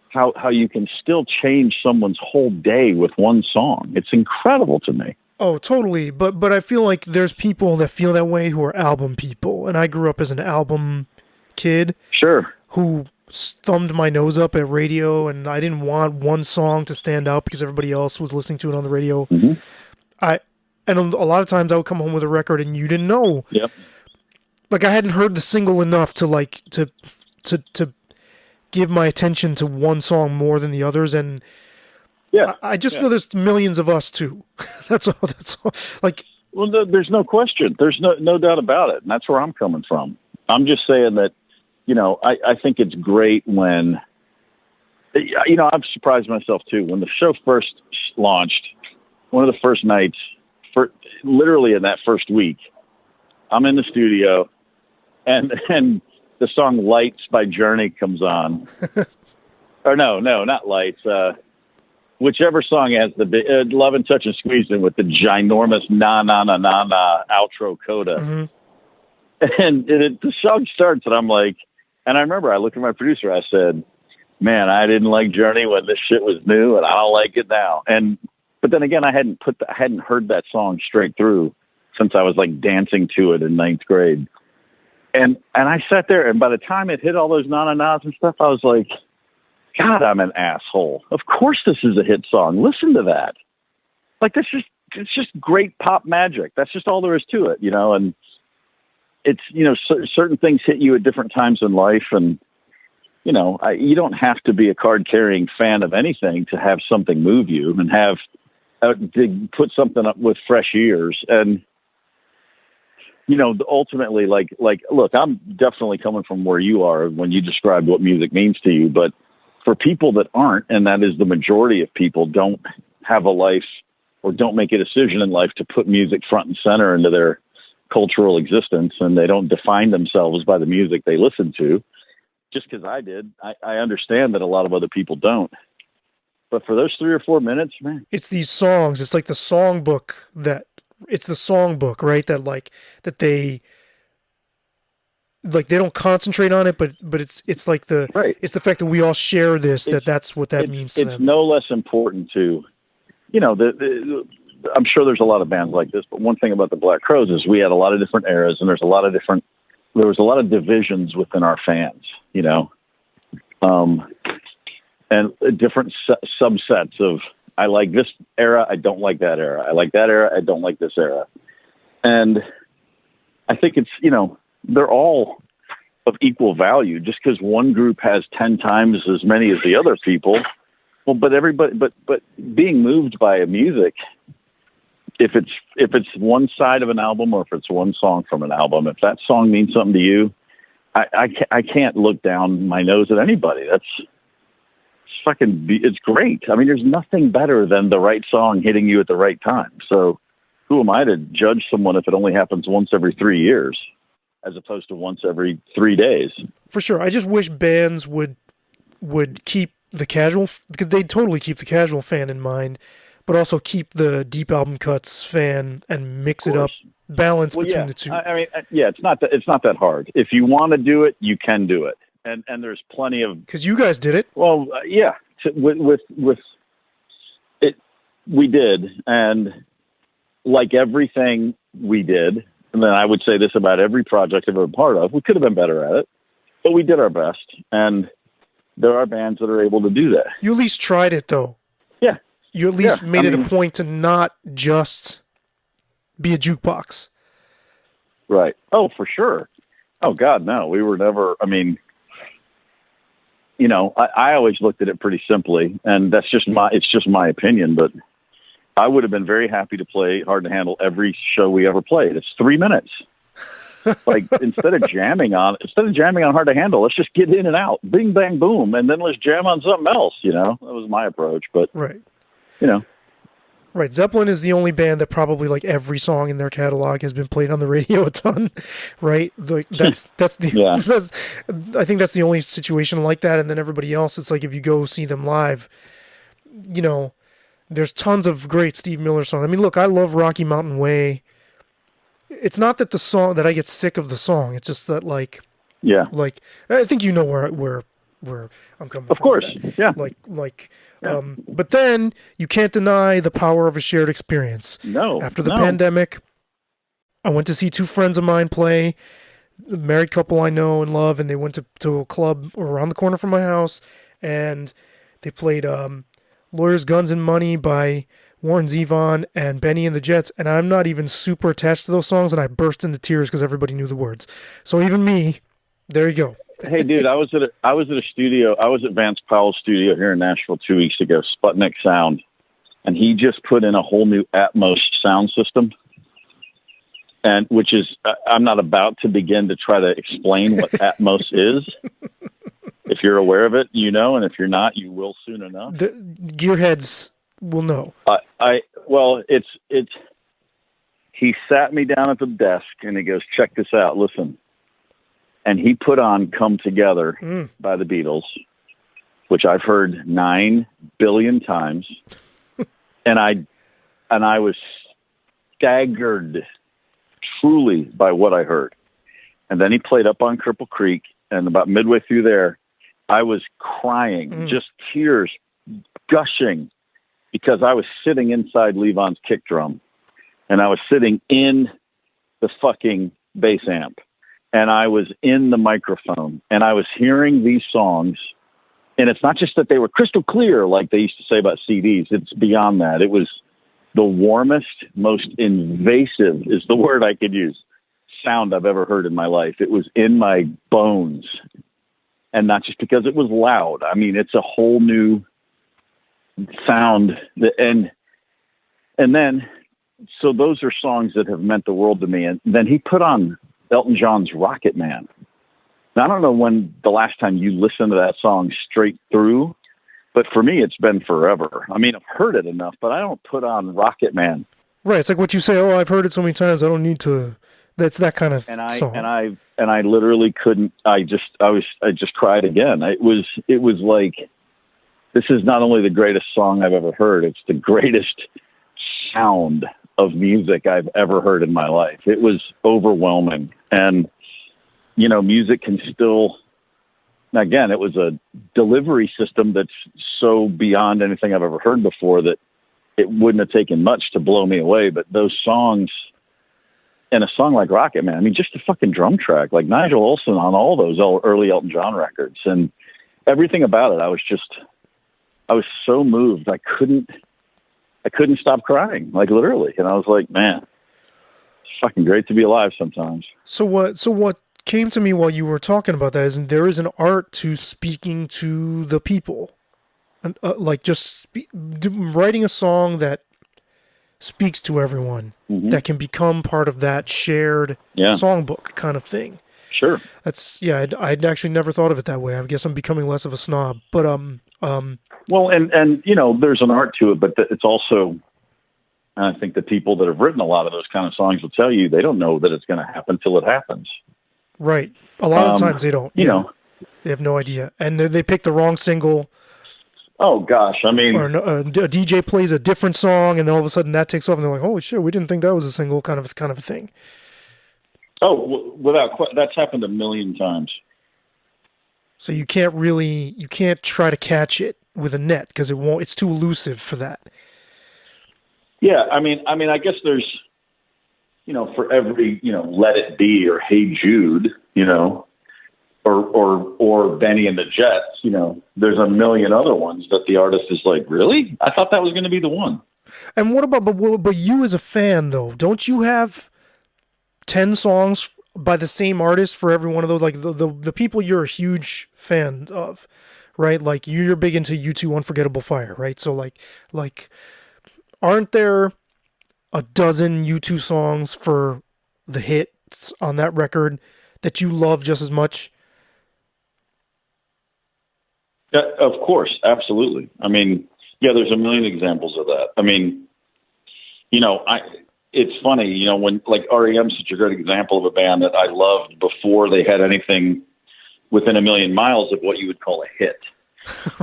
how you can still change someone's whole day with one song. It's incredible to me. Oh, totally. But I feel like there's people that feel that way who are album people. And I grew up as an album kid. Sure. Who thumbed my nose up at radio, and I didn't want one song to stand out because everybody else was listening to it on the radio. Mm-hmm. And a lot of times I would come home with a record and you didn't know. Yep. Like I hadn't heard the single enough to give my attention to one song more than the others. And yeah, I just feel there's millions of us too. That's all. Like, well, there's no question. There's no doubt about it. And that's where I'm coming from. I'm just saying that, I think it's great when, I've surprised myself too. When the show first launched, one of the first nights, literally in that first week, I'm in the studio and the song Lights by Journey comes on. Or no, not Lights. Whichever song has the Love and Touch and Squeezing with the ginormous na na na na na outro coda. Mm-hmm. And the song starts and I'm like, and I remember I looked at my producer, I said, man, I didn't like Journey when this shit was new and I don't like it now. But then again, I hadn't heard that song straight through since I was like dancing to it in 9th grade. And I sat there, and by the time it hit all those na-na-nas and stuff, I was like, God, I'm an asshole. Of course this is a hit song. Listen to that. Like, it's just great pop magic. That's just all there is to it, and it's, certain things hit you at different times in life. And, you don't have to be a card-carrying fan of anything to have something move you and to put something up with fresh ears. And, ultimately, like, look, I'm definitely coming from where you are when you describe what music means to you. But for people that aren't, and that is the majority of people, don't have a life or don't make a decision in life to put music front and center into their cultural existence, and they don't define themselves by the music they listen to, just because I did, I understand that a lot of other people don't. But for those 3 or 4 minutes, man. It's these songs. It's like the songbook right? That they don't concentrate on it, but it's like right. It's the fact that we all share this, that's what that means to them. It's no less important to, I'm sure there's a lot of bands like this, but one thing about the Black Crowes is we had a lot of different eras, and there was a lot of divisions within our fans, and different subsets of, I like this era, I don't like that era. I like that era, I don't like this era. And I think it's, they're all of equal value. Just because one group has 10 times as many as the other people, well, but being moved by a music, if it's one side of an album or if it's one song from an album, if that song means something to you, I can't look down my nose at anybody. It's great. I mean, there's nothing better than the right song hitting you at the right time. So who am I to judge someone if it only happens once every 3 years as opposed to once every 3 days? For sure. I just wish bands would keep the casual, because they totally keep the casual fan in mind, but also keep the deep album cuts fan and mix it up, balance between the two. I mean, it's not that hard. If you want to do it, you can do it. And there's plenty of, because you guys did it. Well, yeah, with it, we did, and like everything we did, and then I would say this about every project I've ever been part of, we could have been better at it, but we did our best, and there are bands that are able to do that. You at least tried it, though. Yeah, you at least made it a point to not just be a jukebox. Right. Oh, for sure. Oh God, no, we were never, I mean, you know, I always looked at it pretty simply, and it's just my opinion, but I would have been very happy to play Hard to Handle every show we ever played. It's 3 minutes. Like instead of jamming on Hard to Handle, let's just get in and out, bing, bang, boom. And then let's jam on something else. You know, that was my approach, but right. You know, right. Zeppelin is the only band that probably like every song in their catalog has been played on the radio a ton. Right. Like that's the, yeah. I think that's the only situation like that. And then everybody else, it's like, if you go see them live, you know, there's tons of great Steve Miller songs. I mean, look, I love Rocky Mountain Way. It's not that the song that I get sick of the song. It's just that like I think you know where I'm coming from. Of course, yeah. Yeah. But then you can't deny the power of a shared experience. No. After the pandemic, I went to see two friends of mine play, a married couple I know and love, and they went to a club around the corner from my house, and they played Lawyers, Guns, and Money by Warren Zevon and Benny and the Jets, and I'm not even super attached to those songs, and I burst into tears because everybody knew the words. So even me, there you go. Hey, dude, I was at a studio. I was at Vance Powell's studio here in Nashville 2 weeks ago, Sputnik Sound, and he just put in a whole new Atmos sound system, and which is I'm not about to begin to try to explain what Atmos is. If you're aware of it, you know, and if you're not, you will soon enough. The gearheads will know. It's. He sat me down at the desk and he goes, "Check this out. Listen." And he put on "Come Together" by the Beatles, which I've heard 9 billion times, and I was staggered truly by what I heard. And then he played Up on Cripple Creek, and about midway through there, I was crying, just tears gushing, because I was sitting inside Levon's kick drum, and I was sitting in the fucking bass amp, and I was in the microphone, and I was hearing these songs. And it's not just that they were crystal clear, like they used to say about CDs. It's beyond that. It was the warmest, most invasive is the word I could use, sound I've ever heard in my life. It was in my bones. And not just because it was loud. I mean, it's a whole new sound. And then, so those are songs that have meant the world to me. And then he put on Elton John's Rocket Man. Now, I don't know when the last time you listened to that song straight through, but for me, it's been forever. I mean, I've heard it enough, but I don't put on Rocket Man. Right. It's like what you say, oh, I've heard it so many times, I don't need to. That's that kind of song. And I literally couldn't, I just cried again. It was like, this is not only the greatest song I've ever heard, it's the greatest sound of music I've ever heard in my life. It was overwhelming. And, you know, music can still, again, it was a delivery system that's so beyond anything I've ever heard before that it wouldn't have taken much to blow me away. But those songs, and a song like Rocket Man, I mean, just the fucking drum track, like Nigel Olsson on all those early Elton John records, and everything about it, I was so moved. I couldn't stop crying, like literally. And I was like, man, it's fucking great to be alive sometimes. So what came to me while you were talking about that is there is an art to speaking to the people, and like just writing a song that speaks to everyone, that can become part of that shared songbook kind of thing. Sure. I'd actually never thought of it that way. I guess I'm becoming less of a snob, but well, and you know, there's an art to it, but it's also, I think the people that have written a lot of those kind of songs will tell you they don't know that it's going to happen till it happens. Right. A lot of times they don't. You know, they have no idea, and they pick the wrong single. Oh gosh, I mean, or a DJ plays a different song, and then all of a sudden that takes off, and they're like, "Holy shit, we didn't think that was a single," kind of a thing. Oh, that's happened a million times. So you can't try to catch it with a net because it's too elusive for that. Yeah, I mean, I guess there's, you know, for every, you know, Let It Be or Hey Jude, you know, or Benny and the Jets, you know, there's a million other ones that the artist is like, really? I thought that was going to be the one. And what about, but you as a fan though, don't you have 10 songs by the same artist for every one of those? Like the people you're a huge fan of, right? Like you're big into U2 Unforgettable Fire, right? So like aren't there a dozen U2 songs for the hits on that record that you love just as much? Of course, absolutely. I mean, yeah, there's a million examples of that. I mean, you know, it's funny, you know, when like R.E.M. is such a great example of a band that I loved before they had anything within a million miles of what you would call a hit.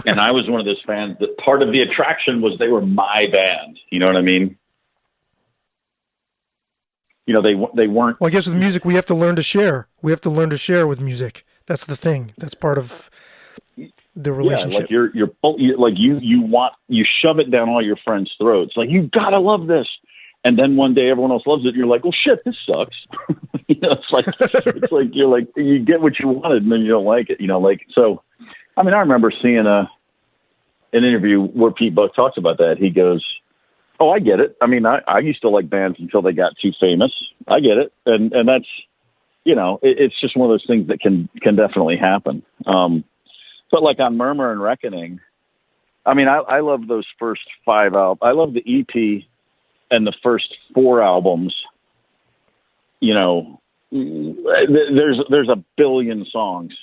And I was one of those fans that part of the attraction was they were my band. You know what I mean? You know, they weren't. Well, I guess with music, we have to learn to share. We have to learn to share with music. That's the thing. That's part of the relationship. Yeah, like you shove it down all your friends' throats. Like, you gotta love this. And then one day everyone else loves it and you're like, well shit, this sucks. You know, it's like you're like, you get what you wanted and then you don't like it, you know, like, so I mean, I remember seeing an interview where Pete Buck talks about that. He goes, oh, I get it. I mean, I used to like bands until they got too famous. I get it. And that's, you know, it's just one of those things that can definitely happen. But like on Murmur and Reckoning, I mean, I love those first 5 albums. I love the EP and the first 4 albums. You know, there's a billion songs.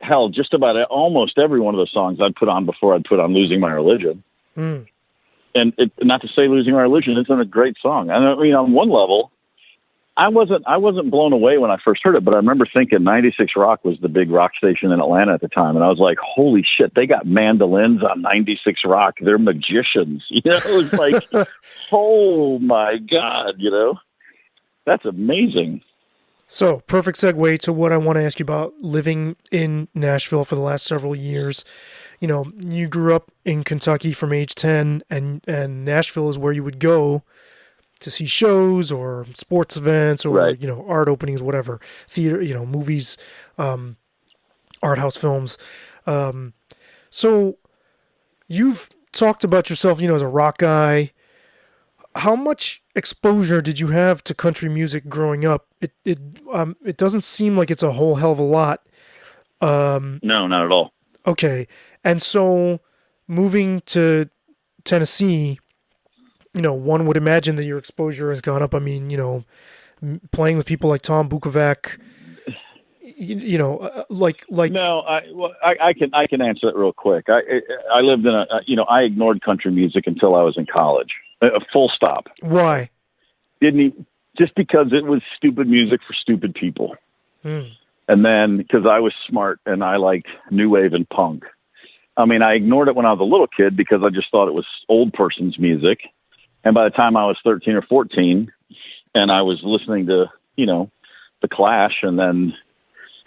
Hell, just about almost every one of those songs I'd put on before I'd put on Losing My Religion. Mm. And not to say Losing My Religion isn't a great song. I mean, on one level, I wasn't blown away when I first heard it, but I remember thinking 96 Rock was the big rock station in Atlanta at the time. And I was like, holy shit, they got mandolins on 96 Rock. They're magicians. You know, it was like, oh my God, you know, that's amazing. So, perfect segue to what I want to ask you about living in Nashville for the last several years. You know, you grew up in Kentucky from age 10, and Nashville is where you would go to see shows or sports events or, right, you know, art openings, whatever, theater, you know, movies, art house films. So you've talked about yourself, you know, as a rock guy. How much exposure did you have to country music growing up? It doesn't seem like it's a whole hell of a lot. No, not at all. Okay. And so moving to Tennessee, you know, one would imagine that your exposure has gone up. I mean, you know, playing with people like Tom Bukovac, you know, like. No, I can answer that real quick. I lived in I ignored country music until I was in college. Full stop. Why? Just because it was stupid music for stupid people. And then because I was smart and I liked new wave and punk. I mean, I ignored it when I was a little kid because I just thought it was old person's music. And by the time I was 13 or 14 and I was listening to, you know, The Clash, and then,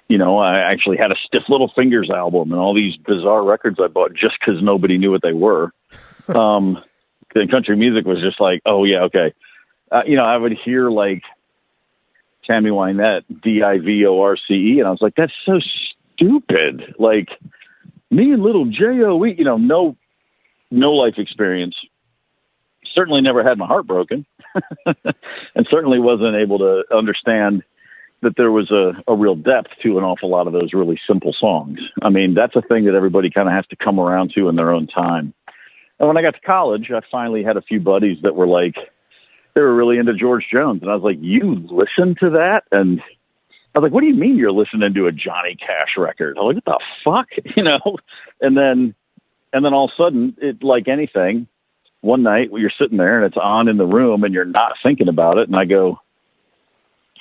you know, I actually had a Stiff Little Fingers album and all these bizarre records I bought just because nobody knew what they were. The country music was just like, oh yeah, okay. You know, I would hear like Tammy Wynette, Divorce, and I was like, that's so stupid. Like, me and little J.O.E., you know, no life experience. Certainly never had my heart broken, and certainly wasn't able to understand that there was a real depth to an awful lot of those really simple songs. I mean, that's a thing that everybody kind of has to come around to in their own time. And when I got to college, I finally had a few buddies that were like, they were really into George Jones. And I was like, you listen to that? And I was like, what do you mean you're listening to a Johnny Cash record? I'm like, what the fuck? You know? And then all of a sudden, it, like anything, one night you're sitting there and it's on in the room and you're not thinking about it. And I go,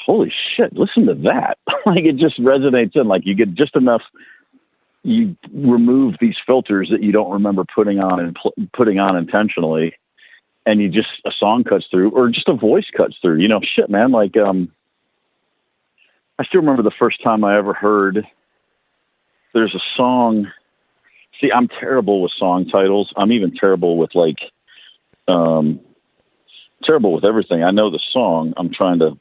holy shit, listen to that. Like, it just resonates in, like, you get just enough, you remove these filters that you don't remember putting on intentionally. And you just, a song cuts through, or just a voice cuts through, you know, shit, man. Like, I still remember the first time I ever heard, there's a song. See, I'm terrible with song titles. I'm even terrible with terrible with everything. I know the song I'm trying to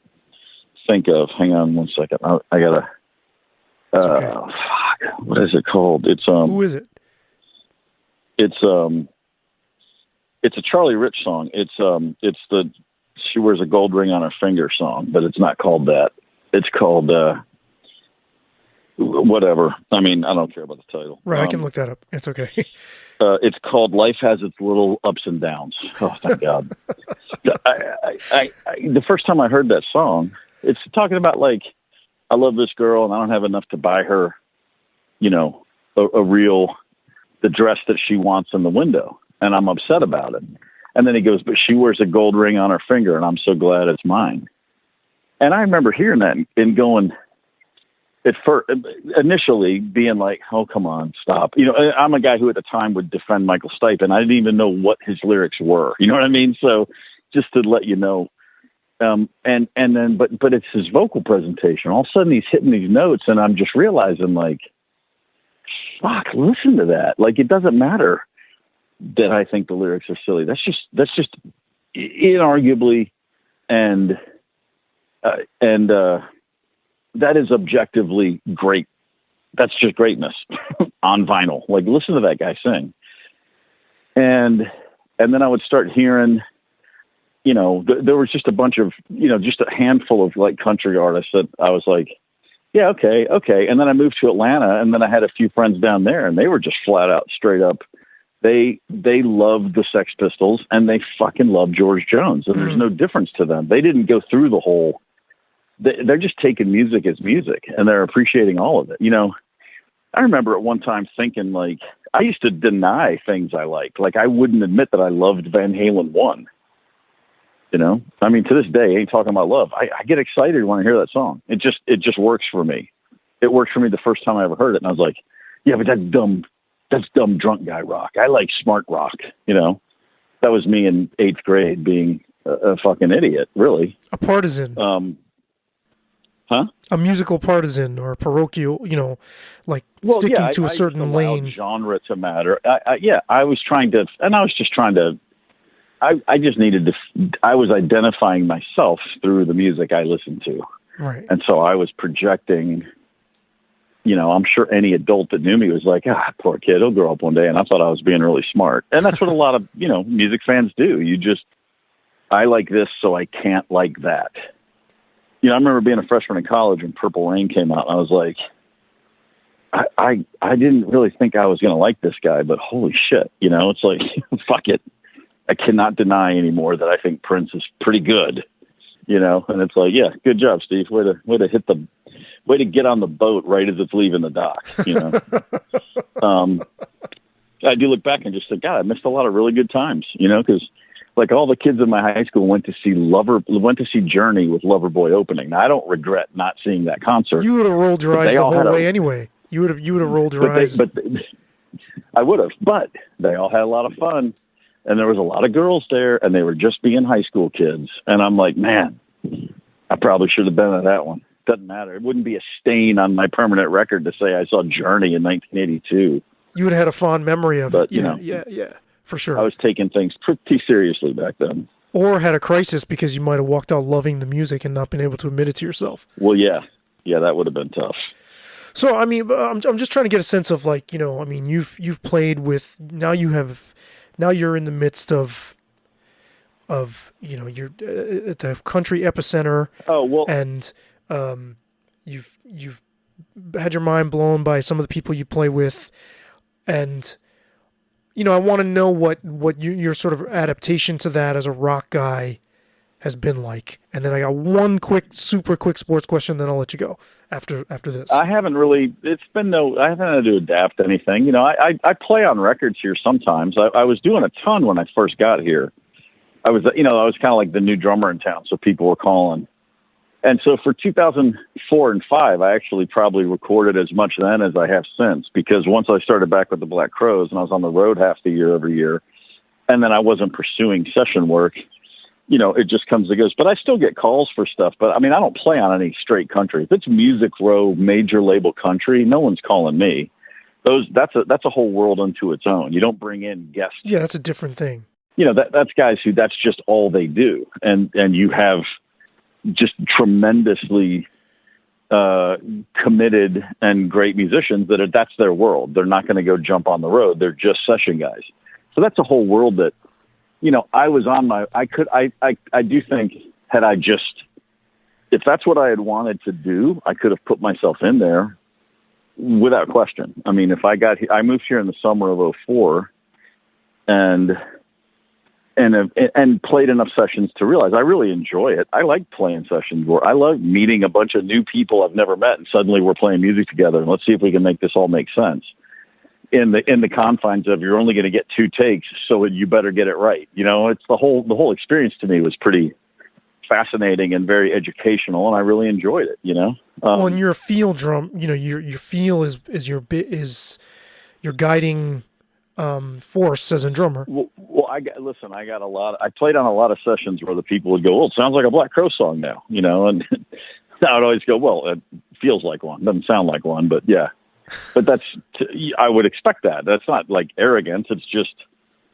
think of. Hang on one second. I gotta, Okay. Fuck, what is it called? Who is it? It's a Charlie Rich song. It's the She Wears a Gold Ring on Her Finger song, but it's not called that. It's called whatever. I mean, I don't care about the title. Right, I can look that up. It's okay. It's called Life Has Its Little Ups and Downs. Oh, thank God. The first time I heard that song, it's talking about like, I love this girl and I don't have enough to buy her, you know, the dress that she wants in the window. And I'm upset about it. And then he goes, but she wears a gold ring on her finger and I'm so glad it's mine. And I remember hearing that and going, initially being like, oh, come on, stop. You know, I'm a guy who at the time would defend Michael Stipe, and I didn't even know what his lyrics were. You know what I mean? So just to let you know, and then, but it's his vocal presentation. All of a sudden he's hitting these notes and I'm just realizing like, fuck, listen to that. Like, it doesn't matter that I think the lyrics are silly. That's just inarguably, and that is objectively great. That's just greatness on vinyl. Like, listen to that guy sing. And then I would start hearing, you know, there was just a bunch of, you know, just a handful of like country artists that I was like, yeah, okay. And then I moved to Atlanta, and then I had a few friends down there, and they were just flat out straight up. They loved the Sex Pistols, and they fucking loved George Jones, and there's no difference to them. They didn't go through the whole. They're just taking music as music, and they're appreciating all of it. You know, I remember at one time thinking, like, I used to deny things I liked. Like, I wouldn't admit that I loved Van Halen 1. You know, I mean, to this day, I ain't talking about love. I get excited when I hear that song. It just works for me. It worked for me the first time I ever heard it. And I was like, yeah, but that's dumb drunk guy rock. I like smart rock. You know, that was me in 8th grade being a fucking idiot, really. A partisan. A musical partisan or parochial, you know, like sticking to a certain lane. Genre to matter. I was identifying myself through the music I listened to. Right. And so I was projecting, you know, I'm sure any adult that knew me was like, poor kid, he'll grow up one day. And I thought I was being really smart. And that's what a lot of, you know, music fans do. I like this, so I can't like that. You know, I remember being a freshman in college when Purple Rain came out, and I was like, I didn't really think I was going to like this guy, but holy shit, you know, it's like, fuck it. I cannot deny anymore that I think Prince is pretty good, you know? And it's like, yeah, good job, Steve. Way to get on the boat right as it's leaving the dock, you know? I do look back and just think, God, I missed a lot of really good times, you know, because like all the kids in my high school went to see Journey with Loverboy opening. Now, I don't regret not seeing that concert. You would have rolled your eyes the whole way anyway. You would have rolled your eyes. I would have. But they all had a lot of fun, and there was a lot of girls there, and they were just being high school kids. And I'm like, man, I probably should have been at that one. Doesn't matter. It wouldn't be a stain on my permanent record to say I saw Journey in 1982. You would have had a fond memory of it. You know, yeah. For sure. I was taking things pretty seriously back then. Or had a crisis because you might have walked out loving the music and not been able to admit it to yourself. Well, yeah, that would have been tough. So, I mean, I'm just trying to get a sense of, like, you know, I mean, you've played with, now you're in the midst of you know, you're at the country epicenter. Oh, well. And you've had your mind blown by some of the people you play with, and you know, I want to know what your sort of adaptation to that as a rock guy has been like. And then I got one super quick sports question, then I'll let you go after this. I haven't had to adapt anything. You know, I play on records here sometimes. I was doing a ton when I first got here. I was kind of like the new drummer in town, so people were calling. And so for 2004 and 2005, I actually probably recorded as much then as I have since, because once I started back with the Black Crowes and I was on the road half the year every year, and then I wasn't pursuing session work, you know, it just comes and goes. But I still get calls for stuff. But I mean, I don't play on any straight country. If it's Music Row, major label country, no one's calling me. That's a whole world unto its own. You don't bring in guests. Yeah, that's a different thing. You know, that's guys who that's just all they do. And you have just tremendously committed and great musicians that's their world. They're not going to go jump on the road. They're just session guys. So that's a whole world that, I was on I do think if that's what I had wanted to do, I could have put myself in there without question. I mean, I moved here in the summer of '04 and played enough sessions to realize I really enjoy it. I like playing sessions where I love meeting a bunch of new people I've never met, and suddenly we're playing music together, and let's see if we can make this all make sense in the confines of you're only going to get 2 takes, so you better get it right. It's the whole experience to me was pretty fascinating and very educational, and I really enjoyed it. Well, and your feel drum, your feel is your guiding force as a drummer. Well, I played on a lot of sessions where the people would go, "Well, it sounds like a Black Crow song now," and I would always go, "Well, it feels like one. Doesn't sound like one, but yeah." But I would expect that. That's not like arrogance. It's just,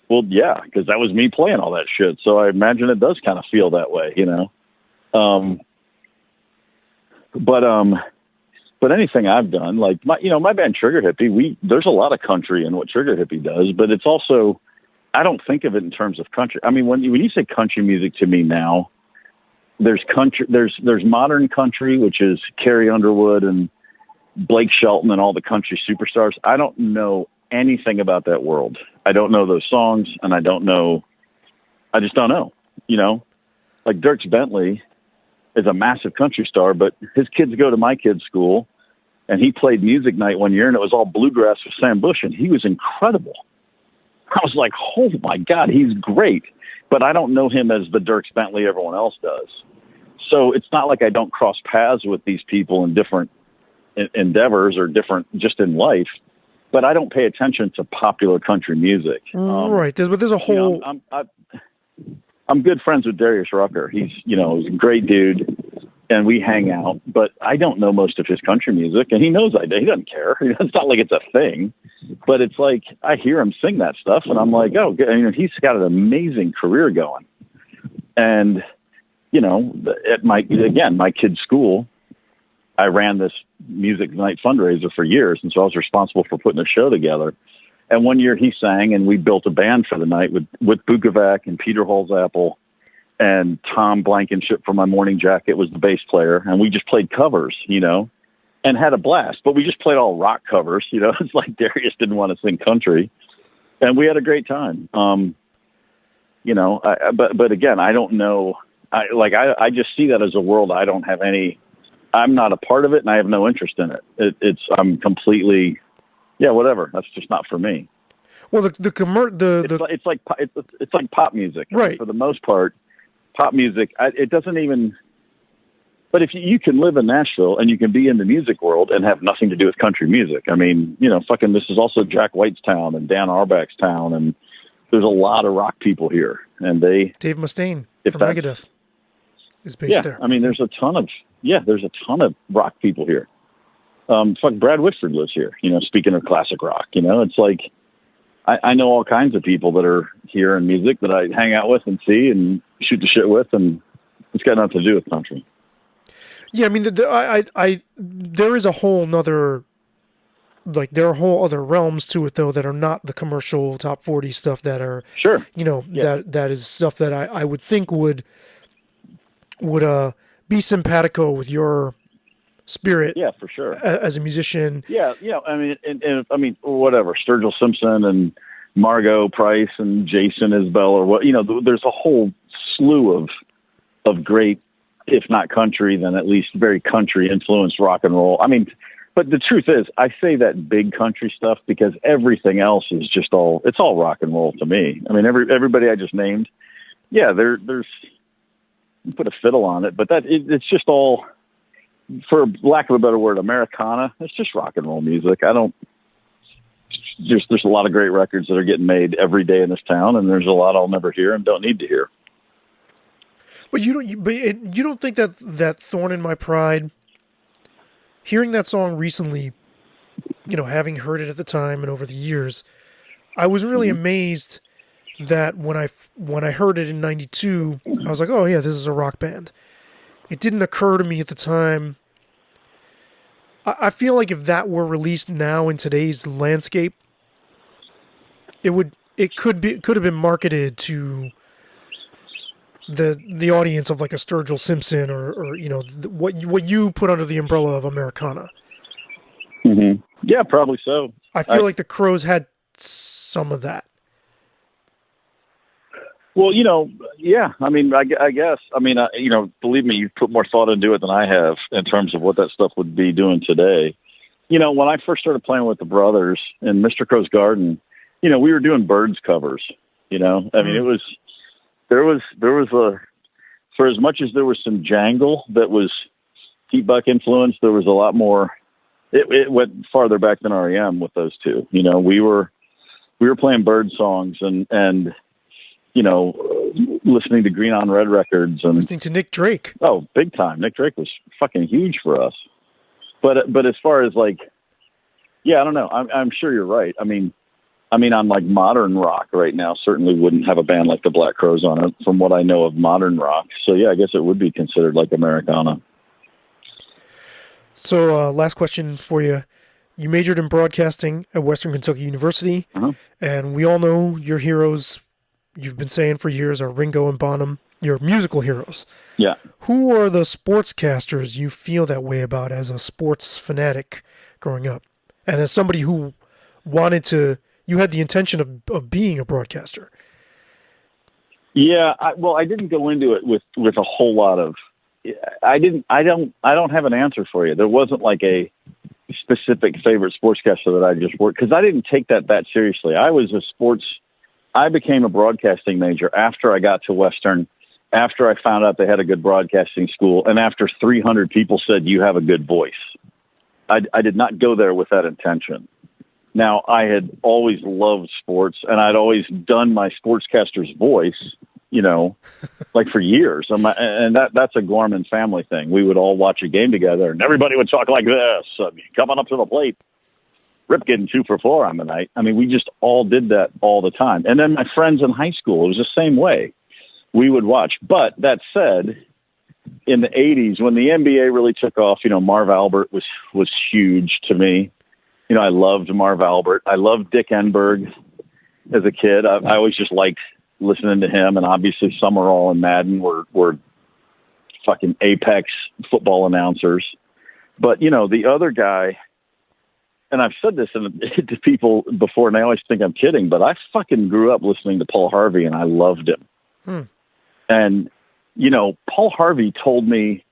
well, yeah, because that was me playing all that shit. So I imagine it does kind of feel that way, But anything I've done, like my band Trigger Hippie, there's a lot of country in what Trigger Hippie does, but it's also, I don't think of it in terms of country. I mean, when you say country music to me now, there's country, there's modern country, which is Carrie Underwood and Blake Shelton and all the country superstars. I don't know anything about that world. I don't know those songs, and I just don't know, like Dierks Bentley is a massive country star, but his kids go to my kid's school, and he played music night one year, and it was all bluegrass with Sam Bush, and he was incredible. I was like, oh my God, he's great. But I don't know him as the Dierks Bentley everyone else does. So it's not like I don't cross paths with these people in different endeavors or different just in life, but I don't pay attention to popular country music. Right. But there's a whole... I'm good friends with Darius Rucker. He's a great dude, and we hang out, but I don't know most of his country music, and he knows I do. He doesn't care. It's not like it's a thing, but it's like I hear him sing that stuff, and I'm like, oh, he's got an amazing career going. And, at my kid's school, I ran this music night fundraiser for years, and so I was responsible for putting a show together. And one year he sang, and we built a band for the night with Bukovac and Peter Holzapfel and Tom Blankenship from My Morning Jacket was the bass player. And we just played covers, and had a blast. But we just played all rock covers, It's like Darius didn't want to sing country. And we had a great time. But again, I don't know. I just see that as a world I don't have I'm not a part of it, and I have no interest in it. I'm completely... Yeah, whatever. That's just not for me. Well, it's like pop music, right? I mean, for the most part, pop music. It doesn't even. But if you can live in Nashville and you can be in the music world and have nothing to do with country music, I mean, this is also Jack White's town and Dan Auerbach's town, and there's a lot of rock people here, and Dave Mustaine from Megadeth is based there. I mean, there's a ton of rock people here. Brad Whitford lives here, speaking of classic rock, it's like, I know all kinds of people that are here in music that I hang out with and see and shoot the shit with, and it's got nothing to do with country. Yeah. I mean, there is a whole nother, there are whole other realms to it though, that are not the commercial top 40 stuff that are, sure. That is stuff that I would think would be simpatico with your spirit, for sure, as a musician. I mean, whatever, Sturgill Simpson and Margot Price and Jason Isbell, or what, there's a whole slew of great, if not country, then at least very country influenced rock and roll. I mean, but the truth is, I say that big country stuff because everything else is just it's all rock and roll to me. I mean, everybody I just named, there's you put a fiddle on it, but it's just all, for lack of a better word, Americana. It's just rock and roll music. There's a lot of great records that are getting made every day in this town, and there's a lot I'll never hear and don't need to hear. But you don't think that Thorn in My Pride, hearing that song recently, having heard it at the time and over the years, I was really amazed that when I heard it in '92, I was like, oh yeah, this is a rock band. It didn't occur to me at the time I feel like if that were released now in today's landscape, it could have been marketed to the audience of like a Sturgill Simpson or what you put under the umbrella of Americana. Mm-hmm. Yeah, probably so. I feel like the Crows had some of that. Well, yeah. I mean, I guess. I mean, believe me, you've put more thought into it than I have in terms of what that stuff would be doing today. When I first started playing with the brothers in Mr. Crow's Garden, we were doing Birds covers. I mean, there was for as much as there was some jangle that was Heat Buck influence, there was a lot more. It went farther back than R.E.M. with those two. We were playing Bird songs and listening to Green on Red records and listening to Nick Drake. Oh, big time. Nick Drake was fucking huge for us. But as far as like, yeah, I don't know. I'm sure you're right. I mean, on like modern rock right now, certainly wouldn't have a band like the Black Crowes on it from what I know of modern rock. So yeah, I guess it would be considered like Americana. So last question for you. You majored in broadcasting at Western Kentucky University, and we all know your heroes, you've been saying for years, are Ringo and Bonham, your musical heroes. Yeah. Who are the sportscasters you feel that way about as a sports fanatic growing up? And as somebody who you had the intention of being a broadcaster. Yeah, I didn't go into it with a whole lot of. I don't have an answer for you. There wasn't like a specific favorite sportscaster that I just worked because I didn't take that seriously. I became a broadcasting major after I got to Western, after I found out they had a good broadcasting school, and after 300 people said you have a good voice. I did not go there with that intention. Now, I had always loved sports, and I'd always done my sportscaster's voice, like for years. And that's a Gorman family thing. We would all watch a game together, and everybody would talk like this. Coming up to the plate, Rip getting 2 for 4 on the night. I mean, we just all did that all the time. And then my friends in high school, it was the same way. We would watch. But that said, in the 80s, when the NBA really took off, Marv Albert was huge to me. I loved Marv Albert. I loved Dick Enberg as a kid. I always just liked listening to him. And obviously Summerall and Madden were fucking apex football announcers. But, the other guy, and I've said this to people before, and I always think I'm kidding, but I fucking grew up listening to Paul Harvey, and I loved him. And, Paul Harvey told me,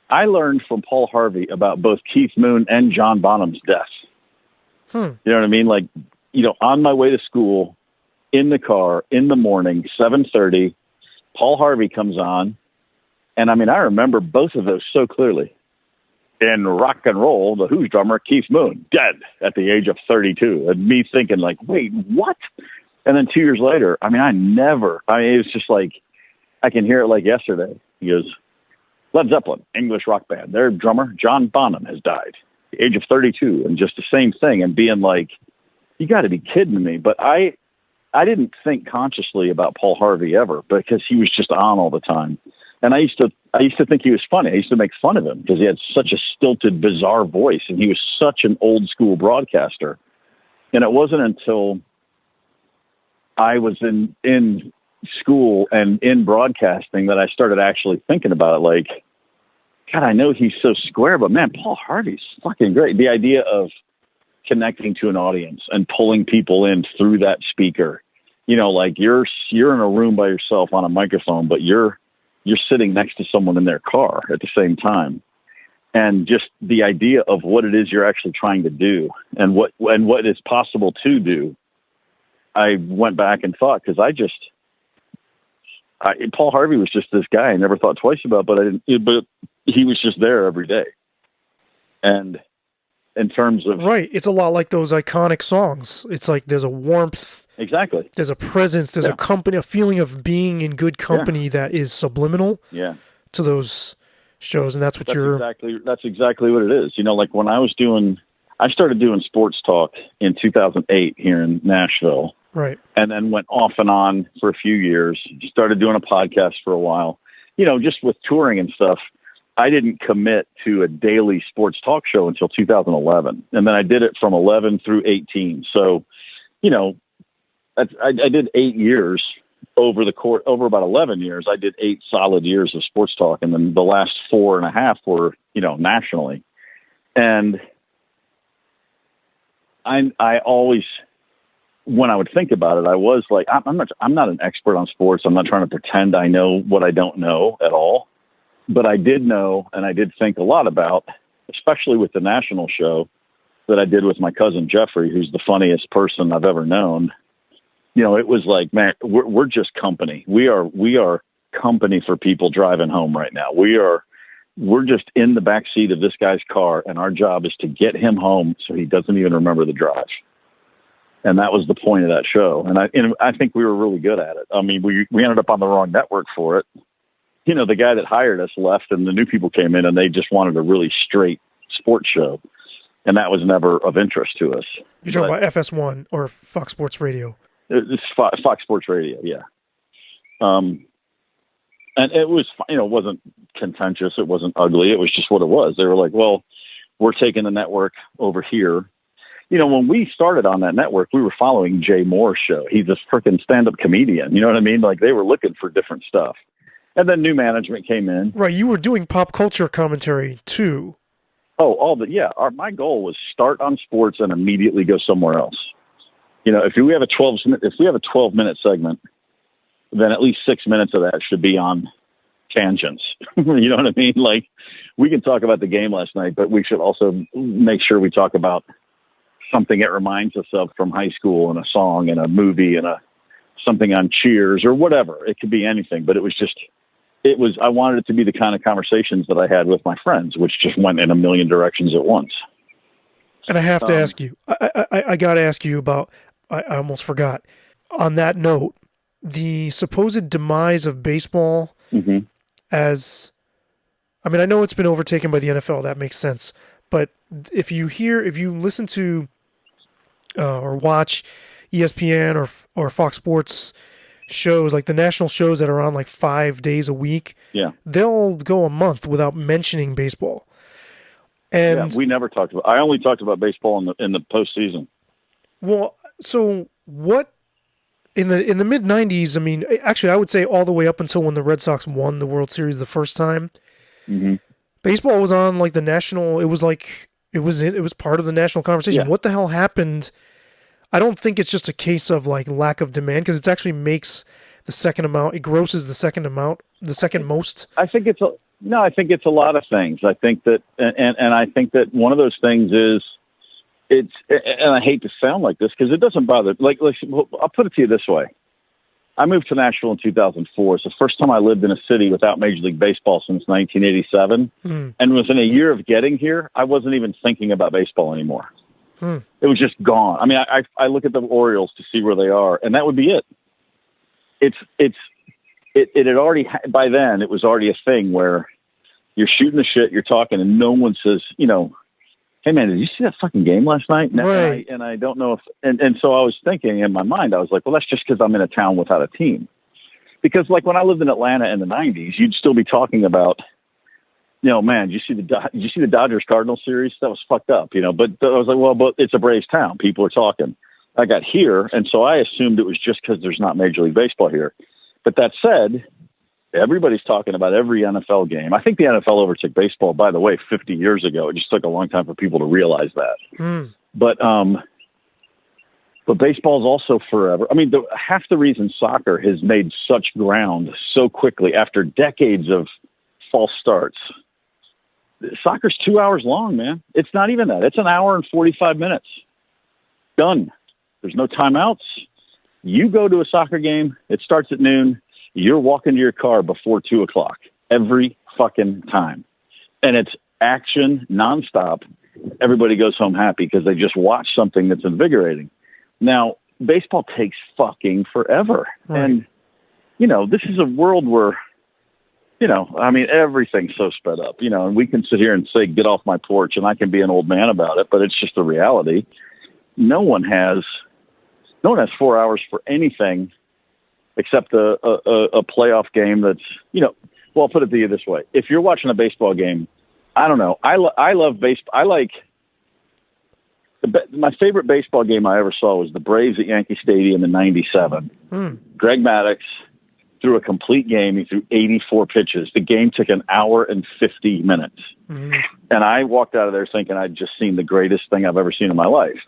I learned from Paul Harvey about both Keith Moon and John Bonham's death. You know what I mean? Like, on my way to school, in the car, in the morning, 7:30, Paul Harvey comes on. And I mean, I remember both of those so clearly. In rock and roll, the Who's drummer, Keith Moon, dead at the age of 32. And me thinking like, wait, what? And then 2 years later, it was just like, I can hear it like yesterday. He goes, Led Zeppelin, English rock band. Their drummer, John Bonham, has died at the age of 32. And just the same thing. And being like, you got to be kidding me. But I didn't think consciously about Paul Harvey ever because he was just on all the time. And I used to think he was funny. I used to make fun of him because he had such a stilted, bizarre voice, and he was such an old school broadcaster. And it wasn't until I was in school and in broadcasting that I started actually thinking about it. Like, God, I know he's so square, but man, Paul Harvey's fucking great. The idea of connecting to an audience and pulling people in through that speaker, like you're in a room by yourself on a microphone, but you're sitting next to someone in their car at the same time. And just the idea of what it is you're actually trying to do and what is possible to do. I went back and thought, because Paul Harvey was just this guy I never thought twice about, but he was just there every day. And in terms of... Right. It's a lot like those iconic songs. It's like there's a warmth. Exactly. There's a presence. There's a feeling of being in good company that is subliminal to those shows. And that's exactly what it is. Like when I started doing sports talk in 2008 here in Nashville. Right. And then went off and on for a few years, started doing a podcast for a while, just with touring and stuff. I didn't commit to a daily sports talk show until 2011. And then I did it from 11 through 18. So, you know, I did 8 years over about 11 years. I did 8 solid years of sports talk. And then the last 4.5 were, you know, nationally. And I always, when I would think about it, I was like, I'm not an expert on sports. I'm not trying to pretend I know what I don't know at all. But I did know, and I did think a lot about, especially with the national show that I did with my cousin Jeffrey, who's the funniest person I've ever known. You know, it was like, man, we're just company. We are company for people driving home right now. We're just in the back seat of this guy's car, and our job is to get him home so he doesn't even remember the drive. And that was the point of that show. And I think we were really good at it. I mean, we ended up on the wrong network for it. You know, the guy that hired us left, and the new people came in, and they just wanted a really straight sports show. And that was never of interest to us. You're talking about FS1 or Fox Sports Radio? It's Fox Sports Radio, yeah. And it was, you know, it wasn't contentious. It wasn't ugly. It was just what it was. They were like, well, we're taking the network over here. You know, when we started on that network, we were following Jay Moore's show. He's a freaking stand-up comedian. You know what I mean? Like, they were looking for different stuff. And then new management came in. Right. You were doing pop culture commentary, too. Oh, my goal was start on sports and immediately go somewhere else. You know, if we have a 12-minute segment, then at least 6 minutes of that should be on tangents. You know what I mean? Like, we can talk about the game last night, but we should also make sure we talk about something it reminds us of from high school, and a song and a movie and something on Cheers or whatever. It could be anything, but I wanted it to be the kind of conversations that I had with my friends, which just went in a million directions at once. And I have to ask you, I got to ask you about, I almost forgot, on that note, the supposed demise of baseball as, I mean, I know it's been overtaken by the NFL, that makes sense. But if you listen to or watch ESPN or Fox Sports shows, like the national shows that are on like 5 days a week, they'll go a month without mentioning baseball. And we never talked about. I only talked about baseball in the postseason. Well, so what in the mid '90s? I mean, actually, I would say all the way up until when the Red Sox won the World Series the first time. Baseball was on like the national. It was like it was part of the national conversation. Yeah. What the hell happened? I don't think it's just a case of like lack of demand, because it actually makes the second amount. It grosses the second most. I think it's a lot of things. I think that, and I think that one of those things is and I hate to sound like this because it doesn't bother. Like, I'll put it to you this way. I moved to Nashville in 2004. It's the first time I lived in a city without Major League Baseball since 1987. And within a year of getting here, I wasn't even thinking about baseball anymore. It was just gone. I mean, I look at the Orioles to see where they are, and that would be it. It had already, by then, it was already a thing where you're shooting the shit, you're talking, and no one says, you know, hey man, did you see that fucking game last night? Right. And I don't know if, and so I was thinking in my mind, I was like, well, that's just because I'm in a town without a team. Because like when I lived in Atlanta in the 90s, you'd still be talking about, you know, man, did you see the Dodgers Cardinals series? That was fucked up, you know. But I was like, well, but it's a Braves town. People are talking. I got here, and so I assumed it was just because there's not Major League Baseball here. But that said, everybody's talking about every NFL game. I think the NFL overtook baseball, by the way, 50 years ago. It just took a long time for people to realize that. But baseball is also forever. I mean, half the reason soccer has made such ground so quickly after decades of false starts. Soccer's 2 hours long, man. It's not even that. It's an hour and 45 minutes. Done. There's no timeouts. You go to a soccer game, it starts at noon. You're walking to your car before 2 o'clock every fucking time. And it's action nonstop. Everybody goes home happy because they just watched something that's invigorating. Now, baseball takes fucking forever. Right. And, you know, this is a world where, you know, I mean, everything's so sped up, you know, and we can sit here and say, get off my porch, and I can be an old man about it, but it's just the reality. No one has 4 hours for anything except a playoff game that's, you know, Well, I'll put it to you this way. If you're watching a baseball game, I don't know. I love baseball. I like my favorite baseball game I ever saw was the Braves at Yankee Stadium in '97. Greg Maddux threw a complete game. He threw 84 pitches. The game took an hour and 50 minutes. And I walked out of there thinking I'd just seen the greatest thing I've ever seen in my life.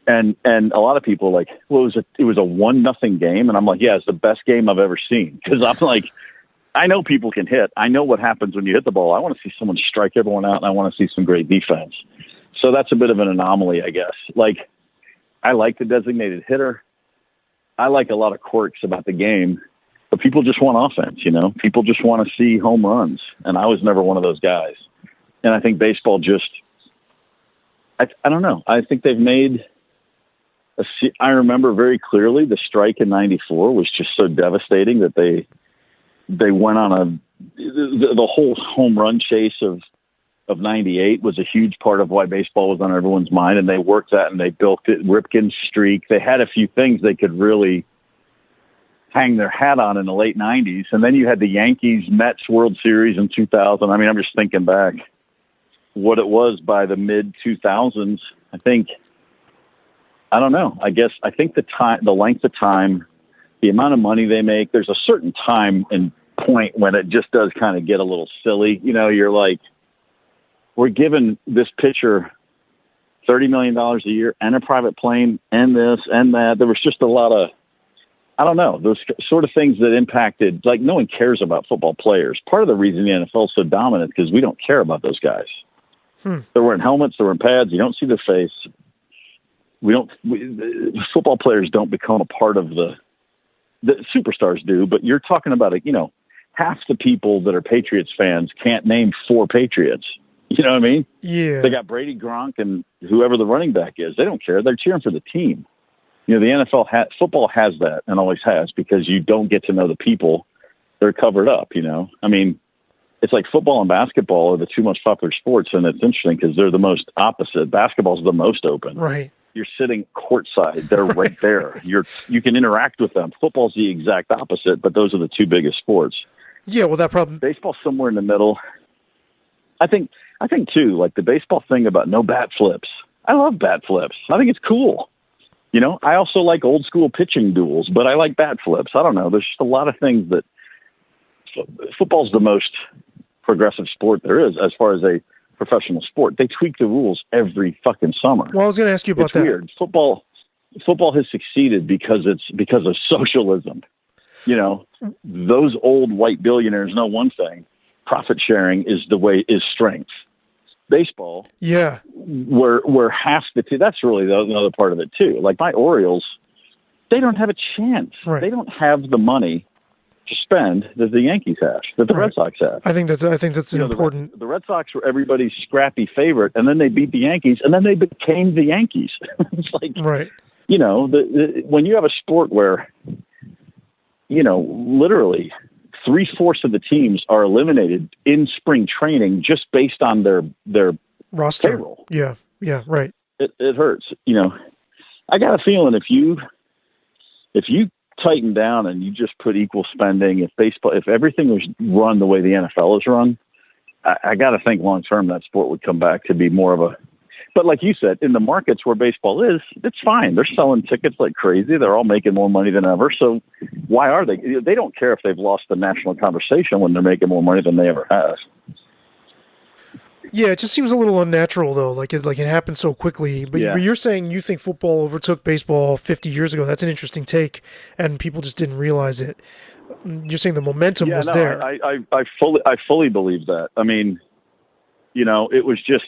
And a lot of people were like, well, it was a 1-0 game. And I'm like, yeah, it's the best game I've ever seen. Because I'm like, I know people can hit. I know what happens when you hit the ball. I want to see someone strike everyone out, and I want to see some great defense. So that's a bit of an anomaly, I guess. Like, I like the designated hitter. I like a lot of quirks about the game, but people just want offense, you know? People just want to see home runs, and I was never one of those guys. And I think baseball just, I don't know. I think they've made I remember very clearly the strike in '94 was just so devastating that they went on the whole home run chase of '98 was a huge part of why baseball was on everyone's mind, and they worked that and they built it. Ripken's streak. They had a few things they could really hang their hat on in the late '90s, and then you had the Yankees-Mets World Series in 2000. I mean, I'm just thinking back what it was by the mid 2000s. I don't know. I think the length of time, the amount of money they make, there's a certain time and point when it just does kind of get a little silly. You know, you're like, we're giving this pitcher $30 million a year and a private plane and this and that. There was just a lot of, I don't know, those sort of things that impacted, like no one cares about football players. Part of the reason the NFL is so dominant is because we don't care about those guys. They're wearing helmets, they're wearing pads, you don't see their face. Football players don't become a part of the superstars do, but you're talking about it, you know, half the people that are Patriots fans can't name 4 Patriots. You know what I mean? Yeah. They got Brady, Gronk, and whoever the running back is. They don't care. They're cheering for the team. You know, the NFL, football has that and always has because you don't get to know the people. They're covered up, you know? I mean, it's like football and basketball are the 2 most popular sports, and it's interesting because they're the most opposite. Basketball's the most open. Right. You're sitting courtside. They're right there. You can interact with them. Football's the exact opposite, but those are the 2 biggest sports. Yeah, well, that problem. Baseball's somewhere in the middle. I think too, like the baseball thing about no bat flips. I love bat flips. I think it's cool. You know, I also like old school pitching duels, but I like bat flips. I don't know. There's just a lot of things that football's the most progressive sport there is as far as a professional sport. They tweak the rules every fucking summer. Well, I was going to ask you about that. It's weird. Football has succeeded because of socialism. You know, those old white billionaires know one thing: profit sharing is strength. Baseball, yeah, where half the team. That's really another part of it too. Like my Orioles, they don't have a chance. Right. They don't have the money to spend that the Yankees have, that the Red Sox have. I think that's an important. The Red Sox were everybody's scrappy favorite, and then they beat the Yankees, and then they became the Yankees. It's like, right. You know, when you have a sport where, you know, literally 3/4 of the teams are eliminated in spring training just based on their roster payroll. Yeah, right. It hurts. You know, I got a feeling if you tighten down and you just put equal spending, if everything was run the way the NFL is run, I got to think long term that sport would come back to be more of a. But like you said, in the markets where baseball is, it's fine. They're selling tickets like crazy. They're all making more money than ever. So why are they? They don't care if they've lost the national conversation when they're making more money than they ever have. Yeah, it just seems a little unnatural though. Like it happened so quickly. But you're saying you think football overtook baseball 50 years ago. That's an interesting take, and people just didn't realize it. You're saying the momentum was there. I fully believe that. I mean, you know, it was just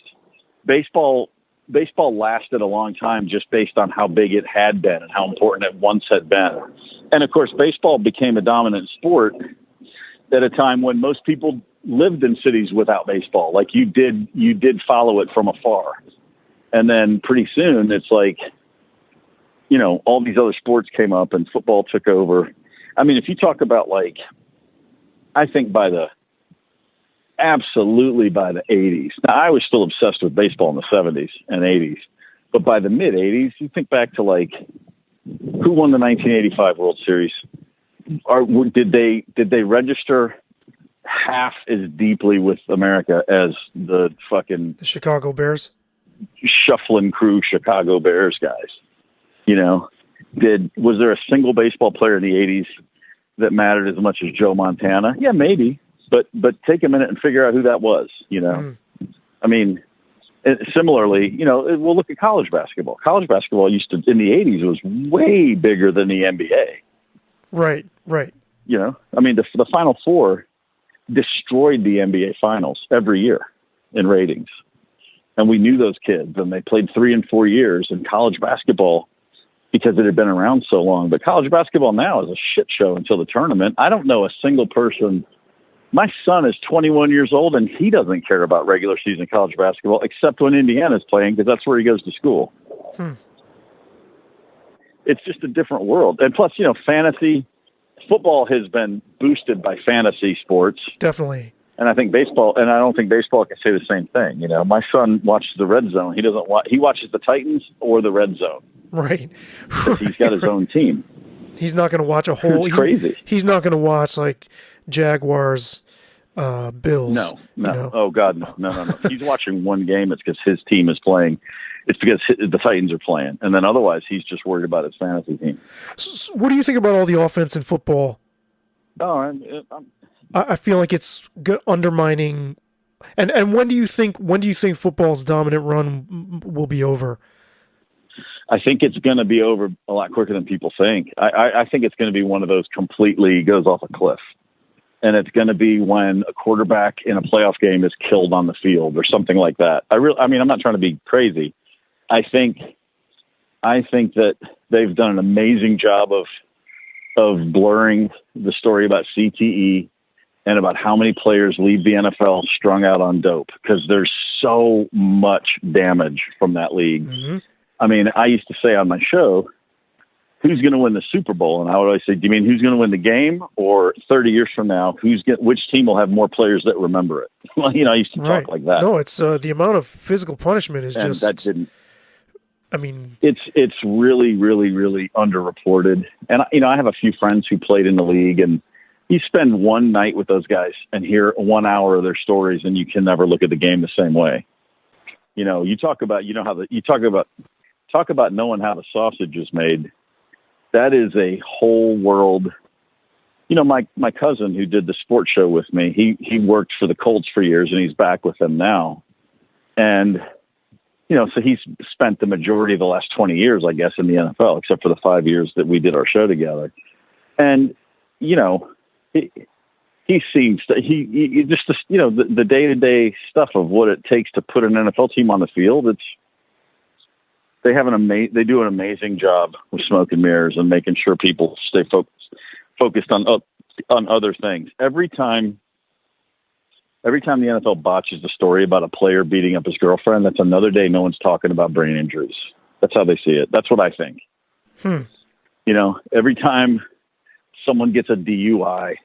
baseball lasted a long time just based on how big it had been and how important it once had been. And of course, baseball became a dominant sport at a time when most people lived in cities without baseball. Like you did follow it from afar. And then pretty soon it's like, you know, all these other sports came up and football took over. I mean, if you talk about like, I think absolutely by the 80s. Now, I was still obsessed with baseball in the 70s and 80s, but by the mid 80s, you think back to like, who won the 1985 World Series? Did they register half as deeply with America as the Chicago Bears, shuffling crew Chicago Bears guys. Was there a single baseball player in the 80s that mattered as much as Joe Montana? Yeah, maybe. But take a minute and figure out who that was, I mean, similarly, we'll look at college basketball. College basketball in the 80s, was way bigger than the NBA. Right. I mean, the Final Four destroyed the NBA Finals every year in ratings. And we knew those kids, and they played 3 and 4 years in college basketball because it had been around so long. But college basketball now is a shit show until the tournament. I don't know a single person. My son is 21 years old, and he doesn't care about regular season college basketball except when Indiana's playing, because that's where he goes to school. It's just a different world. And plus, fantasy football has been boosted by fantasy sports. Definitely. And I think baseball, and I don't think baseball can say the same thing. My son watches the Red Zone. He watches the Titans or the Red Zone. Right. He's got his own team. He's not going to watch a whole. It's crazy. He's not going to watch like Jaguars, Bills. No. Oh God, no. He's watching one game. It's because his team is playing. It's because the Titans are playing, and then otherwise he's just worried about his fantasy team. So what do you think about all the offense in football? Oh, I feel like it's undermining. And when do you think football's dominant run will be over? I think it's going to be over a lot quicker than people think. I think it's going to be one of those completely goes off a cliff. And it's going to be when a quarterback in a playoff game is killed on the field or something like that. I'm not trying to be crazy. I think that they've done an amazing job of blurring the story about CTE and about how many players leave the NFL strung out on dope, because there's so much damage from that league. Mm-hmm. I mean, I used to say on my show, who's going to win the Super Bowl? And I would always say, do you mean who's going to win the game, or 30 years from now, which team will have more players that remember it? Well, I used to talk like that. No, it's the amount of physical punishment is and just. That didn't. I mean, it's really, really, really underreported. And I have a few friends who played in the league, and you spend one night with those guys and hear 1 hour of their stories, and you can never look at the game the same way. You talk about talk about knowing how the sausage is made. That is a whole world. My cousin who did the sports show with me, he worked for the Colts for years, and he's back with them now. And, so he's spent the majority of the last 20 years, I guess, in the NFL, except for the 5 years that we did our show together. And, he seems to, the day-to-day stuff of what it takes to put an NFL team on the field. They do an amazing job with smoke and mirrors and making sure people stay focused on other things. Every time the NFL botches the story about a player beating up his girlfriend, that's another day no one's talking about brain injuries. That's how they see it. That's what I think. Every time someone gets a DUI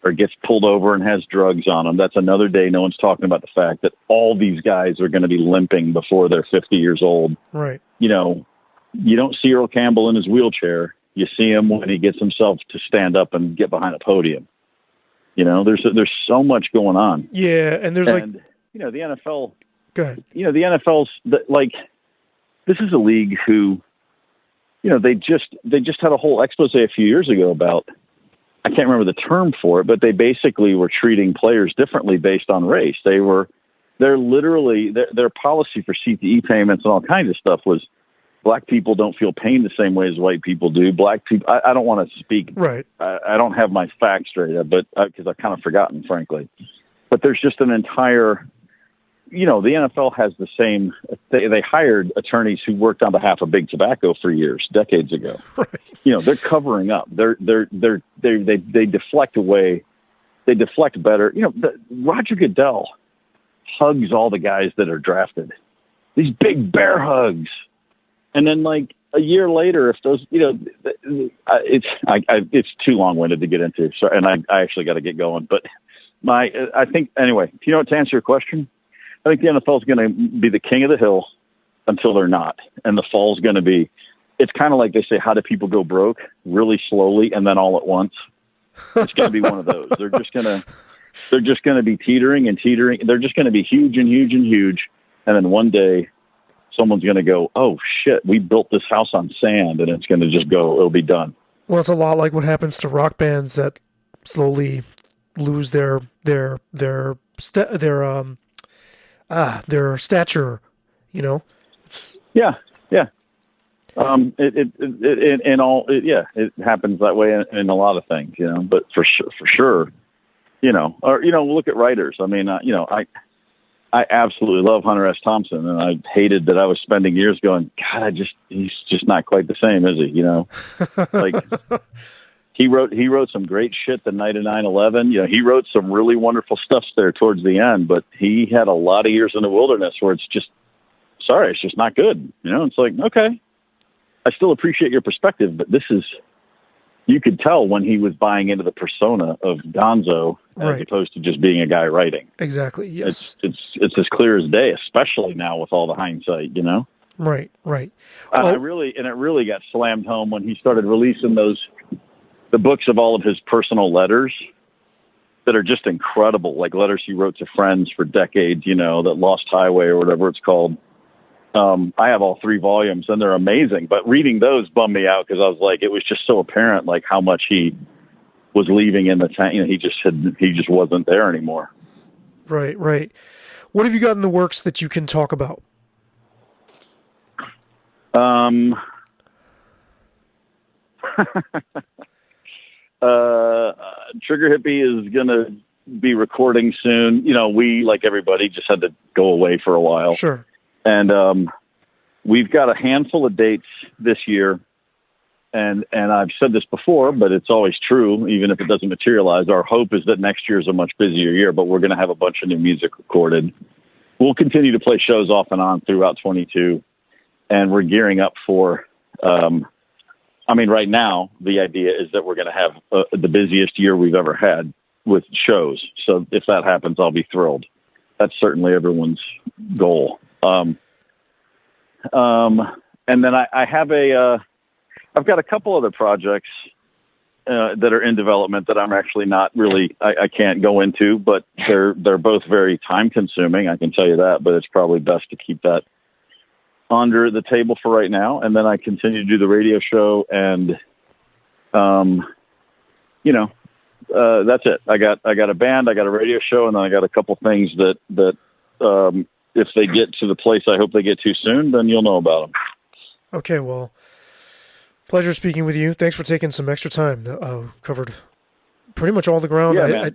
or gets pulled over and has drugs on them, that's another day no one's talking about the fact that all these guys are going to be limping before they're 50 years old. Right. You don't see Earl Campbell in his wheelchair. You see him when he gets himself to stand up and get behind a podium. There's so much going on. Yeah, and there's the NFL. Go ahead. The NFL's this is a league who, they just had a whole expose a few years ago about, I can't remember the term for it, but they basically were treating players differently based on race. Their policy for CTE payments and all kinds of stuff was, black people don't feel pain the same way as white people do. Black people, I don't want to speak. Right. I don't have my facts straight up, but because I've kind of forgotten, frankly. But there's just an entire, the NFL has the same. They hired attorneys who worked on behalf of Big Tobacco for years, decades ago. Right. They're covering up. They deflect away. They deflect better. Roger Goodell hugs all the guys that are drafted. These big bear hugs. And then, a year later, if those, it's too long-winded to get into. So, and I actually got to get going. But I think anyway. To answer your question, I think the NFL is going to be the king of the hill until they're not, and the fall is going to be. It's kind of like they say, how do people go broke? Really slowly and then all at once. It's going to be one of those. They're just going to. They're just going to be teetering and teetering. They're just going to be huge and huge and huge. And then one day someone's going to go, oh shit, we built this house on sand, and it's going to just go, it'll be done. Well, it's a lot like what happens to rock bands that slowly lose their stature, you know? Yeah. It happens that way in a lot of things, you know, but for sure, look at writers. I mean, I absolutely love Hunter S. Thompson, and I hated that I was spending years going, God, he's just not quite the same, is he? You know, like he wrote some great shit the night of 9/11. You know, he wrote some really wonderful stuff there towards the end, but he had a lot of years in the wilderness where it's just not good. You know, it's like, okay, I still appreciate your perspective, but you could tell when he was buying into the persona of Gonzo as opposed to just being a guy writing. Exactly. Yes. It's as clear as day, especially now with all the hindsight, you know? Right. It really got slammed home when he started releasing the books of all of his personal letters that are just incredible, like letters he wrote to friends for decades, you know, that Lost Highway or whatever it's called. I have all 3 volumes, and they're amazing. But reading those bummed me out because I was like, it was just so apparent, like how much he was leaving in the tank. You know, he just wasn't there anymore. Right. What have you got in the works that you can talk about? Trigger Hippie is gonna be recording soon. You know, we, like everybody, just had to go away for a while. Sure. And we've got a handful of dates this year. And I've said this before, but it's always true, even if it doesn't materialize. Our hope is that next year is a much busier year, but we're going to have a bunch of new music recorded. We'll continue to play shows off and on throughout 22. And we're gearing up for, right now, the idea is that we're going to have the busiest year we've ever had with shows. So if that happens, I'll be thrilled. That's certainly everyone's goal. And then I have I've got a couple other projects that are in development that I'm actually not really, I can't go into, but they're both very time consuming. I can tell you that, but it's probably best to keep that under the table for right now. And then I continue to do the radio show, and, that's it. I got a band, I got a radio show, and then I got a couple things that if they get to the place I hope they get to soon, then you'll know about them. Okay, well, pleasure speaking with you. Thanks for taking some extra time. Covered pretty much all the ground. Yeah, I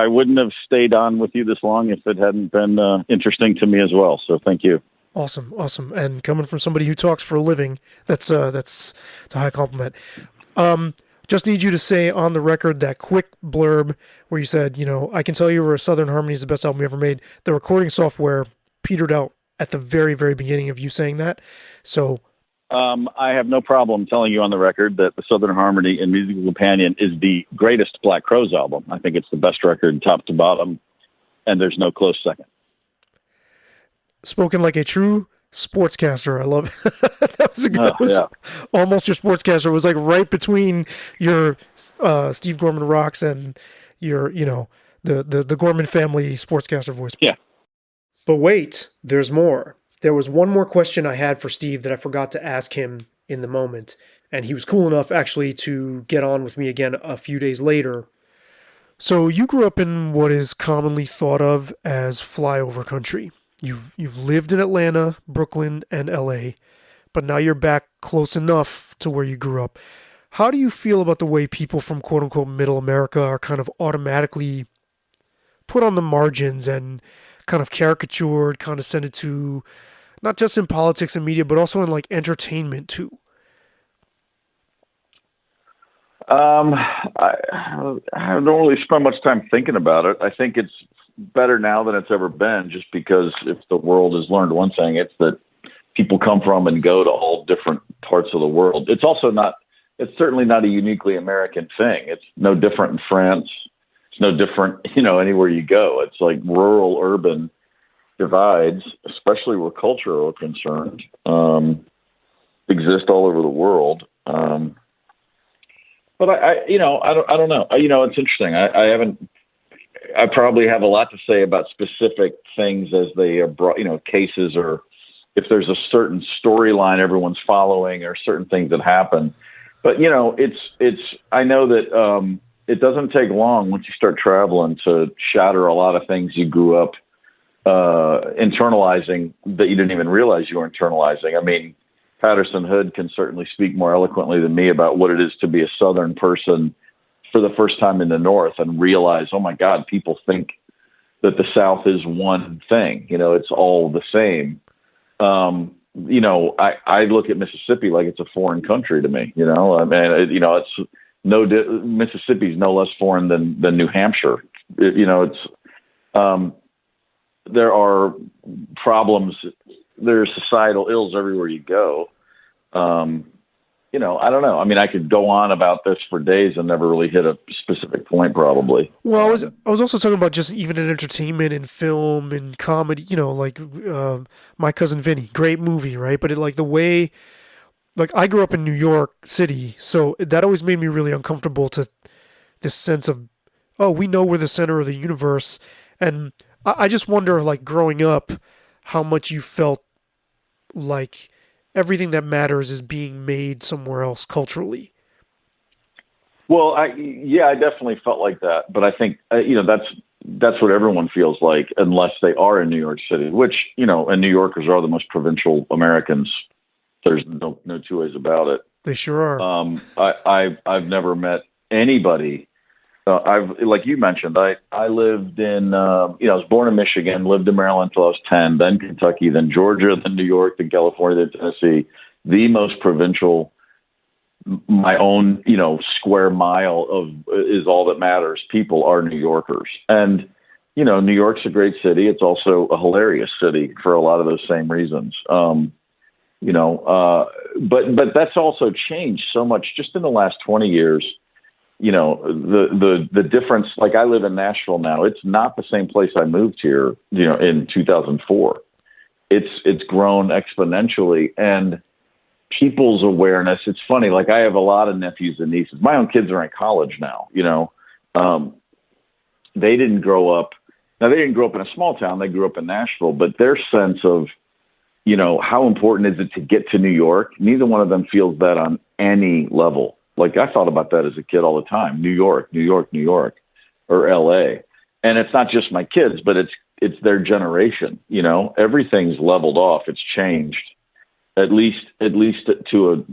wouldn't have stayed on with you this long if it hadn't been interesting to me as well. So thank you. Awesome. And coming from somebody who talks for a living, that's a high compliment. Just need you to say on the record that quick blurb where you said, I can tell you where Southern Harmony is the best album we ever made. The recording software petered out at the very, very beginning of you saying that. So I have no problem telling you on the record that the Southern Harmony and Musical Companion is the greatest Black Crowes album. I think it's the best record top to bottom, and there's no close second. Spoken like a true sportscaster. I love it. that was almost your sportscaster. It was like right between your Steve Gorman Rocks and your, the Gorman family sportscaster voice. Yeah. But wait, there's more. There was one more question I had for Steve that I forgot to ask him in the moment. And he was cool enough actually to get on with me again a few days later. So you grew up in what is commonly thought of as flyover country. You've lived in Atlanta, Brooklyn, and LA, but now you're back close enough to where you grew up. How do you feel about the way people from quote-unquote middle America are kind of automatically put on the margins and kind of caricatured, condescended to, not just in politics and media, but also in like entertainment too? I don't really spend much time thinking about it. I think it's better now than it's ever been, just because if the world has learned one thing, it's that people come from and go to all different parts of the world. It's certainly not a uniquely American thing. It's no different in France. It's no different, anywhere you go. It's like rural, urban divides, especially where culture are concerned, exist all over the world. But I don't know. It's interesting. I probably have a lot to say about specific things as they are brought, cases, or if there's a certain storyline everyone's following or certain things that happen. But, I know that it doesn't take long once you start traveling to shatter a lot of things you grew up internalizing that you didn't even realize you were internalizing. I mean, Patterson Hood can certainly speak more eloquently than me about what it is to be a Southern person for the first time in the North and realize, oh my God, people think that the South is one thing. It's all the same. I look at Mississippi like it's a foreign country to me. It's Mississippi's no less foreign than New Hampshire. There are problems. There's societal ills everywhere you go. I don't know. I mean, I could go on about this for days and never really hit a specific point, probably. Well, I was also talking about just even in entertainment and film and comedy, like My Cousin Vinny, great movie, right? But the way, like I grew up in New York City, so that always made me really uncomfortable to this sense of, oh, we know we're the center of the universe. And I just wonder, like growing up, how much you felt like everything that matters is being made somewhere else culturally. Well, I definitely felt like that, but I think that's what everyone feels like, unless they are in New York City, which and New Yorkers are the most provincial Americans. There's no two ways about it. They sure are. I've never met anybody. Like you mentioned, I lived in I was born in Michigan, lived in Maryland until I was 10, then Kentucky, then Georgia, then New York, then California, then Tennessee. The most provincial, my own, square mile of is all that matters. People are New Yorkers. And, New York's a great city. It's also a hilarious city for a lot of those same reasons. But that's also changed so much just in the last 20 years. The difference, like I live in Nashville now, it's not the same place I moved here, in 2004. It's grown exponentially, and people's awareness. It's funny. Like I have a lot of nephews and nieces. My own kids are in college now, they didn't grow up. Now they didn't grow up in a small town. They grew up in Nashville, but their sense of, how important is it to get to New York? Neither one of them feels that on any level. Like I thought about that as a kid all the time. New York, New York, New York, or LA. And it's not just my kids, but it's their generation. Everything's leveled off. It's changed, at least to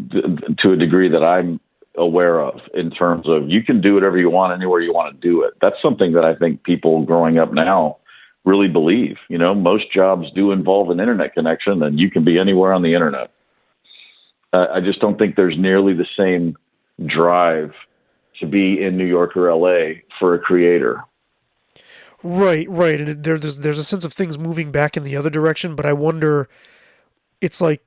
a degree that I'm aware of, in terms of you can do whatever you want anywhere you want to do it. That's something that I think people growing up now really believe. Most jobs do involve an internet connection, and you can be anywhere on the internet. I just don't think there's nearly the same drive to be in New York or LA for a creator. Right. And there's a sense of things moving back in the other direction, but I wonder, it's like,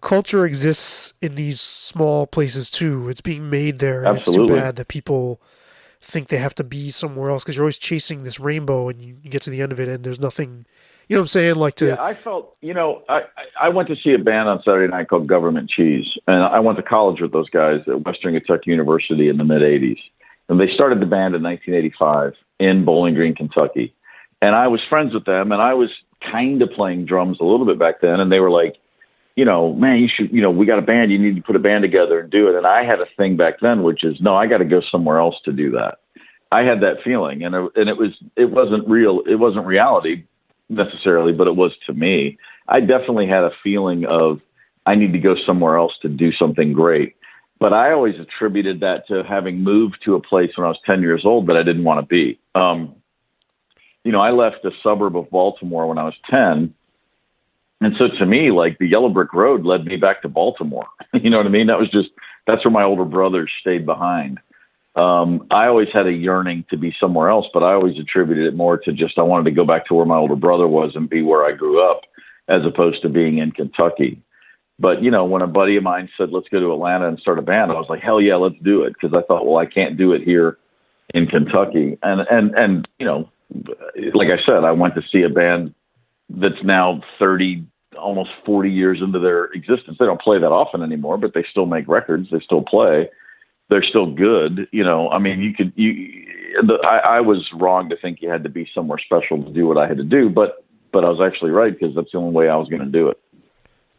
culture exists in these small places too. It's being made there. And Absolutely. It's too bad that people think they have to be somewhere else, because you're always chasing this rainbow and you get to the end of it and there's nothing, you know what I'm saying? Yeah, I felt, I went to see a band on Saturday night called Government Cheese, and I went to college with those guys at Western Kentucky University in the mid-'80s. And they started the band in 1985 in Bowling Green, Kentucky. And I was friends with them, and I was kind of playing drums a little bit back then. And they were like, man, you should, we got a band, you need to put a band together and do it. And I had a thing back then, which is, no, I got to go somewhere else to do that. I had that feeling, and it wasn't real. It wasn't reality necessarily, but it was to me. I definitely had a feeling of, I need to go somewhere else to do something great. But I always attributed that to having moved to a place when I was 10 years old that I didn't want to be. I left a suburb of Baltimore when I was 10. And so to me, like the Yellow Brick Road led me back to Baltimore. You know what I mean? That's where my older brothers stayed behind. I always had a yearning to be somewhere else, but I always attributed it more to just, I wanted to go back to where my older brother was and be where I grew up, as opposed to being in Kentucky. But, when a buddy of mine said, let's go to Atlanta and start a band, I was like, hell yeah, let's do it. Cause I thought, well, I can't do it here in Kentucky. And, like I said, I went to see a band that's now 30, almost 40 years into their existence. They don't play that often anymore, but they still make records. They still play. they're still good. You know, I mean, I was wrong to think you had to be somewhere special to do what I had to do, but I was actually right, because that's the only way I was going to do it.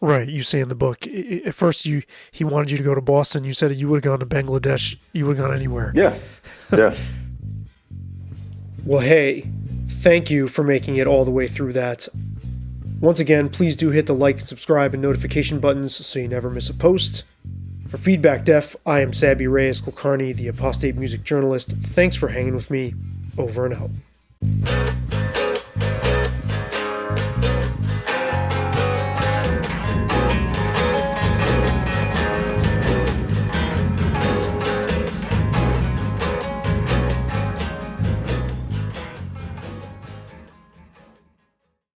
Right. You say in the book, at first he wanted you to go to Boston. You said you would have gone to Bangladesh. You would have gone anywhere. Yeah. Yeah. Well, hey, thank you for making it all the way through that. Once again, please do hit the like, subscribe, and notification buttons so you never miss a post. For FeedbackDef, I am Sabby Reyes-Kulkarni, the apostate music journalist. Thanks for hanging with me. Over and out.